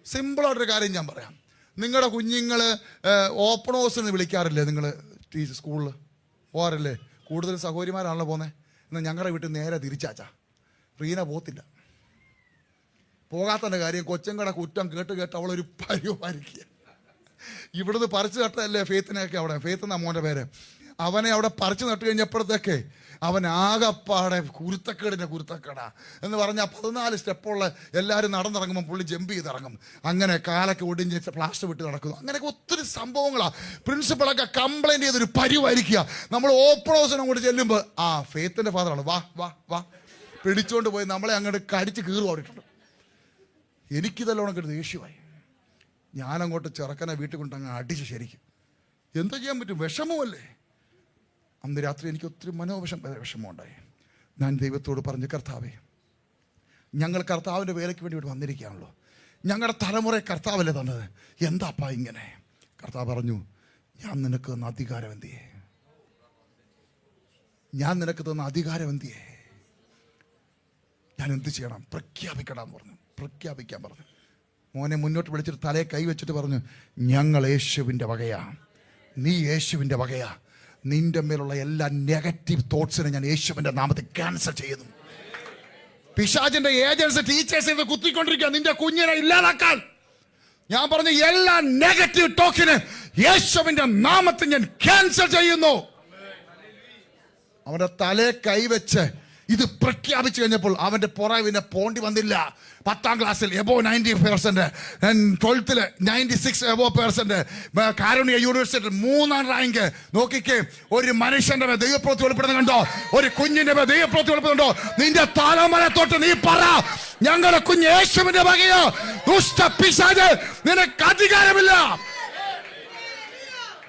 സിമ്പിളായിട്ടൊരു കാര്യം ഞാൻ പറയാം. നിങ്ങളുടെ കുഞ്ഞുങ്ങൾ ഓപ്പൺ ഹൗസിന് വിളിക്കാറില്ലേ? നിങ്ങൾ സ്കൂളിൽ പോകാറില്ലേ? കൂടുതൽ സഹോദരിമാരാണല്ലോ പോകുന്നത്. എന്നാൽ ഞങ്ങളുടെ വീട്ടിൽ നേരെ തിരിച്ചാച്ചാ. റീന പോകത്തില്ല. പോകാത്തതിൻ്റെ കാര്യം കൊച്ചങ്ങളുടെ കുറ്റം കേട്ട് അവളൊരു പരിപാടിക്കുക. ഇവിടുന്ന് പറിച്ചു നട്ടതല്ലേ ഫെയ്ത്തിനെയൊക്കെ അവിടെ. ഫെയ്ത്ത് എന്നാ മോൻ്റെ പേര്. അവനെ അവിടെ പറിച്ചു നട്ട് കഴിഞ്ഞപ്പോഴത്തേക്ക് അവൻ ആകപ്പാടെ കുരുത്തക്കേടാ എന്ന് പറഞ്ഞാൽ 14 സ്റ്റെപ്പുള്ള എല്ലാവരും നടന്നിറങ്ങുമ്പോൾ പുള്ളി ജമ്പ് ചെയ്തിറങ്ങും. അങ്ങനെ കാലൊക്കെ ഒടിഞ്ഞ് പ്ലാസ്റ്റർ വിട്ട് നടക്കുന്നു. അങ്ങനെയൊക്കെ ഒത്തിരി സംഭവങ്ങളാണ്. പ്രിൻസിപ്പളൊക്കെ കംപ്ലൈൻറ്റ് ചെയ്തൊരു പരിവായിരിക്കുക. നമ്മൾ ഓപ്പൺ ഹൗസിനും കൂടി ചെല്ലുമ്പോൾ ഫെയ്ത്തിൻ്റെ ഫാദറാണ്, വാ വാ വാ പിടിച്ചുകൊണ്ട് പോയി നമ്മളെ അങ്ങോട്ട് കടിച്ച് കീറി ഓടിയിട്ടുണ്ട്. എനിക്കിതെല്ലാം കിട്ടും ദേഷ്യമായി. ഞാനങ്ങോട്ട് ചെറുക്കനെ വീട്ടിൽ കൊണ്ട് അങ്ങ് അടിച്ച് ശരിക്കും. എന്താ ചെയ്യാൻ പറ്റും? വിഷമമല്ലേ. അന്ന് രാത്രി എനിക്ക് ഒത്തിരി വിഷമമുണ്ടായി. ഞാൻ ദൈവത്തോട് പറഞ്ഞു, കർത്താവേ, ഞങ്ങൾ കർത്താവിൻ്റെ വേലയ്ക്ക് വേണ്ടി ഇവിടെ വന്നിരിക്കുകയാണല്ലോ. ഞങ്ങളുടെ തലമുറയെ കർത്താവല്ലേ തന്നത്, എന്താപ്പാ ഇങ്ങനെ? കർത്താവ് പറഞ്ഞു, ഞാൻ നിനക്ക് തന്ന അധികാരം എന്തിയേ? ഞാൻ നിനക്ക് തന്ന അധികാരം എന്തിയേ? ഞാൻ എന്ത് ചെയ്യണം? പ്രഖ്യാപിക്കണമെന്ന് പറഞ്ഞു. പ്രഖ്യാപിക്കാൻ പറഞ്ഞു. മോനെ മുന്നോട്ട് വിളിച്ചിട്ട് തലയെ കൈ വെച്ചിട്ട് പറഞ്ഞു, ഞങ്ങൾ യേശുവിൻ്റെ വകയാ, നീ യേശുവിൻ്റെ വകയാ. നിന്റെ മേലുള്ള എല്ലാ നെഗറ്റീവ് തോട്ട്സിനെ ഞാൻ യേശുവിൻ്റെ നാമത്തിൽ ക്യാൻസൽ ചെയ്യുന്നു. പിശാചിന്റെ ഏജൻസ് ടീച്ചേഴ്സ് കുത്തിക്കൊണ്ടിരിക്കുക നിന്റെ കുഞ്ഞിനെ ഇല്ലാതാക്കാൻ. ഞാൻ പറഞ്ഞു, എല്ലാ നെഗറ്റീവ് ടോക്കിന് യേശുവിൻ്റെ നാമത്തിൽ ഞാൻ ക്യാൻസൽ ചെയ്യുന്നു. അവന്റെ തലയെ കൈവച്ച് ഇത് പ്രഖ്യാപിച്ചു കഴിഞ്ഞപ്പോൾ അവന്റെ പുറവിനെ പോണ്ടി വന്നില്ല. 10ാം ക്ലാസ്സിൽ എബോവ് 90%, 12th 96% കാരുണ്യ യൂണിവേഴ്സിറ്റി 3ാം റാങ്ക്. നോക്കിക്കേ, ഒരു മനുഷ്യന്റെ ദൈവപ്രവൃത്തി വെളിപ്പെടുന്ന കണ്ടോ? ഒരു കുഞ്ഞിന്റെ ദൈവപ്രവൃത്തി വെളിപ്പെടുന്നുണ്ടോ? നിന്റെ തലമുറ തൊട്ട് നീ പറ, ഞങ്ങളുടെ കുഞ്ഞ് യേശുവിന്റെ വകയോ. ദുഷ്ട പിശാച്, നിനക്ക് അധികാരമില്ല.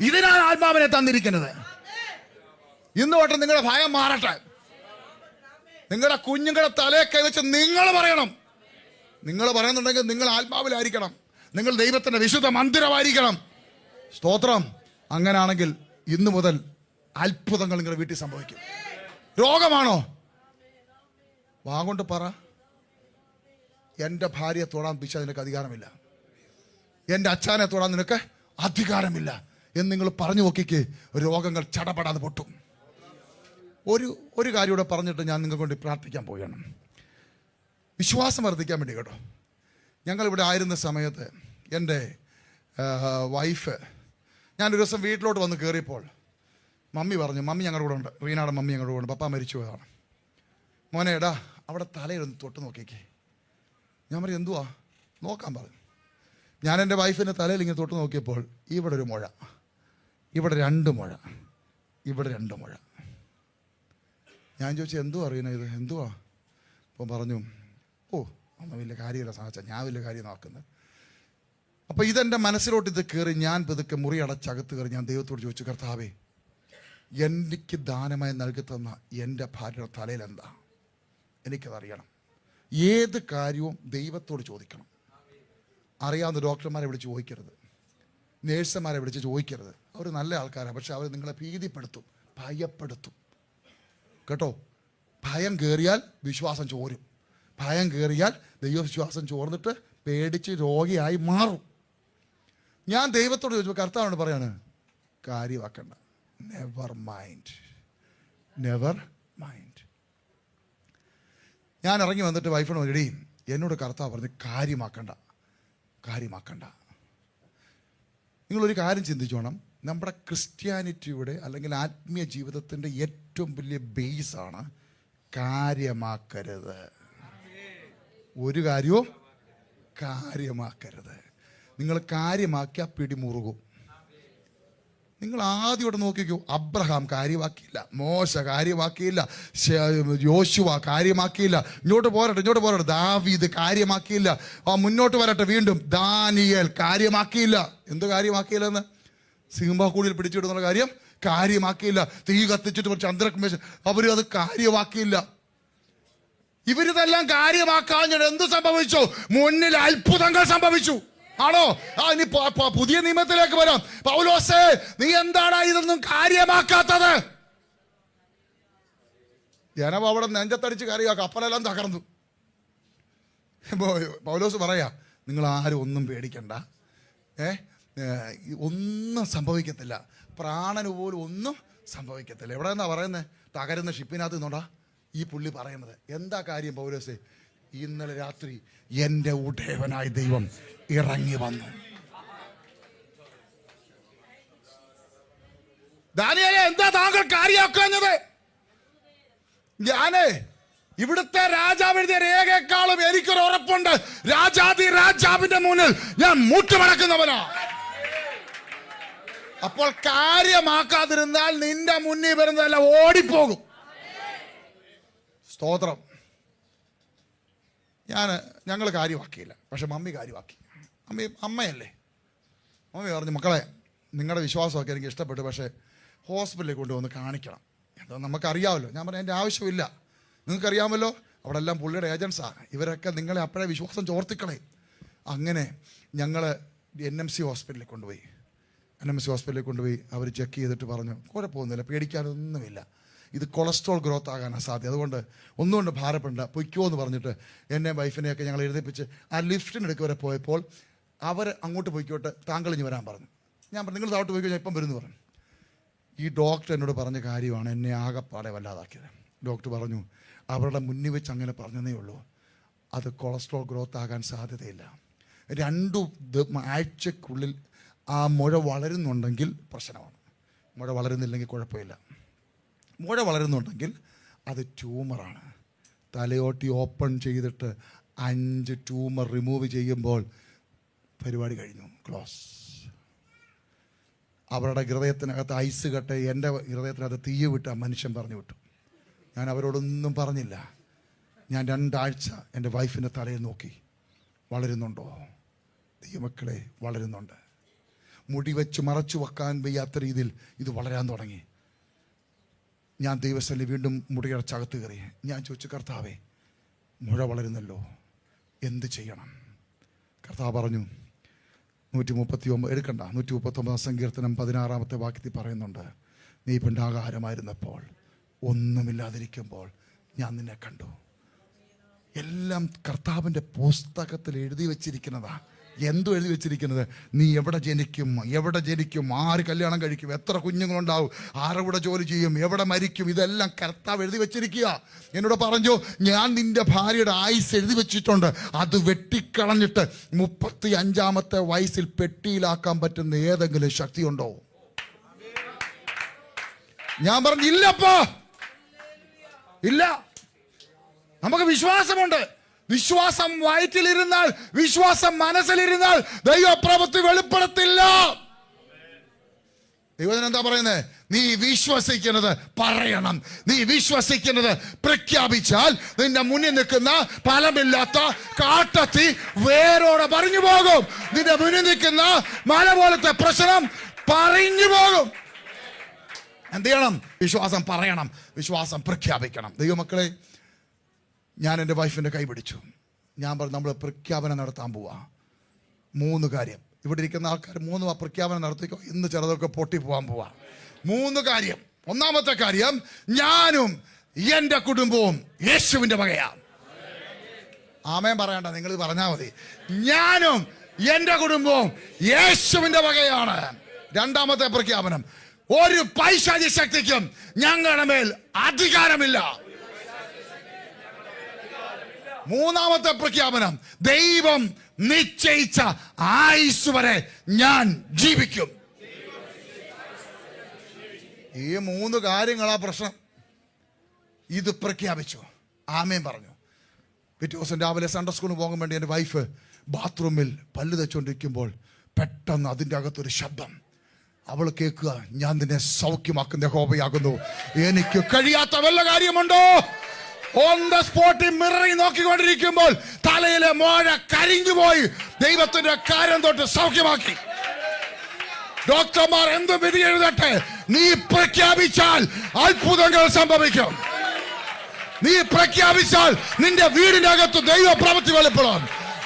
ഇതിനാണ് ആത്മാവിനെ തന്നിരിക്കുന്നത്. ഇന്ന് തൊട്ട് നിങ്ങളുടെ ഭയം മാറട്ടെ. നിങ്ങളുടെ കുഞ്ഞുങ്ങളുടെ തലയെ കൈവച്ച് നിങ്ങൾ പറയണം. നിങ്ങൾ പറയുന്നുണ്ടെങ്കിൽ നിങ്ങൾ ആത്മാവിലായിരിക്കണം. നിങ്ങൾ ദൈവത്തിന്റെ വിശുദ്ധ മന്ദിരമായിരിക്കണം. സ്തോത്രം. അങ്ങനാണെങ്കിൽ ഇന്നു മുതൽ അത്ഭുതങ്ങൾ നിങ്ങളുടെ വീട്ടിൽ സംഭവിക്കും. രോഗമാണോ? വാഗൊണ്ട് പറ, എൻ്റെ ഭാര്യയെ തൊടാൻ പിശാച് നിനക്ക് അധികാരമില്ല, എൻ്റെ അച്ഛനെ തൊടാൻ നിനക്ക് അധികാരമില്ല എന്ന് നിങ്ങൾ പറഞ്ഞു നോക്കിക്ക്. രോഗങ്ങൾ ചടപടാതെ പൊട്ടും. ഒരു കാര്യം കൂടെ പറഞ്ഞിട്ട് ഞാൻ നിങ്ങൾക്ക് വേണ്ടി പ്രാർത്ഥിക്കാൻ പോവുകയാണ്. വിശ്വാസം വർദ്ധിക്കാൻ വേണ്ടി കേട്ടോ. ഞങ്ങളിവിടെ ആയിരുന്ന സമയത്ത് എൻ്റെ വൈഫ്, ഞാനൊരു ദിവസം വീട്ടിലോട്ട് വന്ന് കയറിയപ്പോൾ മമ്മി പറഞ്ഞു, മമ്മി ഞങ്ങളുടെ കൂടെ ഉണ്ട്, റീനാടെ മമ്മി ഞങ്ങളുടെ കൂടെ ഉണ്ട്, പപ്പ മരിച്ചു പോയതാണ്. മോനെ എടാ അവിടെ തലയിലൊന്ന് തൊട്ട് നോക്കിക്കേ. ഞാൻ പറഞ്ഞു, എന്തുവാ? നോക്കാൻ പറഞ്ഞു. ഞാൻ എൻ്റെ വൈഫിൻ്റെ തലയിൽ ഇങ്ങനെ തൊട്ട് നോക്കിയപ്പോൾ ഇവിടെ ഒരു മുഴ, ഇവിടെ 2 മുഴ, ഇവിടെ 2 മുഴ. ഞാൻ ചോദിച്ചു, എന്തുവാ അറിയണേ ഇത്, എന്തുവാ? അപ്പോൾ പറഞ്ഞു, ഓ അമ്മ വലിയ കാര്യമില്ല സാധിച്ചാൽ, ഞാൻ വലിയ കാര്യം നോക്കുന്നത്. അപ്പോൾ ഇതെൻ്റെ മനസ്സിലോട്ട് ഇത് കയറി. ഞാൻ പതുക്കെ മുറി അടച്ചകത്ത് കയറി ഞാൻ ദൈവത്തോട് ചോദിച്ചു, കർത്താവേ, എനിക്ക് ദാനമായി നൽകി തന്ന എൻ്റെ ഭാര്യയുടെ തലയിൽ എന്താ? എനിക്കതറിയണം. ഏത് കാര്യവും ദൈവത്തോട് ചോദിക്കണം. അറിയാവുന്ന ഡോക്ടർമാരെ വിളിച്ച് ചോദിക്കരുത്, നേഴ്സുമാരെ വിളിച്ച് ചോദിക്കരുത്. അവർ നല്ല ആൾക്കാരാണ്, പക്ഷെ അവർ നിങ്ങളെ ഭീതിപ്പെടുത്തും, ഭയപ്പെടുത്തും കേട്ടോ. ഭയം കയറിയാൽ വിശ്വാസം ചോരും. ഭയം കയറിയാൽ ദൈവവിശ്വാസം ചോർന്നിട്ട് പേടിച്ച് രോഗിയായി മാറും. ഞാൻ ദൈവത്തോട് ചോദിച്ചു, കർത്താവിനോട് പറയാണ്, കാര്യമാക്കണ്ട, നെവർ മൈൻഡ്, നെവർ മൈൻഡ്. ഞാൻ ഇറങ്ങി വന്നിട്ട് വൈഫിനോട്, എടീ എന്നോട് കർത്താവ് പറഞ്ഞു കാര്യമാക്കണ്ട, കാര്യമാക്കണ്ട. നിങ്ങളൊരു കാര്യം ചിന്തിച്ചോണം. നമ്മുടെ ക്രിസ്ത്യാനിറ്റിയുടെ അല്ലെങ്കിൽ ആത്മീയ ജീവിതത്തിൻ്റെ ഏറ്റവും വലിയ ബേസാണ് കാര്യമാക്കരുത്. ഒരു കാര്യവും കാര്യമാക്കരുത്. നിങ്ങൾ കാര്യമാക്കിയാൽ പിടിമുറുകും. നിങ്ങൾ ആദ്യം ഇവിടെ നോക്കിക്കോ. അബ്രഹാം കാര്യമാക്കിയില്ല, മോശ കാര്യമാക്കിയില്ല, യോശുവ കാര്യമാക്കിയില്ല. ഇങ്ങോട്ട് പോരട്ടെ. ദാവീദ് കാര്യമാക്കിയില്ല. മുന്നോട്ട് വരട്ടെ. വീണ്ടും ദാനിയേൽ കാര്യമാക്കിയില്ല. എന്ത് കാര്യമാക്കിയില്ലെന്ന്? സിംഹക്കൂടിൽ പിടിച്ചിടുന്ന കാര്യം കാര്യമാക്കിയില്ല. തീ കത്തിച്ചിട്ട് ചന്ദ്രകുമേശൻ, അവരും അത് കാര്യമാക്കിയില്ല. ഇവരിതെല്ലാം കാര്യമാക്കാൻ എന്ത് സംഭവിച്ചു? മുന്നിൽ അത്ഭുതങ്ങൾ സംഭവിച്ചു. ആണോ? ഇനി പുതിയ നിയമത്തിലേക്ക് വരാം. പൗലോസേ, നീ എന്താണ് ഇതൊന്നും കാര്യമാക്കാത്തത്? ജനം അവിടെ നെഞ്ചത്തടിച്ച് കയറിയ കപ്പലെല്ലാം തകർന്നു. പൗലോസ് പറയാ, നിങ്ങൾ ആരും ഒന്നും പേടിക്കണ്ട, ഒന്നും സംഭവിക്കത്തില്ല, പ്രാണന് പോലും ഒന്നും സംഭവിക്കത്തില്ല. എവിടെ നിന്നാ പറയുന്നത്? തകരുന്ന ഷിപ്പിനകത്ത് നിന്നോടാ ഈ പുള്ളി പറയുന്നത്. എന്താ കാര്യം പൗലോസേ? ഇന്നലെ രാത്രി എൻ്റെ ഉടയവനായ ദൈവം ഇറങ്ങി വന്നു. ദാനിയേലേ, എന്താ താങ്കൾ കാര്യമാക്കുന്നത്? ഞാനേ ഇവിടുത്തെ രാജാവ് എഴുതിയ രേഖയെക്കാളും എനിക്കൊരു ഉറപ്പുണ്ട്, രാജാതി രാജാവിന്റെ മുന്നിൽ ഞാൻ മൂട്ടുമടക്കുന്നവനാ. അപ്പോൾ കാര്യമാക്കാതിരുന്നാൽ നിന്റെ മുന്നിൽ വരുന്നതെല്ലാം ഓടിപ്പോകും. സ്തോത്രം. ഞങ്ങൾ കാര്യമാക്കിയില്ല, പക്ഷെ മമ്മി കാര്യമാക്കി. അമ്മയല്ലേ, മമ്മി പറഞ്ഞു, മക്കളെ നിങ്ങളുടെ വിശ്വാസമൊക്കെ എനിക്ക് ഇഷ്ടപ്പെട്ടു, പക്ഷേ ഹോസ്പിറ്റലിൽ കൊണ്ടുവന്ന് കാണിക്കണം. എന്താ നമുക്കറിയാമല്ലോ. ഞാൻ പറഞ്ഞു എൻ്റെ ആവശ്യമില്ല, നിങ്ങൾക്കറിയാമല്ലോ, അവിടെ എല്ലാം പുള്ളിയുടെ ഏജൻസാണ്, ഇവരൊക്കെ നിങ്ങളെ അപ്പോഴേ വിശ്വാസം ചോർത്തിക്കളെ. അങ്ങനെ ഞങ്ങൾ NMC ഹോസ്പിറ്റലിൽ കൊണ്ടുപോയി. NMC ഹോസ്പിറ്റലിൽ കൊണ്ടുപോയി അവർ ചെക്ക് ചെയ്തിട്ട് പറഞ്ഞു, കുഴപ്പമൊന്നുമില്ല, പേടിക്കാനൊന്നുമില്ല, ഇത് കൊളസ്ട്രോൾ ഗ്രോത്ത് ആകാനാണ് സാധ്യത, അതുകൊണ്ട് ഒന്നുകൊണ്ട് ഭാരപ്പെടണ്ട, പൊയ്ക്കോ എന്ന് പറഞ്ഞിട്ട് എന്നെ വൈഫിനെയൊക്കെ ഞങ്ങൾ എഴുതിപ്പിച്ച് ആ ലിഫ്റ്റിനെടുക്ക് വരെ പോയപ്പോൾ അവർ അങ്ങോട്ട് പോയിക്കോട്ടെ, താങ്കൾ ഇനി വരാൻ പറഞ്ഞു. ഞാൻ പറഞ്ഞു, നിങ്ങൾ താഴോട്ട് പോയിക്കോ, ഞാൻ ഇപ്പം വരുന്നു പറഞ്ഞു. ഈ ഡോക്ടർ എന്നോട് പറഞ്ഞ കാര്യമാണ് എന്നെ ആകെപ്പാടെ വല്ലാതാക്കിയത്. ഡോക്ടർ പറഞ്ഞു, അവരുടെ മുന്നിൽ വെച്ച് അങ്ങനെ പറഞ്ഞതേ ഉള്ളൂ, അത് കൊളസ്ട്രോൾ ഗ്രോത്ത് ആകാൻ സാധ്യതയില്ല. 2 ആഴ്ചക്കുള്ളിൽ ആ മുഴ വളരുന്നുണ്ടെങ്കിൽ പ്രശ്നമാണ്, മുഴ വളരുന്നില്ലെങ്കിൽ കുഴപ്പമില്ല. മുഴ വളരുന്നുണ്ടെങ്കിൽ അത് ട്യൂമറാണ്. തലയോട്ടി ഓപ്പൺ ചെയ്തിട്ട് 5 ട്യൂമർ റിമൂവ് ചെയ്യുമ്പോൾ പരിപാടി കഴിഞ്ഞു, ക്ലോസ്. അവരുടെ ഹൃദയത്തിനകത്ത് ഐസ് കെട്ട്, എൻ്റെ ഹൃദയത്തിനകത്ത് തീ വിട്ട മനുഷ്യൻ പറഞ്ഞു വിട്ടു. ഞാൻ അവരോടൊന്നും പറഞ്ഞില്ല. ഞാൻ 2 ആഴ്ച എൻ്റെ വൈഫിൻ്റെ തലയിൽ നോക്കി, വളരുന്നുണ്ടോ? ദൈവമക്കളെ, വളരുന്നുണ്ട്. മുടി വെച്ച് മറച്ചു വെക്കാൻ വയ്യാത്ത രീതിയിൽ ഇത് വളരാൻ തുടങ്ങി. ഞാൻ ദൈവസ്ഥലിൽ വീണ്ടും മുടിയടച്ചകത്ത് കയറി. ഞാൻ ചോദിച്ചു, കർത്താവേ, മുഴ വളരുന്നല്ലോ, എന്ത് ചെയ്യണം? കർത്താവ് പറഞ്ഞു, 139 എടുക്കണ്ട, 139 സങ്കീർത്തനം 16-ാമത്തെ വാക്യത്തിൽ പറയുന്നുണ്ട്, നീ പിണ്ടാകാരമായിരുന്നപ്പോൾ, ഒന്നുമില്ലാതിരിക്കുമ്പോൾ ഞാൻ നിന്നെ കണ്ടു. എല്ലാം കർത്താവിൻ്റെ പുസ്തകത്തിൽ എഴുതി വെച്ചിരിക്കുന്നതാ. എന്തോ എഴുതി വെച്ചിരിക്കുന്നത്? നീ എവിടെ ജനിക്കും, ആര് കല്യാണം കഴിക്കും, എത്ര കുഞ്ഞുങ്ങളുണ്ടാവും, ആരുടെ കൂടെ ജോലി ചെയ്യും, എവിടെ മരിക്കും, ഇതെല്ലാം കർത്താവ് എഴുതി വെച്ചിരിക്കുക. എന്നോട് പറഞ്ഞു, ഞാൻ നിന്റെ ഭാര്യയുടെ ആയുസ് എഴുതി വെച്ചിട്ടുണ്ട്, അത് വെട്ടിക്കളഞ്ഞിട്ട് 35-ാമത്തെ വയസ്സിൽ പെട്ടിയിലാക്കാൻ പറ്റുന്ന ഏതെങ്കിലും ശക്തിയുണ്ടോ? ഞാൻ പറഞ്ഞു, ഇല്ലപ്പോ, ഇല്ല. നമുക്ക് വിശ്വാസമുണ്ട്. വിശ്വാസം വയറ്റിലിരുന്നാൽ, വിശ്വാസം മനസ്സിലിരുന്നാൽ ദൈവപ്രവൃത്തി വെളിപ്പെടുത്തില്ല. ദൈവത്തിന് എന്താ പറയുന്നത്? നീ വിശ്വസിക്കുന്നത് പറയണം. നീ വിശ്വസിക്കുന്നത് പ്രഖ്യാപിച്ചാൽ നിന്റെ മുന്നിൽ നിൽക്കുന്ന ഫലമില്ലാത്ത കാട്ടത്തി വേരോടെ പറഞ്ഞു പോകും. നിന്റെ മുന്നിൽ നിൽക്കുന്ന മല പോലത്തെ പ്രശ്നം പറഞ്ഞു പോകും. എന്ത് ചെയ്യണം? വിശ്വാസം പറയണം, വിശ്വാസം പ്രഖ്യാപിക്കണം. ദൈവമക്കളെ, ഞാൻ എൻ്റെ വൈഫിൻ്റെ കൈ പിടിച്ചു. ഞാൻ പറഞ്ഞു, നമ്മൾ പ്രഖ്യാപനം നടത്താൻ പോവാ. 3 കാര്യം. ഇവിടെ ഇരിക്കുന്ന ആൾക്കാർ 3 പ്രഖ്യാപനം നടത്തിക്കോ. ഇന്ന് ചിലതൊക്കെ പൊട്ടിപ്പോവാൻ പോവാ. 3 കാര്യം. ഒന്നാമത്തെ കാര്യം, ഞാനും എൻ്റെ കുടുംബവും യേശുവിൻ്റെ വകയാ. ആമേൻ പറയണ്ട, നിങ്ങൾ പറഞ്ഞാൽ മതി. ഞാനും എൻ്റെ കുടുംബവും യേശുവിൻ്റെ വകയാണ്. 2-ാമത്തെ പ്രഖ്യാപനം, ഒരു പൈശാചിക ശക്തിക്കും ഞങ്ങളുടെ മേൽ അധികാരമില്ല. 3-ാമത്തെ പ്രഖ്യാപനം, ദൈവം നിശ്ചയിച്ച ആയുസ് വരെ ഞാൻ ജീവിക്കും. ഈ 3 കാര്യങ്ങളാ പ്രശ്നം. ഇത് പ്രഖ്യാപിച്ചു, ആമേൻ പറഞ്ഞു. പിറ്റേ ദിവസം രാവിലെ സൺഡേ സ്കൂളിൽ പോകാൻ വേണ്ടി എൻ്റെ വൈഫ് ബാത്റൂമിൽ പല്ല് തെച്ചുകൊണ്ടിരിക്കുമ്പോൾ പെട്ടെന്ന് അതിൻ്റെ അകത്തൊരു ശബ്ദം. അവൾ കേൾക്കുക, ഞാൻ നിന്നെ സൗഖ്യമാക്കുന്ന യഹോവയാകുന്നു, എനിക്ക് കഴിയാത്ത വല്ല കാര്യമുണ്ടോ? ഓൺ ദ സ്പോട്ടിൽ മിററിൽ നോക്കിക്കൊണ്ടിരിക്കുമ്പോൾ തലയിലെ മോഴ കരിഞ്ഞുപോയി. ദൈവത്തിന്റെ കാര്യം തൊട്ട് സൗഖ്യമാക്കി. ഡോക്ടർമാർ എന്ത് വിധി എഴുതട്ടെ, നീ പ്രഖ്യാപിച്ചാൽ അത്ഭുതങ്ങൾ സംഭവിക്കും. നീ പ്രഖ്യാപിച്ചാൽ നിന്റെ വീടിന്റെ അകത്ത് ദൈവ പ്രവൃത്തി വെളിപ്പെടും.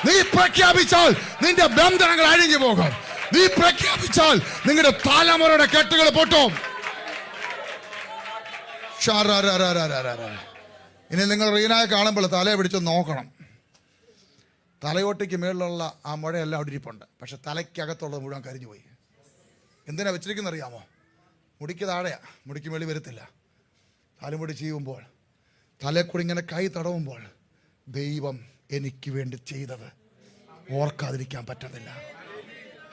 നീ പ്രഖ്യാപിച്ചാൽ നിന്റെ ബന്ധനങ്ങൾ അഴിഞ്ഞു പോകും. നീ പ്രഖ്യാപിച്ചാൽ നിങ്ങളുടെ തലമുറയുടെ കെട്ടുകൾ പൊട്ടും. ഇനി നിങ്ങൾ റീനായെ കാണുമ്പോൾ തലയെ പിടിച്ച് നോക്കണം. തലയോട്ടിക്ക് മേളിലുള്ള ആ മുഴയെല്ലാം അവിടെ ഇരിപ്പുണ്ട്, പക്ഷെ തലയ്ക്കകത്തുള്ളത് മുഴുവൻ കരിഞ്ഞു പോയി. എന്തിനാ വെച്ചിരിക്കുന്ന അറിയാമോ? മുടിക്ക് താഴെയാ, മുടിക്ക് മേളി വരത്തില്ല. തലമുടി ചെയ്യുമ്പോൾ, തലക്കൂടി ഇങ്ങനെ കൈ തടവുമ്പോൾ ദൈവം എനിക്ക് വേണ്ടി ചെയ്തത് ഓർക്കാതിരിക്കാൻ പറ്റുന്നില്ല.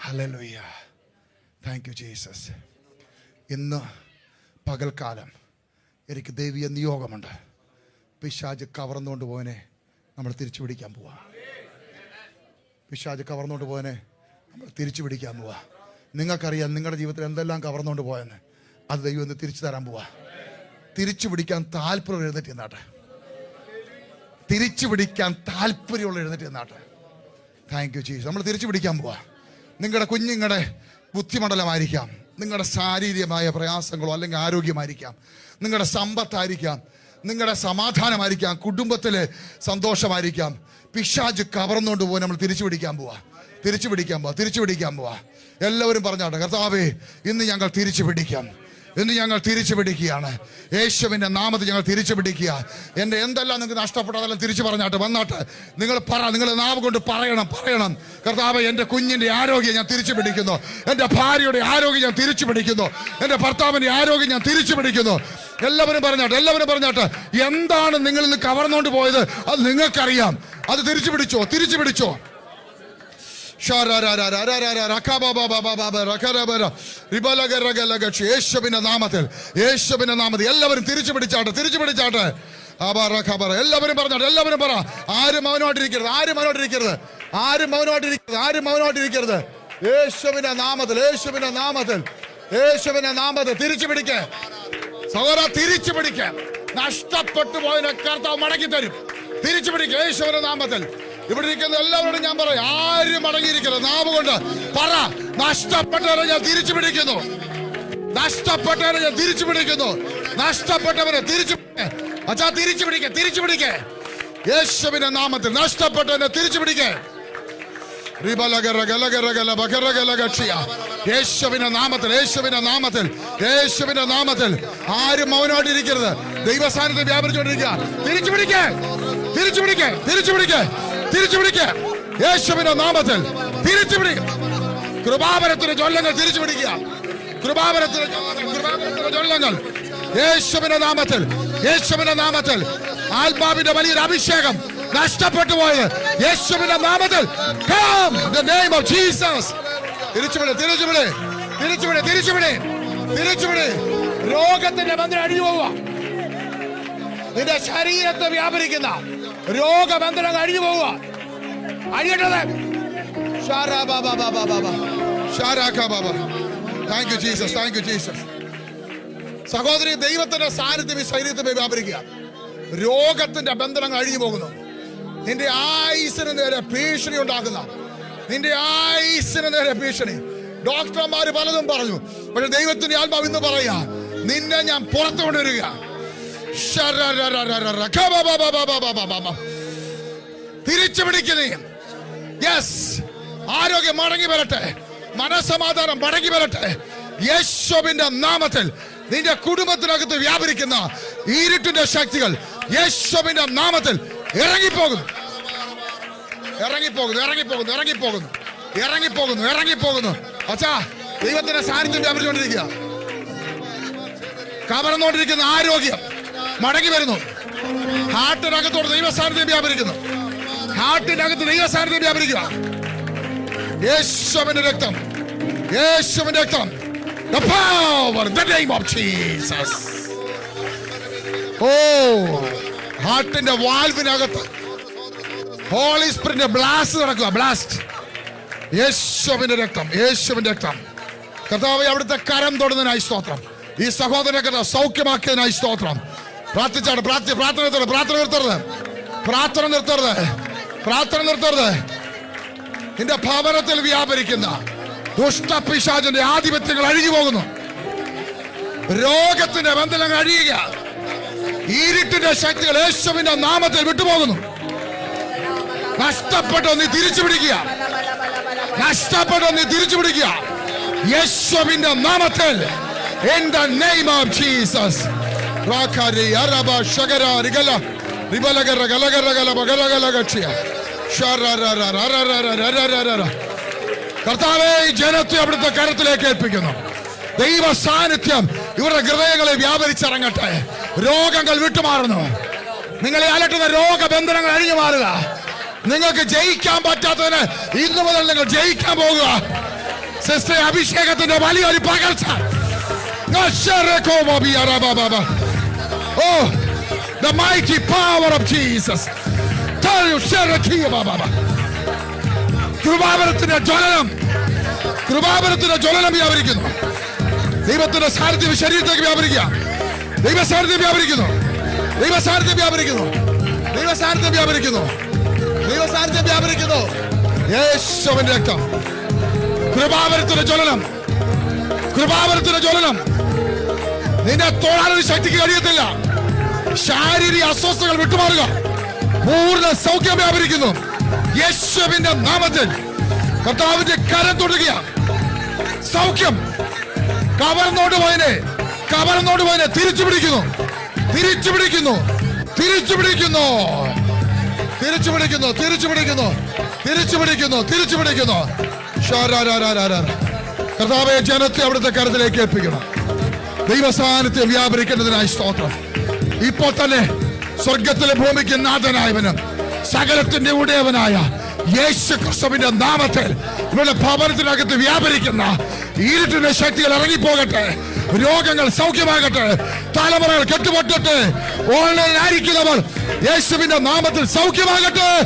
Hallelujah, thank you Jesus. ഇന്ന് പകൽക്കാലം എനിക്ക് ദൈവീയ നിയോഗമുണ്ട്. പിശാച് കവർന്നുകൊണ്ട് പോയനെ നമ്മൾ തിരിച്ചു പിടിക്കാൻ പോവാ. പിശാച് കവർന്നുകൊണ്ട് പോയനെ നമ്മൾ തിരിച്ചു പിടിക്കാൻ പോവാ. നിങ്ങൾക്കറിയാം നിങ്ങളുടെ ജീവിതത്തിൽ എന്തെല്ലാം കവർന്നുകൊണ്ട് പോയെന്ന്. അത് ദൈവം ഒന്ന് തിരിച്ചു തരാൻ പോവാ. തിരിച്ചു പിടിക്കാൻ താല്പര്യം എഴുന്നേറ്റ് എന്നാട്ടെ. തിരിച്ചു പിടിക്കാൻ താല്പര്യമുള്ള എഴുന്നേറ്റ് എന്നാട്ടെ. Thank you Jesus. നമ്മൾ തിരിച്ചു പിടിക്കാൻ പോവാ. നിങ്ങളുടെ കുഞ്ഞുങ്ങളുടെ ബുദ്ധിമണ്ഡലമായിരിക്കാം, നിങ്ങളുടെ ശാരീരികമായ പ്രയാസങ്ങളോ അല്ലെങ്കിൽ ആരോഗ്യമായിരിക്കാം, നിങ്ങളുടെ സമ്പത്തായിരിക്കാം, നിങ്ങളുടെ സമാധാനമായിരിക്കാം, കുടുംബത്തിലെ സന്തോഷമായിരിക്കാം. പിശാച് കവർന്നുകൊണ്ട് പോയി നമ്മൾ തിരിച്ചു പിടിക്കാൻ പോവാ. തിരിച്ചു പിടിക്കാൻ പോവാ. എല്ലാവരും പറഞ്ഞാട്ടെ, കർത്താവേ ഇന്ന് ഞങ്ങൾ തിരിച്ചു പിടിക്കാം. ഇന്ന് ഞങ്ങൾ തിരിച്ചു പിടിക്കുകയാണ്. യേശുവിൻ്റെ നാമത്തിൽ ഞങ്ങൾ തിരിച്ചു പിടിക്കുക. എൻ്റെ എന്തെല്ലാം നിങ്ങൾക്ക് നഷ്ടപ്പെട്ടതെല്ലാം തിരിച്ചു പറഞ്ഞാട്ടെ. വന്നാട്ടെ, നിങ്ങൾ നാവ് കൊണ്ട് പറയണം. കർത്താവേ, എൻ്റെ കുഞ്ഞിൻ്റെ ആരോഗ്യം ഞാൻ തിരിച്ചു പിടിക്കുന്നു. എൻ്റെ ഭാര്യയുടെ ആരോഗ്യം ഞാൻ തിരിച്ചു പിടിക്കുന്നു. എൻ്റെ ഭർത്താവിൻ്റെ ആരോഗ്യം ഞാൻ തിരിച്ചു പിടിക്കുന്നു. എല്ലാവരും പറഞ്ഞാട്ടെ. എന്താണ് നിങ്ങളിൽ നിന്ന് കവർന്നുകൊണ്ട് പോയത് അത് നിങ്ങൾക്കറിയാം. അത് തിരിച്ചു പിടിച്ചോ. യേശുവിന്റെ നാമത്തിൽ എല്ലാവരും തിരിച്ചു പിടിച്ചാട്ടെ. എല്ലാവരും പറഞ്ഞാട്ടെ. എല്ലാവരും പറ. ആരും മൗനമായിട്ടിരിക്കരുത്. യേശുവിന്റെ നാമത്തിൽ തിരിച്ചു പിടിക്കേ സഹോദരാ, തിരിച്ചു പിടിക്കേ. നഷ്ടപ്പെട്ടു പോയതിനെ കർത്താവ് മടക്കി തരും. തിരിച്ചു പിടിക്കുക യേശുവിന്റെ നാമത്തിൽ. ഇവിടെ ഇരിക്കുന്ന എല്ലാവരോടും ഞാൻ പറയാം, ആരും അടങ്ങിയിരിക്കരുത്. നാവ് കൊണ്ട് പറ, നഷ്ടപ്പെട്ടവരെ ഞാൻ തിരിച്ചു പിടിക്കുന്നു. നഷ്ടപ്പെട്ടവരെ തിരിച്ചു പിടിക്കേ. യേശുവിന്റെ നാമത്തിൽ നഷ്ടപ്പെട്ടവരെ തിരിച്ചു പിടിക്കേ. യേശുവിന്റെ നാമത്തിൽ ആരും മൗനമായിട്ടിരിക്കരുത്. ദൈവസാന്നിധ്യം വ്യാപരിച്ചുകൊണ്ടിരിക്കുക. തിരിച്ചു പിടിക്കേ. യേശുവിന്റെ നാമത്തിൽ തിരിച്ചു പിടിക്കുക. കൃപാവരത്തിന്റെ ജ്വലനങ്ങൾ തിരിച്ചു പിടിക്കുക. കൃപാവരത്തിന്റെ ജ്വലനങ്ങൾ യേശുവിന്റെ നാമത്തിൽ. ആത്മാവിന്റെ വലിയൊരു അഭിഷേകം നഷ്ടപ്പെട്ടു പോയത് യേശുവിന്റെ നാമത്തിൽ. Come in the name of Jesus. തിരിച്ചുവിട്. രോഗത്തിന്റെ ബന്ധനം അഴിഞ്ഞു പോവുക. നിന്റെ ശരീരത്തെ വ്യാപരിക്കുന്ന രോഗബന്ധനം അഴിഞ്ഞു പോവുക. അഴിയട്ടത്. Thank you Jesus. സഹോദരി, ദൈവത്തിന്റെ സാന്നിധ്യം ഈ ശരീരത്തിൽ വ്യാപരിക്കുക. രോഗത്തിന്റെ ബന്ധനങ്ങൾ അഴിഞ്ഞു പോകുന്നു. നിന്റെ ആയുസ്സിന് നേരെ ഭീഷണി ഉണ്ടാക്കുന്ന ഭീഷണി ഡോക്ടർമാര് പലതും പറഞ്ഞു, പക്ഷെ ദൈവത്തിന്റെ ആത്മാവ് ഇന്ന് പറയാ, നിന്നെ ഞാൻ പുറത്തു കൊണ്ടുവരിക. തിരിച്ചു പിടിക്കുന്നേ. യെസ്, ആരോഗ്യം മടങ്ങി വരട്ടെ, മനസ്സമാധാനം മടങ്ങി വരട്ടെ. യേശുവിന്റെ നാമത്തിൽ നിന്റെ കുടുംബത്തിനകത്ത് വ്യാപരിക്കുന്ന ഇരുട്ടിന്റെ ശക്തികൾ യേശുവിന്റെ നാമത്തിൽ ഇറങ്ങിപ്പോകുന്നു. അച്ഛാ, ദൈവത്തിന്റെ സാന്നിധ്യം വ്യാപരിച്ചുകൊണ്ടിരിക്കുക. കവർന്നുകൊണ്ടിരിക്കുന്ന ആരോഗ്യം മടങ്ങി വരുന്നു. ഹാർട്ടിനകത്തോട് ദൈവ സാന്നിധ്യം വ്യാപരിക്കുന്നു. ഹാർട്ടിനകത്ത് ദൈവ സാന്നിധ്യം വ്യാപരിക്കുക. യേശുവിന്റെ രക്തം. The power in the name of Jesus. ഹാർട്ടിന്റെ വാൽവിനകത്ത് ഹോളി സ്പിരിറ്റിന്റെ ബ്ലാസ്റ്റ് നടക്കുക. ബ്ലാസ്റ്റ്. യേശുവിന്റെ രക്തം. കർത്താവേ, അവിടുത്തെ കരം തൊടുന്നതിനായി സ്തോത്രം. ഈ സഹോദരനെ കർത്താവ് സൗഖ്യമാക്കിയതിനായി സ്തോത്രം. പ്രാർത്ഥന നിർത്തരുത്. നിന്റെ ഭവനത്തിൽ വ്യാപരിക്കുന്ന ദുഷ്ടപിശാചിന്റെ ആധിപത്യങ്ങൾ അഴിഞ്ഞു പോകുന്നു. രോഗത്തിന്റെ ബന്ധനങ്ങൾ അഴിയുക. ഇരുട്ടിന്റെ ശക്തികൾ യേശുവിന്റെ നാമത്തിൽ വിട്ടുപോകുന്നു. നഷ്ടപ്പെട്ടോ നീ തിരിച്ചു പിടിക്കുക. യേശുവിന്റെ നാമത്തിൽ. In the name of Jesus. Rakari araba shagara rigala ribalagara galagara bagara galagachia കർത്താവേ, ഈ ജനത്തെ അവിടുത്തെ കരത്തിലേക്ക് ഏൽപ്പിക്കുന്നു. ദൈവ സാന്നിധ്യം ഇവരുടെ ഹൃദയങ്ങളെ വ്യാപരിച്ചിറങ്ങട്ടെ. രോഗങ്ങൾ വിട്ടുമാറുന്നു. നിങ്ങളെ അലട്ടുന്ന രോഗബന്ധനങ്ങൾ അഴിഞ്ഞു മാറുക. നിങ്ങൾക്ക് ജയിക്കാൻ പറ്റാത്തതിന് ഇന്നു മുതൽ നിങ്ങൾ ജയിക്കാൻ പോകുക. സിസ്റ്റർ, അഭിഷേകത്തിന്റെ വലിയൊരു പകർച്ച. Oh, the mighty power of Jesus. Tell you, കൃപാവരത്തിന്റെ ജ്വലനം, കൃപാവരത്തിന്റെ ജ്വലനം വ്യാപരിക്കുന്നു. ദൈവത്തിന്റെ സാന്നിധ്യം ശരീരത്തേക്ക് വ്യാപരിക്കുക. ദൈവ സാന്നിധ്യം വ്യാപരിക്കുന്നു. ദൈവ സാന്നിധ്യം വ്യാപരിക്കുന്നു. ദൈവ സാന്നിധ്യം വ്യാപരിക്കുന്നു. ദൈവ സാന്നിധ്യം വ്യാപരിക്കുന്നു. യേശുവിന്റെ രക്തം, കൃപാവരത്തിന്റെ ജ്വലനം, കൃപാവരത്തിന്റെ ജ്വലനം. നിന്നെ തൊഴാനൊരു ശക്തിക്ക് കഴിയത്തില്ല. ശാരീരിക അസ്വസ്ഥതകൾ വിട്ടുമാറുക. പൂർണ്ണ സൗഖ്യം വ്യാപരിക്കുന്നു യേശുവിന്റെ നാമത്തിൽ. കർത്താവിന്റെ കരം തൊടുക. സൗഖ്യം കവർന്നോണ്ട് പോയനെ, കവർന്നോണ്ട് പോയനെ തിരിച്ചു പിടിക്കുന്നു, തിരിച്ചു പിടിക്കുന്നു, തിരിച്ചു പിടിക്കുന്നു, തിരിച്ചു പിടിക്കുന്നു, തിരിച്ചു പിടിക്കുന്നു, തിരിച്ചു പിടിക്കുന്നു, തിരിച്ചു പിടിക്കുന്നു. കർത്താവെ, ജനത്തെ അവിടുത്തെ കരത്തിലേക്ക് ഏൽപ്പിക്കണം. ദൈവസാന്നിധ്യം വ്യാപരിക്കേണ്ടതിനായി സ്തോത്രം. ഇപ്പോൾ തന്നെ സ്വർഗത്തിലെ ഭൂമിക്ക് നാഥനായവനും സകലത്തിന്റെ ഉടയവനായ യേശു ക്രിസ്തുവിന്റെ നാമത്തിൽ ഇവരുടെ ഭവനത്തിനകത്ത് വ്യാപരിക്കുന്ന ഇരുട്ടിന്റെ ശക്തികൾ ഇറങ്ങിപ്പോകട്ടെ. രോഗങ്ങൾ സൗഖ്യമാകട്ടെ. തലമുറകൾ കെട്ടുപൊട്ടട്ടെ. ഓൺലൈൻ ആയിരിക്കുന്നവർ യേശുവിന്റെ നാമത്തിൽ സൗഖ്യമാകട്ടെ.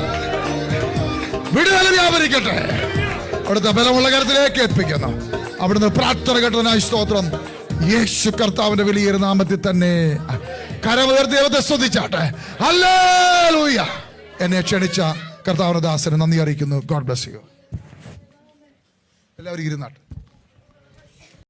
വിടുതൽ വ്യാപരിക്കട്ടെ. അവിടുത്തെ ബലമുള്ള കരത്തിലേക്ക് ഏൽപ്പിക്കുന്നു. അവിടുന്ന് പ്രാർത്ഥന കേട്ടതിനായി സ്തോത്രം. യേശു കർത്താവിന്റെ വലിയ നാമത്തിൽ തന്നെ കരമുയർത്തി ദൈവത്തെ സ്തുതിച്ചാട്ടെ. ഹല്ലേലൂയ. എന്നെ ക്ഷണിച്ച കർത്താവിന്റെ ദാസന് നന്ദി അറിയിക്കുന്നു. God bless you. എല്ലാവരും ഇരുന്നാട്ടെ.